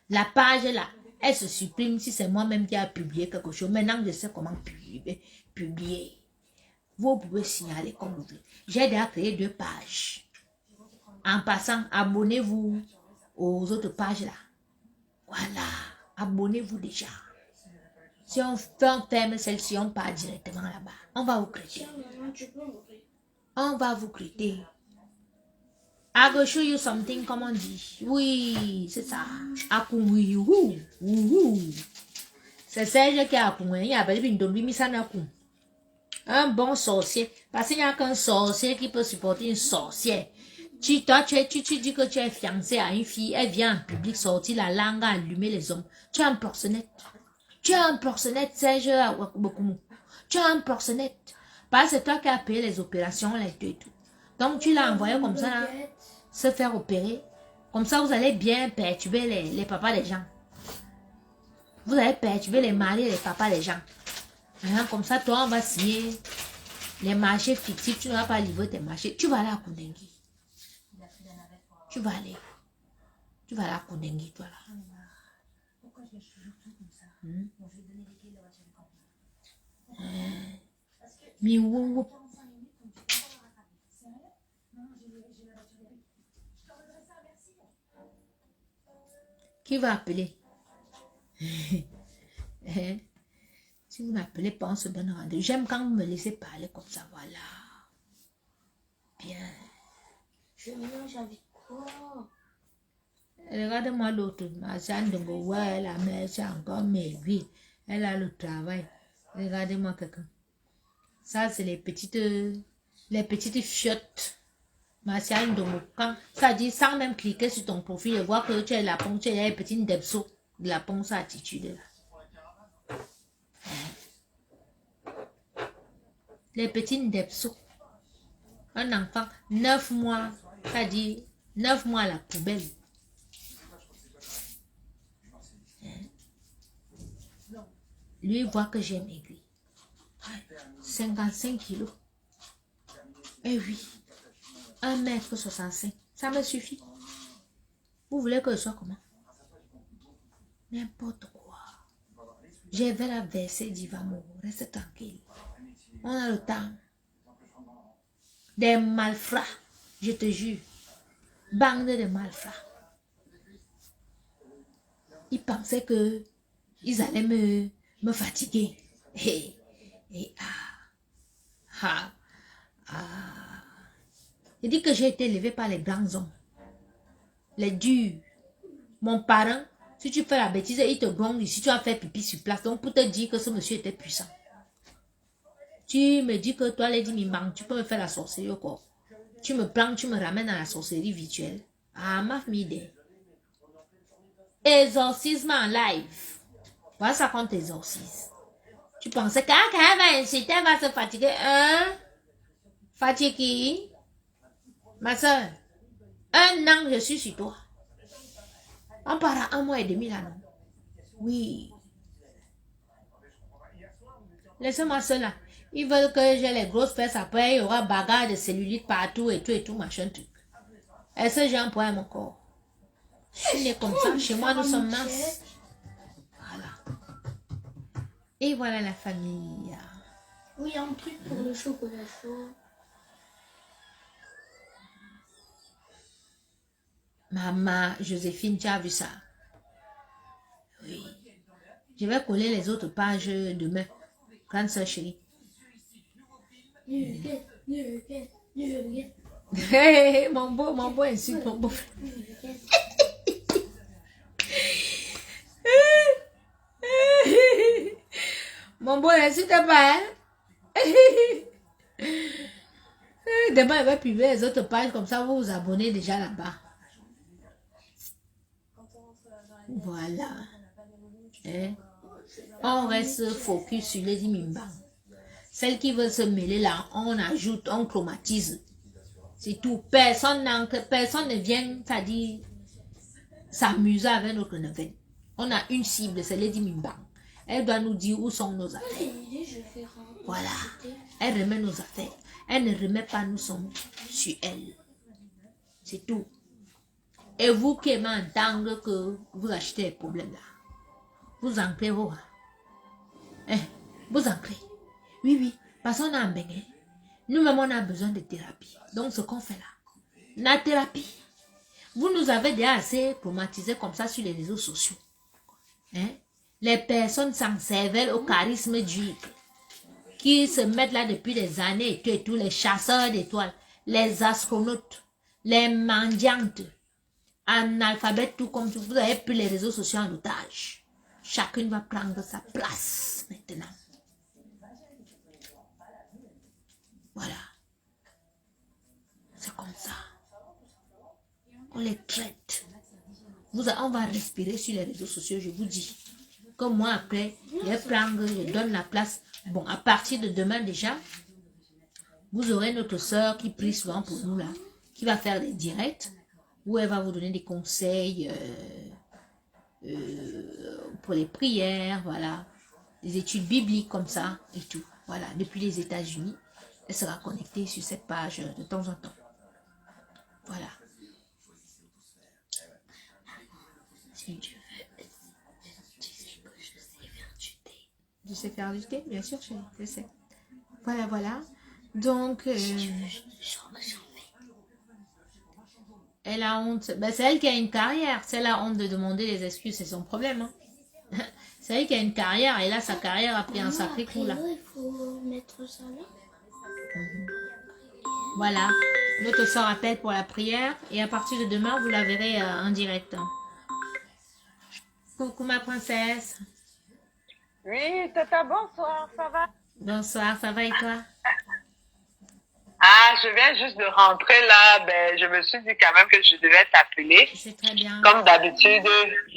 Speaker 1: La page là, elle se supprime si c'est moi-même qui a publié quelque chose. Maintenant, je sais comment publier. Vous pouvez signaler comme vous voulez. J'ai déjà créé 2 pages. En passant, abonnez-vous aux autres pages là. Voilà, abonnez-vous déjà. Si on ferme celle-ci, on part directement là-bas. On va vous créer. On va vous créer. I go show you something, comme on dit. Oui, c'est ça. Akoum, c'est Serge qui a akoum. Il y a un bon sorcier. Parce qu'il n'y a qu'un sorcier qui peut supporter une sorcière. Toi, tu dis que tu es fiancé à une fille. Elle vient en public sortir la langue, allumer les hommes. Tu es un proxénète. Serge Akoum. Tu es un proxénète. Parce que c'est toi qui as payé les opérations, là, et tout. Donc, tu l'as envoyé comme ça, là, se faire opérer. Comme ça, vous allez bien perturber les papas des gens. Vous allez perturber les maris et les papas des gens. Hein, comme ça, toi, on va signer les marchés fictifs. Tu ne vas pas livrer tes marchés. Tu vas aller à Kundengui. Tu vas aller. Tu vas aller à Kundengui, toi là.
Speaker 2: Pourquoi je lâche toujours tout comme ça?
Speaker 1: Hmm.
Speaker 2: Bon, je vais donner les clés de la voiture de camping. Parce que
Speaker 1: Mais où?
Speaker 2: 45 minutes, donc tu peux pas la rattraper. Sérieux? Non, j'ai la voiture de camping. Je t'enverrai ça, merci.
Speaker 1: Qui va appeler? Hein? Si vous n'appelez pas, on se donne rendez-vous. J'aime quand vous me laissez parler comme ça, voilà. Bien.
Speaker 2: Je mélange avec quoi?
Speaker 1: Regarde-moi l'autre, ma Sandongo, ouais, la mère, c'est encore maigri. Elle a le travail. Regardez-moi quelqu'un. Ça, c'est les petites fiottes. Martial Ndongo, quand ça dit sans même cliquer sur ton profil et voir que tu es la ponce, tu es les petites depso de la ponce attitude là. Les petites depso. Un enfant, 9 mois, ça dit 9 mois à la poubelle. Lui voit que j'ai maigri. 55 kilos. Eh oui. 1,65 m. Ça me suffit. Vous voulez que je sois comment? N'importe quoi. Je vais la verser, dit Vamo. Reste tranquille. On a le temps. Des malfrats. Je te jure. Bande de malfrats. Ils pensaient que ils allaient me fatiguer. Et il dit que j'ai été élevé par les grands hommes. Les durs. Mon parent, si tu fais la bêtise, il te gronde ici, tu vas faire pipi sur place. Donc pour te dire que ce monsieur était puissant. Tu me dis que toi, Lady Mimang, tu peux me faire la sorcellerie ou quoi? Tu me prends, tu me ramènes à la sorcellerie virtuelle. Ah, ma famille. Exorcisme en live. Voilà ça qu'on t'exorcise. Tu pensais qu'elle va inciter, elle va se fatiguer. Hein? Fatiguée? Ma soeur, 1 an, je suis sur toi. On part à 1 mois et demi là, non? Oui. Laissez-moi seul là. Ils veulent que j'ai les grosses fesses après, il y aura bagarre de cellulite partout et tout, machin truc. Est-ce que j'ai un poids à mon corps? Je suis née comme ça. Chez moi, nous sommes minces. Voilà. Et voilà la famille.
Speaker 2: Oui, un truc pour le chocolat chaud.
Speaker 1: Maman, Joséphine, tu as vu ça? Oui. Je vais coller les autres pages demain. Grande soeur chérie. Hey, mon beau insulte, mon beau. Mon beau insulte pas, hein? Demain, il va publier les autres pages, comme ça, vous vous abonnez déjà là-bas. Voilà. Hein? On reste focus sur Lady Mimban. Celles qui veulent se mêler là, on ajoute, on chromatise. C'est tout. Personne ne vient, c'est-à-dire, s'amuser avec notre nouvelle. On a une cible, c'est Lady Mimban. Elle doit nous dire où sont nos affaires. Voilà. Elle remet nos affaires. Elle ne remet pas, nous sommes sur elle. C'est tout. Et vous qui aimez entendre que vous achetez les problèmes là, vous ancrez où? Vous ancrez. Oui, oui. Parce qu'on a un béguin. Nous-mêmes, on a besoin de thérapie. Donc, ce qu'on fait là, la thérapie. Vous nous avez déjà assez traumatisés comme ça sur les réseaux sociaux. Hein? Les personnes sans cervelle au charisme du qui se mettent là depuis des années et tout, les chasseurs d'étoiles, les astronautes, les mendiantes, analphabètes, tout comme tout. Vous avez pris les réseaux sociaux en otage. Chacune va prendre sa place maintenant. Voilà. C'est comme ça. On les traite. On va respirer sur les réseaux sociaux, je vous dis. Comme moi, après, je donne la place. Bon, à partir de demain déjà, vous aurez notre soeur qui prie souvent pour nous là, qui va faire des directs, où elle va vous donner des conseils pour les prières, voilà. des études bibliques comme ça et tout. Voilà, depuis les États-Unis, elle sera connectée sur cette page de temps en temps. Voilà. Si tu veux, tu sais que je sais faire du thé. Tu sais faire du thé? Bien sûr, je sais. Voilà, voilà. Donc, elle a honte. Ben, c'est elle qui a une carrière. Si elle a honte de demander des excuses, c'est son problème. Hein. C'est elle qui a une carrière et là, sa carrière a pris un sacré coup là.
Speaker 2: Il faut mettre ça là.
Speaker 1: Voilà. Notre soeur appelle pour la prière et à partir de demain, vous la verrez en direct. Coucou ma princesse.
Speaker 3: Oui, Tata, bonsoir, ça va?
Speaker 1: Bonsoir, ça va et toi?
Speaker 3: Ah, je viens juste de rentrer là, ben, je me suis dit quand même que je devais t'appeler,
Speaker 1: C'est très bien.
Speaker 3: comme d'habitude,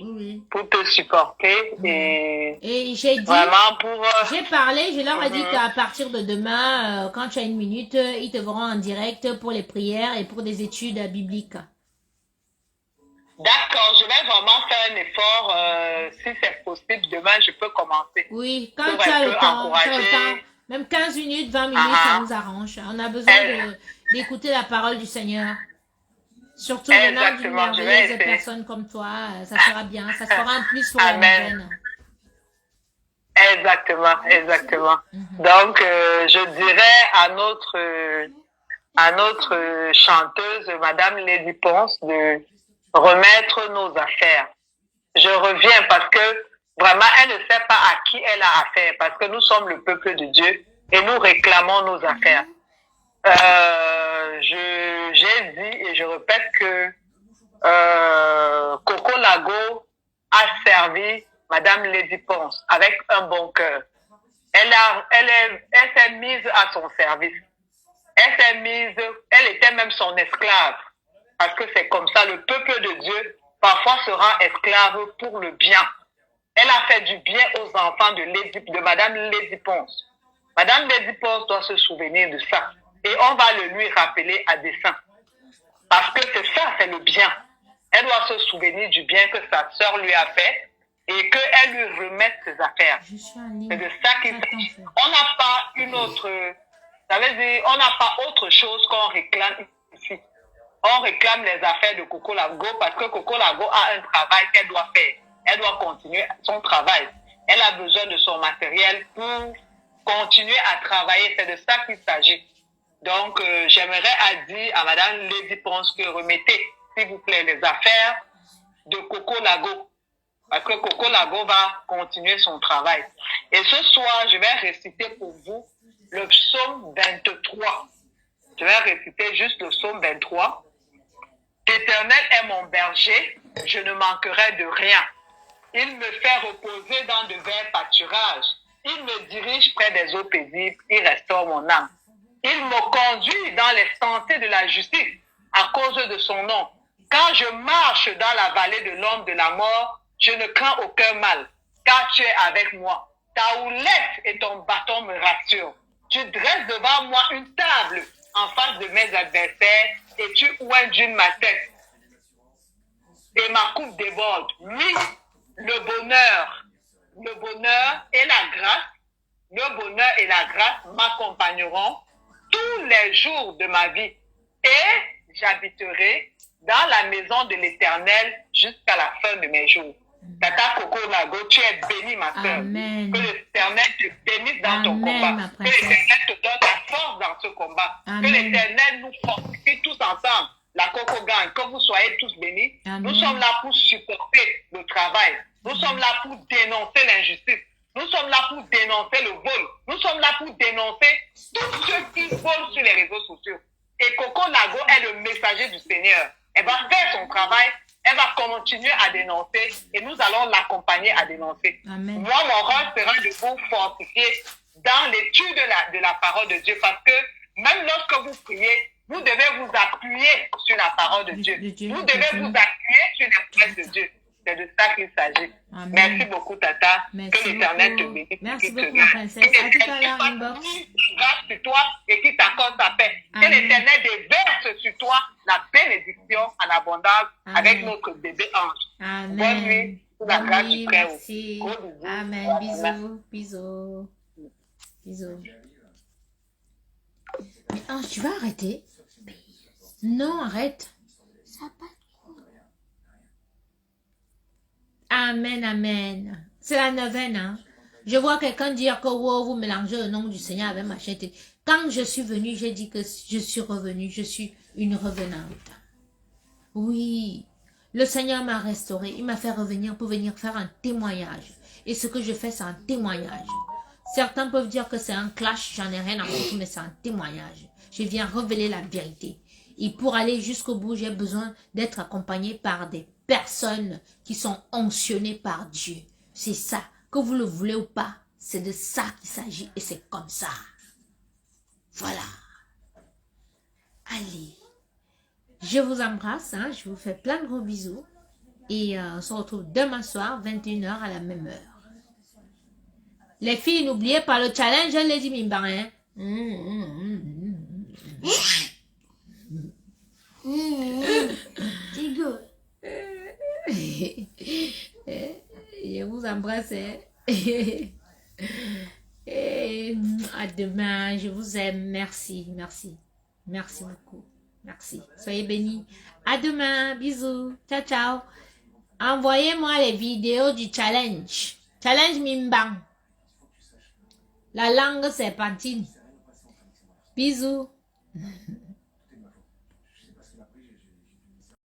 Speaker 1: Oui.
Speaker 3: pour te supporter
Speaker 1: Et j'ai dit,
Speaker 3: vraiment pour...
Speaker 1: j'ai parlé, je leur ai dit qu'à partir de demain, quand tu as une minute, ils te verront en direct pour les prières et pour des études bibliques.
Speaker 3: D'accord, je vais vraiment faire un effort, si c'est possible, demain je peux commencer.
Speaker 1: Oui, quand
Speaker 3: Pour
Speaker 1: tu
Speaker 3: un
Speaker 1: as
Speaker 3: peu
Speaker 1: le temps,
Speaker 3: encourager.
Speaker 1: même 15 minutes, 20 minutes, ça nous arrange. On a besoin d'écouter la parole du Seigneur. Surtout venant d'une
Speaker 3: Exactement, je vais
Speaker 1: merveilleuse
Speaker 3: essayer.
Speaker 1: personne comme toi, ça sera bien, ça se fera en plus pour la
Speaker 3: Amen.
Speaker 1: nouvelle.
Speaker 3: Exactement, exactement. Donc, je dirais à notre chanteuse, Madame Lady Ponce, de remettre nos affaires. Je reviens parce que vraiment, elle ne sait pas à qui elle a affaire, parce que nous sommes le peuple de Dieu et nous réclamons nos affaires. J'ai dit et je répète que Coco Lago a servi Madame Lady Ponce avec un bon cœur. Elle s'est mise à son service. Elle était même son esclave. Parce que c'est comme ça, le peuple de Dieu parfois sera esclave pour le bien. Elle a fait du bien aux enfants de Madame Lady Ponce. Madame Lady Ponce doit se souvenir de ça. Et on va le lui rappeler à dessein. Parce que c'est le bien. Elle doit se souvenir du bien que sa sœur lui a fait et qu'elle lui remette ses affaires. C'est de ça qu'il s'agit. On n'a pas une autre, ça veut dire, on n'a pas autre chose qu'on réclame ici. On réclame les affaires de Coco Lago parce que Coco Lago a un travail qu'elle doit faire. Elle doit continuer son travail. Elle a besoin de son matériel pour continuer à travailler. C'est de ça qu'il s'agit. Donc, j'aimerais dire à Madame Lady Ponce que remettez, s'il vous plaît, les affaires de Coco Lago. Parce que Coco Lago va continuer son travail. Et ce soir, je vais réciter pour vous le psaume 23. Je vais réciter juste le psaume 23. L'Éternel est mon berger, je ne manquerai de rien. Il me fait reposer dans de verts pâturages. Il me dirige près des eaux paisibles, il restaure mon âme. Il me conduit dans les sentiers de la justice à cause de son nom. Quand je marche dans la vallée de l'ombre de la mort, je ne crains aucun mal, car tu es avec moi. Ta houlette et ton bâton me rassurent. Tu dresses devant moi une table en face de mes adversaires et tu oins d'une ma tête. Et ma coupe déborde. Oui, le bonheur et la grâce m'accompagneront tous les jours de ma vie. Et j'habiterai dans la maison de l'Éternel jusqu'à la fin de mes jours. Tata Coco Lago, tu es bénie, ma soeur.
Speaker 1: Amen.
Speaker 3: Que l'Éternel te bénisse dans ton combat. Que l'Éternel te donne la force dans ce combat. Amen. Que l'Éternel nous fortifie tous ensemble. La Coco Gang, que vous soyez tous bénis. Amen. Nous sommes là pour supporter le travail. Nous sommes là pour dénoncer l'injustice. Nous sommes là pour dénoncer le vol. Nous sommes là pour dénoncer tous ceux qui volent sur les réseaux sociaux. Et Coco Lago est le messager du Seigneur. Elle va faire son travail. Elle va continuer à dénoncer et nous allons l'accompagner à dénoncer. Amen. Moi, mon rôle sera de vous fortifier dans l'étude de la parole de Dieu parce que même lorsque vous priez, vous devez vous appuyer sur la parole de Dieu. Vous devez vous appuyer sur les promesses de Dieu. C'est de ça qu'il s'agit. Amen. Merci beaucoup, Tata.
Speaker 1: Merci
Speaker 3: que l'Éternel te bénisse.
Speaker 1: Merci beaucoup, ma princesse. À tout à l'heure, inbox.
Speaker 3: Grâce sur toi et qui t'accorde sa paix. Amen. Que l'Éternel déverse sur toi la bénédiction en abondance. Amen. Avec notre bébé ange.
Speaker 1: Amen.
Speaker 3: Bonne nuit. Sous la grâce du
Speaker 1: Oui,
Speaker 3: Très-Haut.
Speaker 1: merci.
Speaker 3: Gros bisous.
Speaker 1: Amen.
Speaker 3: À demain.
Speaker 1: Bisous. Bisous. Bisous. Mais Ange, tu vas arrêter? Non, arrête.
Speaker 2: Ça pas de quoi.
Speaker 1: Amen, amen. C'est la neuvaine, hein. Je vois quelqu'un dire que wow, vous mélangez le nom du Seigneur avec ma chaîne. Quand je suis venue, j'ai dit que je suis revenue. Je suis une revenante. Oui. Le Seigneur m'a restauré. Il m'a fait revenir pour venir faire un témoignage. Et ce que je fais, c'est un témoignage. Certains peuvent dire que c'est un clash. J'en ai rien à foutre, mais c'est un témoignage. Je viens révéler la vérité. Et pour aller jusqu'au bout, j'ai besoin d'être accompagné par des personnes qui sont onctionnées par Dieu. C'est ça. Que vous le voulez ou pas, c'est de ça qu'il s'agit. Et c'est comme ça. Voilà. Allez. Je vous embrasse. Hein, je vous fais plein de gros bisous. Et on se retrouve demain soir, 21 h à la même heure. Les filles, n'oubliez pas le challenge, les dit Mimban. Hein?
Speaker 2: C'est good.
Speaker 1: Je vous embrasse. Hein. Et à demain. Je vous aime. Merci. Merci. Merci beaucoup. Merci. Soyez bénis. À demain. Bisous. Ciao, ciao. Envoyez-moi les vidéos du challenge. Challenge Mimbang. La langue serpentine. Bisous.